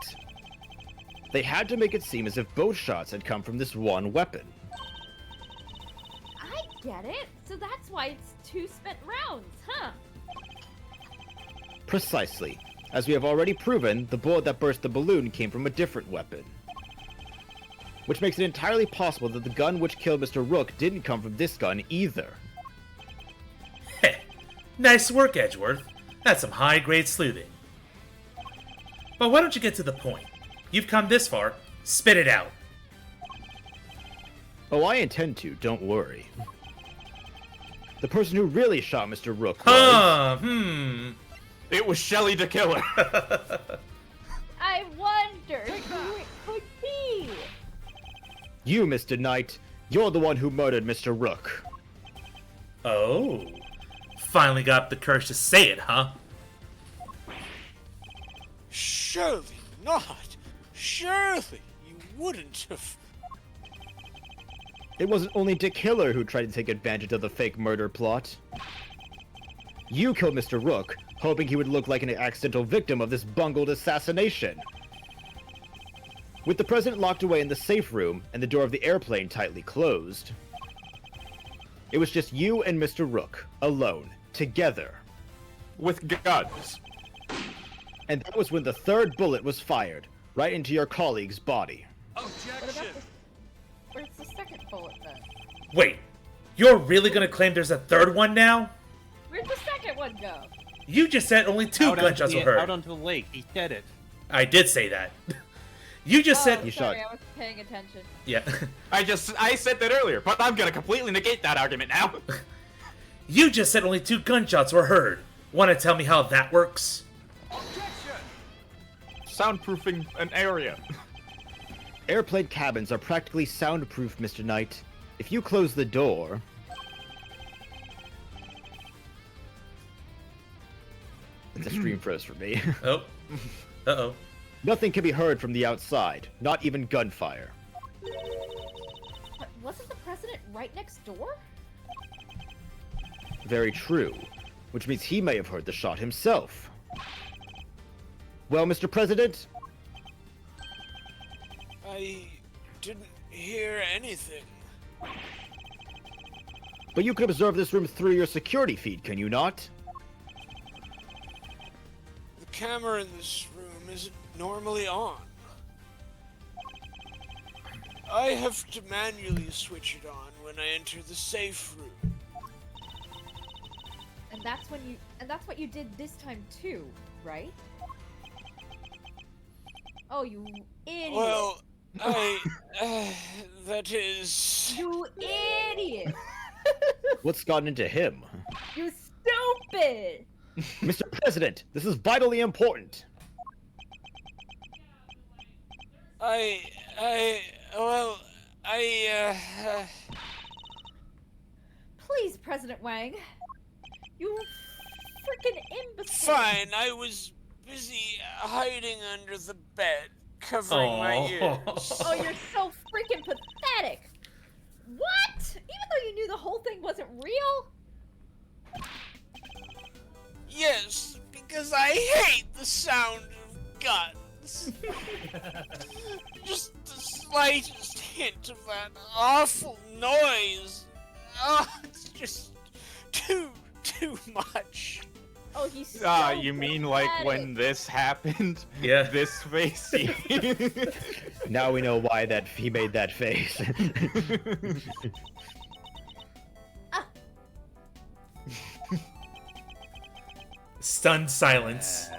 [SPEAKER 5] they had to make it seem as if both shots had come from this one weapon.
[SPEAKER 4] I get it. So that's why it's 2 spent rounds, huh?
[SPEAKER 5] Precisely. As we have already proven, the bullet that burst the balloon came from a different weapon. Which makes it entirely possible that the gun which killed Mr. Rook didn't come from this gun either.
[SPEAKER 1] Heh. Nice work, Edgeworth. That's some high-grade sleuthing. But why don't you get to the point? You've come this far. Spit it out.
[SPEAKER 5] Oh, I intend to, don't worry. The person who really shot Mr. Rook was...
[SPEAKER 8] It was Shelley the Killer.
[SPEAKER 4] I wonder who it could be.
[SPEAKER 5] You, Mr. Knight. You're the one who murdered Mr. Rook.
[SPEAKER 1] Oh. Finally got the courage to say it, huh?
[SPEAKER 2] Surely not. Surely you wouldn't have.
[SPEAKER 5] It wasn't only Dick Hiller who tried to take advantage of the fake murder plot. You killed Mr. Rook, hoping he would look like an accidental victim of this bungled assassination. With the president locked away in the safe room and the door of the airplane tightly closed, it was just you and Mr. Rook, alone, together.
[SPEAKER 8] With guns.
[SPEAKER 5] And that was when the third bullet was fired, right into your colleague's body.
[SPEAKER 4] What about the... Where's the second bullet then?
[SPEAKER 1] Wait, you're really gonna claim there's a third one now?
[SPEAKER 4] Where'd the second one go?
[SPEAKER 1] You just said only 2 gunshots were heard.
[SPEAKER 6] Out onto the lake. He said it.
[SPEAKER 1] I did say that. You just said...
[SPEAKER 5] You
[SPEAKER 4] sorry,
[SPEAKER 5] shot-
[SPEAKER 4] I wasn't paying attention.
[SPEAKER 1] Yeah.
[SPEAKER 8] I said that earlier, but I'm gonna completely negate that argument now.
[SPEAKER 1] You just said only 2 gunshots were heard. Wanna tell me how that works?
[SPEAKER 8] Soundproofing an area.
[SPEAKER 5] Airplane cabins are practically soundproof, Mr. Knight. If you close the door... It's a stream froze for me.
[SPEAKER 1] Oh. Uh-oh.
[SPEAKER 5] Nothing can be heard from the outside, not even gunfire.
[SPEAKER 4] But wasn't the president right next door?
[SPEAKER 5] Very true. Which means he may have heard the shot himself. Well, Mr. President?
[SPEAKER 2] I didn't hear anything.
[SPEAKER 5] But you can observe this room through your security feed, can you not?
[SPEAKER 2] The camera in this room isn't normally on. I have to manually switch it on when I enter the safe room.
[SPEAKER 4] And that's what you did this time too, right? Oh, you idiot!
[SPEAKER 2] Well, that is...
[SPEAKER 4] You idiot!
[SPEAKER 5] What's gotten into him?
[SPEAKER 4] You stupid!
[SPEAKER 5] Mr. President, this is vitally important.
[SPEAKER 4] Please, President Wang. You freaking imbecile.
[SPEAKER 2] Fine, I was busy hiding under the bed, covering my ears.
[SPEAKER 4] Oh, you're so freaking pathetic. What? Even though you knew the whole thing wasn't real?
[SPEAKER 2] Yes, because I hate the sound of guns. Just the slightest hint of that awful noise. Oh, it's just too much.
[SPEAKER 4] Oh, he's so
[SPEAKER 8] you mean like when
[SPEAKER 4] pathetic.
[SPEAKER 8] this happened?
[SPEAKER 1] Yeah.
[SPEAKER 8] This face?
[SPEAKER 5] Now we know why he made that face.
[SPEAKER 1] Stunned silence.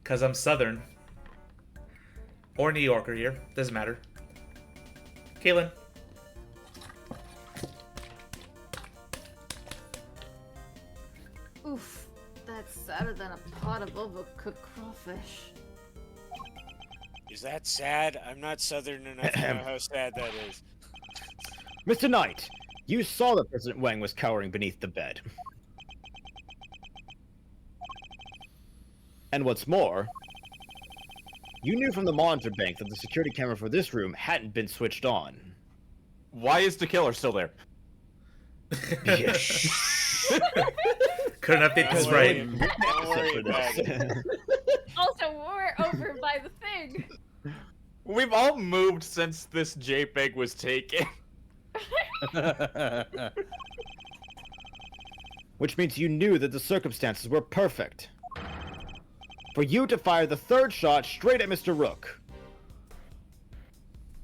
[SPEAKER 1] Cause I'm Southern. Or New Yorker here. Doesn't matter. Kaylin.
[SPEAKER 3] Oof, that's sadder than a pot of overcooked crawfish.
[SPEAKER 2] Is that sad? I'm not southern enough to know how sad that is.
[SPEAKER 5] Mr. Knight, you saw that President Wang was cowering beneath the bed. And what's more, you knew from the monitor bank that the security camera for this room hadn't been switched on.
[SPEAKER 8] Why is the killer still there?
[SPEAKER 1] Couldn't update this right.
[SPEAKER 2] Don't worry about it.
[SPEAKER 4] Also, we're over by the thing.
[SPEAKER 8] We've all moved since this JPEG was taken.
[SPEAKER 5] Which means you knew that the circumstances were perfect. For you to fire the third shot straight at Mr. Rook.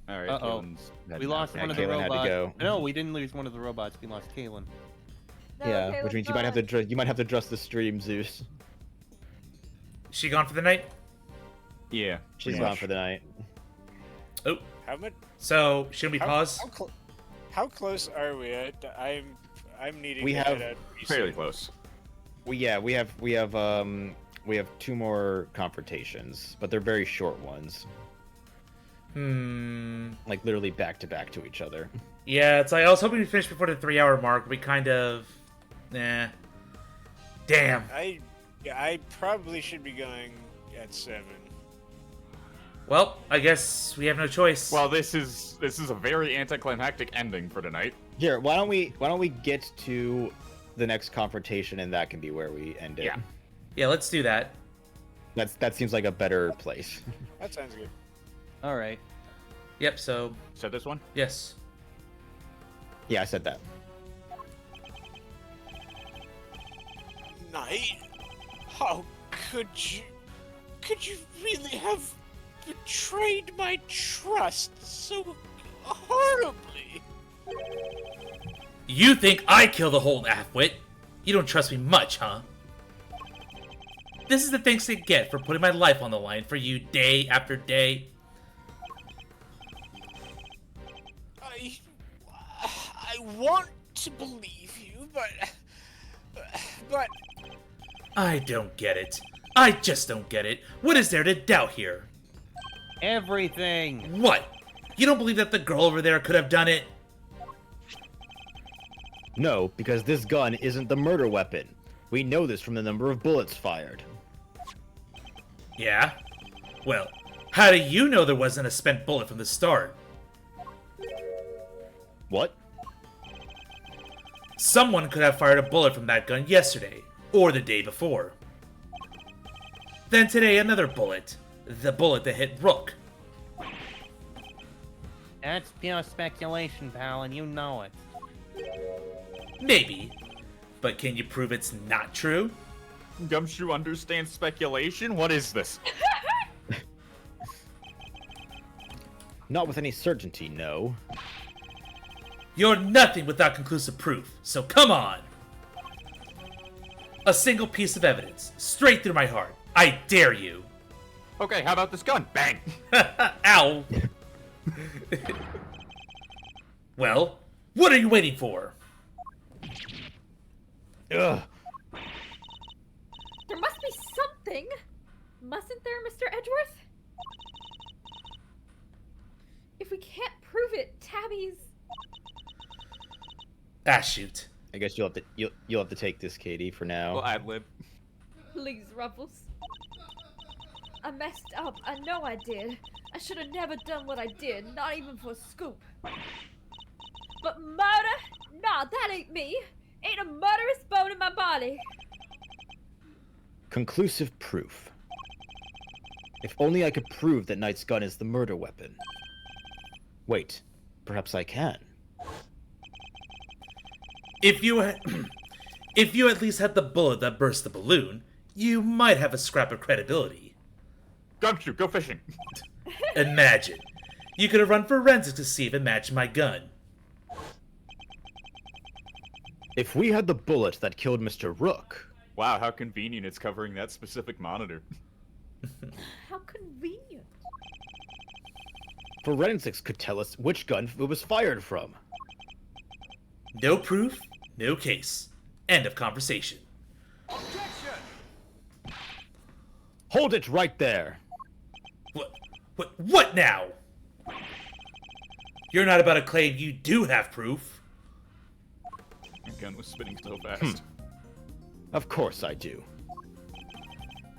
[SPEAKER 8] Alright,
[SPEAKER 6] Uh-oh. We lost
[SPEAKER 5] Yeah,
[SPEAKER 6] one of the
[SPEAKER 5] Kaylin had to
[SPEAKER 6] robots.
[SPEAKER 5] go.
[SPEAKER 6] No, we didn't lose one of the robots. We lost Kaylin.
[SPEAKER 4] No,
[SPEAKER 5] Yeah,
[SPEAKER 4] Caleb's
[SPEAKER 5] which means you might have to adjust the stream, Zeus.
[SPEAKER 1] She gone for the night?
[SPEAKER 8] Yeah.
[SPEAKER 5] She's
[SPEAKER 8] pretty
[SPEAKER 5] gone
[SPEAKER 8] much.
[SPEAKER 5] for the night.
[SPEAKER 1] Oh,
[SPEAKER 2] How much?
[SPEAKER 1] so shouldn't we pause?
[SPEAKER 2] How close are we? I'm needing
[SPEAKER 5] We
[SPEAKER 2] to
[SPEAKER 5] have
[SPEAKER 2] head out pretty
[SPEAKER 8] Fairly
[SPEAKER 2] soon.
[SPEAKER 8] close.
[SPEAKER 5] We have 2 more confrontations, but they're very short ones. Like literally back to back to each other.
[SPEAKER 1] Yeah, it's like I was hoping we'd finish before the 3-hour mark. We kind of... Nah. Damn.
[SPEAKER 2] I probably should be going at 7.
[SPEAKER 1] Well, I guess we have no choice.
[SPEAKER 8] Well, this is a very anticlimactic ending for tonight.
[SPEAKER 5] Here, why don't we get to the next confrontation and that can be where we end it.
[SPEAKER 8] Yeah.
[SPEAKER 1] Yeah, let's do that.
[SPEAKER 5] That seems like a better place.
[SPEAKER 2] That sounds good.
[SPEAKER 6] All right.
[SPEAKER 1] Yep, so,
[SPEAKER 8] Said this one?
[SPEAKER 1] yes.
[SPEAKER 5] Yeah, I said that.
[SPEAKER 2] Knight? How could you really have betrayed my trust so horribly?
[SPEAKER 1] You think I killed the whole half-wit? You don't trust me much, huh? This is the thanks I get for putting my life on the line for you day after day.
[SPEAKER 2] I want to believe you, but
[SPEAKER 1] I don't get it. I just don't get it. What is there to doubt here?
[SPEAKER 6] Everything.
[SPEAKER 1] What? You don't believe that the girl over there could have done it?
[SPEAKER 5] No, because this gun isn't the murder weapon. We know this from the number of bullets fired.
[SPEAKER 1] Yeah? Well, How do you know there wasn't a spent bullet from the start?
[SPEAKER 5] What?
[SPEAKER 1] Someone could have fired a bullet from that gun yesterday, or the day before. Then today another bullet. The bullet that hit Rook.
[SPEAKER 6] That's pure speculation, pal, and you know it.
[SPEAKER 1] Maybe. But can you prove it's not true?
[SPEAKER 8] Gumshoe understands speculation? What is this?
[SPEAKER 5] Not with any certainty, no.
[SPEAKER 1] You're nothing without conclusive proof, so come on! A single piece of evidence, straight through my heart. I dare you!
[SPEAKER 8] Okay, how about this gun? Bang!
[SPEAKER 1] Ow! Well, what are you waiting for?
[SPEAKER 5] Ugh.
[SPEAKER 4] There must be something. Mustn't there, Mr. Edgeworth? If we can't prove it, Tabby's...
[SPEAKER 1] Ah, shoot.
[SPEAKER 5] I guess you'll have to take this, Katie, for now.
[SPEAKER 8] Well, ad-lib.
[SPEAKER 4] Please, Ruffles. I messed up. I know I did. I should have never done what I did, not even for a scoop. But murder? Nah, that ain't me. Ain't a murderous bone in my body.
[SPEAKER 5] Conclusive proof. If only I could prove that Knight's gun is the murder weapon. Wait, perhaps I can.
[SPEAKER 1] If you at least had the bullet that burst the balloon, you might have a scrap of credibility.
[SPEAKER 8] Gumshoe, go fishing.
[SPEAKER 1] Imagine. You could have run forensics to see if it matched my gun.
[SPEAKER 5] If we had the bullet that killed Mr. Rook...
[SPEAKER 8] Wow, how convenient it's covering that specific monitor.
[SPEAKER 4] How convenient.
[SPEAKER 5] Forensics could tell us which gun it was fired from.
[SPEAKER 1] No proof, no case. End of conversation.
[SPEAKER 5] Hold it right there!
[SPEAKER 1] What now? You're not about to claim you do have proof.
[SPEAKER 8] My gun was spinning so fast.
[SPEAKER 5] Of course I do.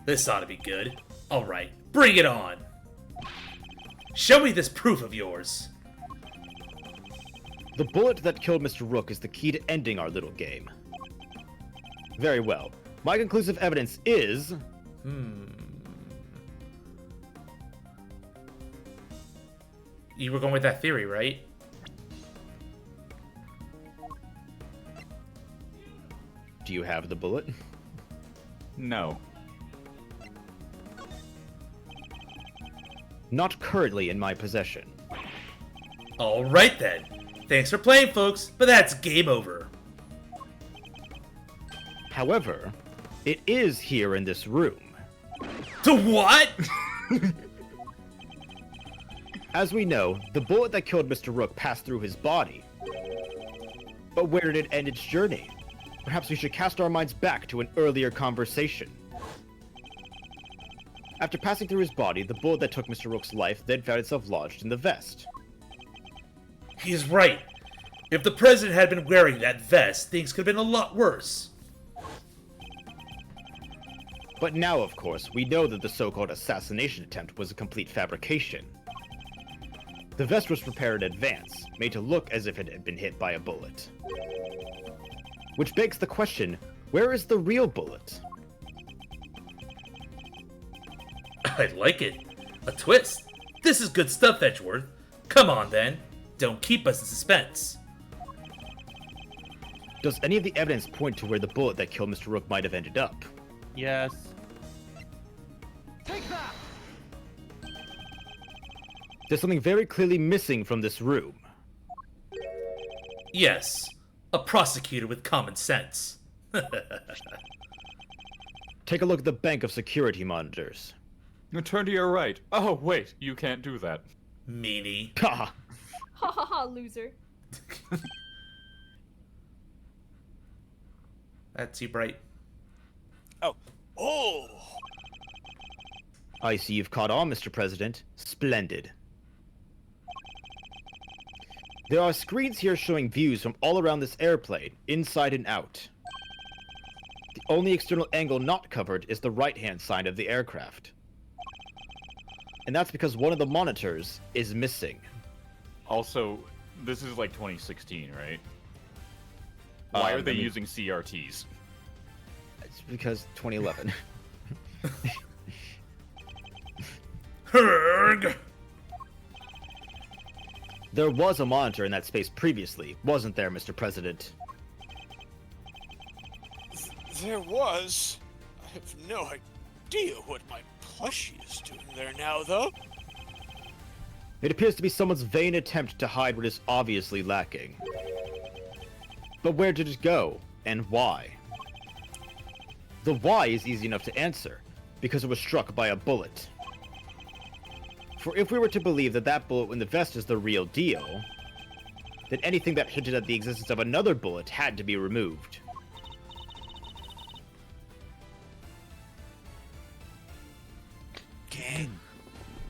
[SPEAKER 1] This ought to be good. Alright, bring it on. Show me this proof of yours.
[SPEAKER 5] The bullet that killed Mr. Rook is the key to ending our little game. Very well. My conclusive evidence is...
[SPEAKER 1] You were going with that theory, right?
[SPEAKER 5] Do you have the bullet?
[SPEAKER 8] No.
[SPEAKER 5] Not currently in my possession.
[SPEAKER 1] Alright then. Thanks for playing, folks, but that's game over.
[SPEAKER 5] However, it is here in this room.
[SPEAKER 1] To what?
[SPEAKER 5] As we know, the bullet that killed Mr. Rook passed through his body. But where did it end its journey? Perhaps we should cast our minds back to an earlier conversation. After passing through his body, the bullet that took Mr. Rook's life then found itself lodged in the vest.
[SPEAKER 1] He's right. If the president had been wearing that vest, things could have been a lot worse.
[SPEAKER 5] But now, of course, we know that the so-called assassination attempt was a complete fabrication. The vest was prepared in advance, made to look as if it had been hit by a bullet. Which begs the question, where is the real bullet?
[SPEAKER 1] I like it. A twist. This is good stuff, Edgeworth. Come on, then. Don't keep us in suspense.
[SPEAKER 5] Does any of the evidence point to where the bullet that killed Mr. Rook might have ended up?
[SPEAKER 6] Yes.
[SPEAKER 5] There's something very clearly missing from this room.
[SPEAKER 1] Yes. A prosecutor with common sense.
[SPEAKER 5] Take a look at the bank of security monitors.
[SPEAKER 8] Turn to your right. Oh, wait, you can't do that.
[SPEAKER 1] Meanie.
[SPEAKER 5] Ha!
[SPEAKER 4] Ha ha ha, loser.
[SPEAKER 1] That's you, Bright.
[SPEAKER 2] Oh!
[SPEAKER 5] I see you've caught on, Mr. President. Splendid. There are screens here showing views from all around this airplane, inside and out. The only external angle not covered is the right-hand side of the aircraft. And that's because one of the monitors is missing.
[SPEAKER 8] Also, this is like 2016, right? Why are they using CRTs?
[SPEAKER 5] It's because 2011.
[SPEAKER 1] Herg!
[SPEAKER 5] There was a monitor in that space previously, wasn't there, Mr. President?
[SPEAKER 2] There was. I have no idea what my plushie is doing there now, though.
[SPEAKER 5] It appears to be someone's vain attempt to hide what is obviously lacking. But where did it go, and why? The why is easy enough to answer, because it was struck by a bullet. For if we were to believe that that bullet in the vest is the real deal, then anything that hinted at the existence of another bullet had to be removed.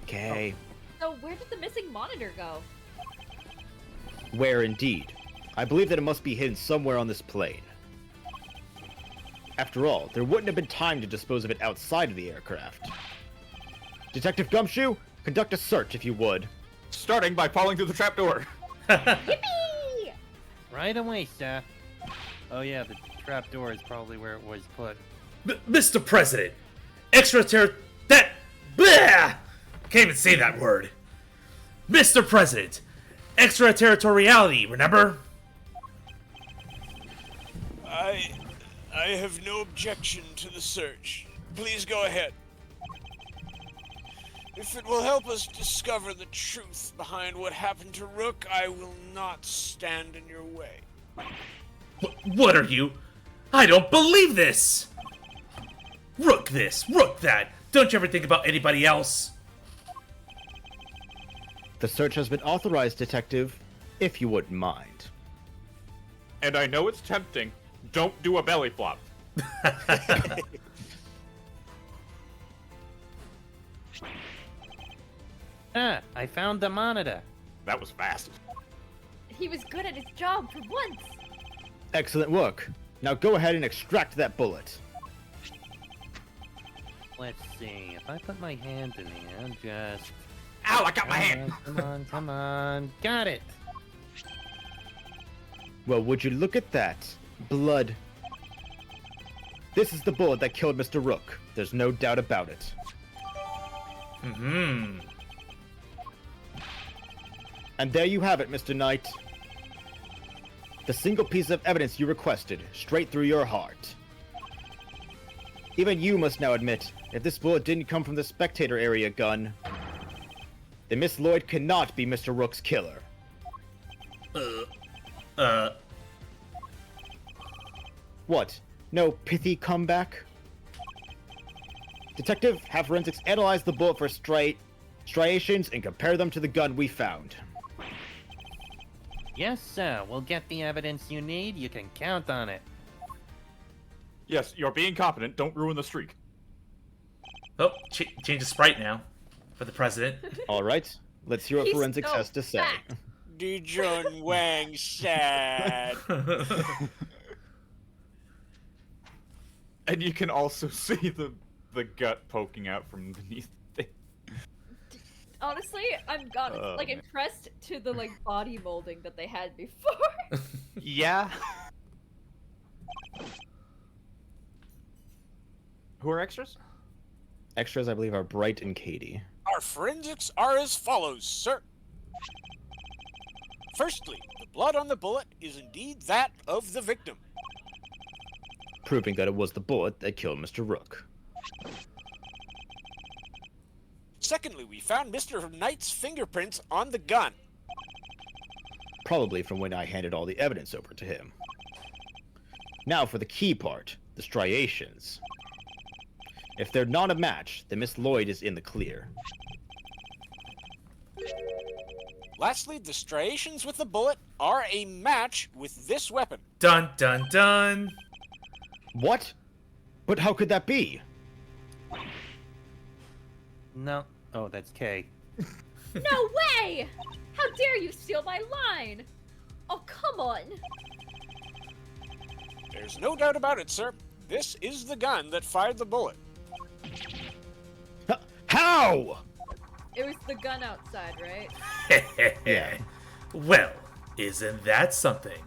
[SPEAKER 5] Okay.
[SPEAKER 4] So where did the missing monitor go?
[SPEAKER 5] Where indeed? I believe that it must be hidden somewhere on this plane. After all, there wouldn't have been time to dispose of it outside of the aircraft. Detective Gumshoe, conduct a search if you would.
[SPEAKER 8] Starting by falling through the trapdoor.
[SPEAKER 4] Yippee!
[SPEAKER 6] Right away, sir. Oh yeah, the trapdoor is probably where it was put.
[SPEAKER 1] Mr. President, that blah! Can't even say that word. Mr. President, extraterritoriality, remember?
[SPEAKER 2] I have no objection to the search. Please go ahead. If it will help us discover the truth behind what happened to Rook, I will not stand in your way.
[SPEAKER 1] What are you? I don't believe this! Rook this, Rook that. Don't you ever think about anybody else?
[SPEAKER 5] The search has been authorized, Detective, if you wouldn't mind.
[SPEAKER 8] And I know it's tempting. Don't do a belly flop.
[SPEAKER 6] I found the monitor.
[SPEAKER 8] That was fast.
[SPEAKER 4] He was good at his job for once.
[SPEAKER 5] Excellent work. Now go ahead and extract that bullet.
[SPEAKER 6] Let's see. If I put my hand in here, just...
[SPEAKER 8] Ow, I got my hand!
[SPEAKER 6] Come on, come on. Got it!
[SPEAKER 5] Well, would you look at that? Blood. This is the bullet that killed Mr. Rook. There's no doubt about it.
[SPEAKER 1] Mm-hmm.
[SPEAKER 5] And there you have it, Mr. Knight. The single piece of evidence you requested, straight through your heart. Even you must now admit, if this bullet didn't come from the spectator area gun, then Miss Lloyd cannot be Mr. Rook's killer. What? No pithy comeback? Detective, have forensics analyze the bullet for striations and compare them to the gun we found.
[SPEAKER 6] Yes, sir. We'll get the evidence you need. You can count on it.
[SPEAKER 8] Yes, you're being competent. Don't ruin the streak.
[SPEAKER 1] Oh, change the sprite now. For the president.
[SPEAKER 5] Alright, let's hear what
[SPEAKER 4] He's
[SPEAKER 5] forensics
[SPEAKER 4] so
[SPEAKER 5] has to say.
[SPEAKER 4] fat.
[SPEAKER 2] Dijon Wang sad.
[SPEAKER 8] And you can also see the gut poking out from beneath the thing.
[SPEAKER 4] Honestly, I'm
[SPEAKER 8] Oh, man.
[SPEAKER 4] impressed to the body molding that they had before.
[SPEAKER 8] Yeah. Who are extras?
[SPEAKER 5] Extras, I believe, are Bright and Katie.
[SPEAKER 2] Our forensics are as follows, sir. Firstly, the blood on the bullet is indeed that of the victim.
[SPEAKER 5] Proving that it was the bullet that killed Mr. Rook.
[SPEAKER 2] Secondly, we found Mr. Knight's fingerprints on the gun.
[SPEAKER 5] Probably from when I handed all the evidence over to him. Now for the key part, the striations. If they're not a match, then Miss Lloyd is in the clear.
[SPEAKER 2] Lastly, the striations with the bullet are a match with this weapon.
[SPEAKER 1] Dun dun dun.
[SPEAKER 5] What? But how could that be?
[SPEAKER 6] No. Oh, that's K.
[SPEAKER 4] No way! How dare you steal my line? Oh, come on.
[SPEAKER 2] There's no doubt about it, sir. This is the gun that fired the bullet.
[SPEAKER 5] How?
[SPEAKER 4] It was the gun outside, right?
[SPEAKER 5] Yeah.
[SPEAKER 1] Well, isn't that something?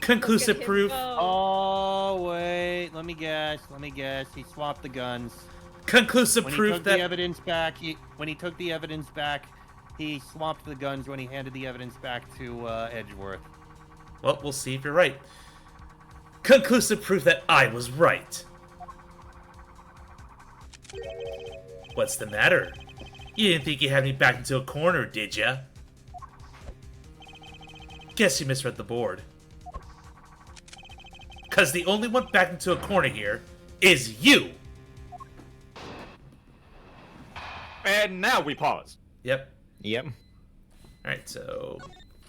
[SPEAKER 1] Conclusive
[SPEAKER 4] Look at him
[SPEAKER 1] proof.
[SPEAKER 4] go.
[SPEAKER 6] Oh wait, let me guess. He swapped the guns.
[SPEAKER 1] Conclusive
[SPEAKER 6] When he
[SPEAKER 1] proof
[SPEAKER 6] took
[SPEAKER 1] that.
[SPEAKER 6] the evidence back, he swapped the guns when he handed the evidence back to Edgeworth.
[SPEAKER 1] Well, we'll see if you're right. Conclusive proof that I was right. What's the matter? You didn't think you had me backed into a corner, did ya? Guess you misread the board. Cause the only one backed into a corner here is you!
[SPEAKER 8] And now we pause.
[SPEAKER 1] Yep.
[SPEAKER 5] Yep.
[SPEAKER 1] Alright, so...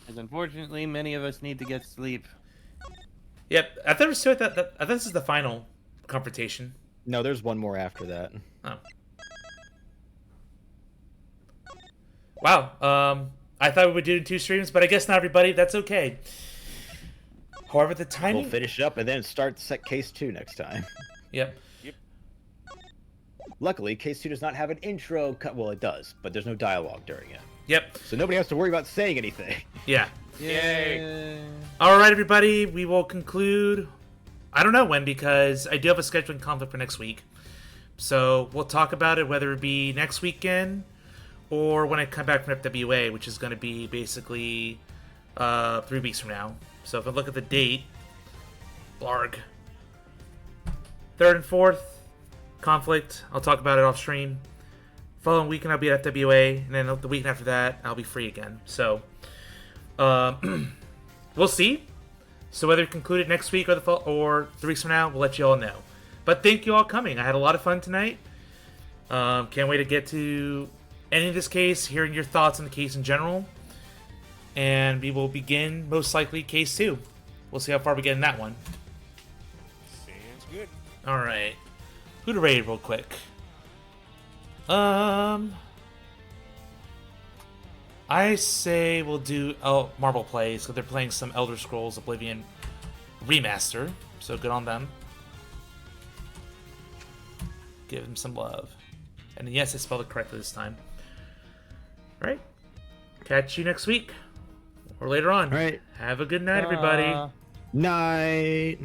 [SPEAKER 6] Because unfortunately, many of us need to get sleep.
[SPEAKER 1] Yep, I thought this is the final confrontation.
[SPEAKER 5] No, there's one more after that.
[SPEAKER 1] Oh. Wow, I thought we would do it in 2 streams, but I guess not, everybody. That's okay. However, the timing...
[SPEAKER 5] We'll finish it up and then start set case 2 next time.
[SPEAKER 1] Yep.
[SPEAKER 5] Luckily, case 2 does not have an intro cut. Well, it does, but there's no dialogue during it.
[SPEAKER 1] Yep.
[SPEAKER 5] So nobody has to worry about saying anything.
[SPEAKER 1] Yeah.
[SPEAKER 6] Yay!
[SPEAKER 1] Alright, everybody, we will conclude... I don't know when, because I do have a scheduling conflict for next week. So we'll talk about it, whether it be next weekend or when I come back from FWA, which is going to be basically 3 weeks from now. So if I look at the date, blarg. 3rd and 4th, conflict. I'll talk about it off stream. Following weekend, I'll be at FWA, and then the weekend after that, I'll be free again. So, we'll see. So whether it concluded next week or 3 weeks from now, we'll let you all know. But thank you all coming. I had a lot of fun tonight. Can't wait to get to ending this case, hearing your thoughts on the case in general. And we will begin, most likely, case 2. We'll see how far we get in that one.
[SPEAKER 2] Sounds good.
[SPEAKER 1] Alright. Who to raid real quick? I say we'll do Marble plays, because they're playing some Elder Scrolls Oblivion Remaster. So good on them. Give them some love. And yes, I spelled it correctly this time. Alright. Catch you next week. Or later on.
[SPEAKER 5] All right.
[SPEAKER 1] Have a good night, everybody.
[SPEAKER 5] Night.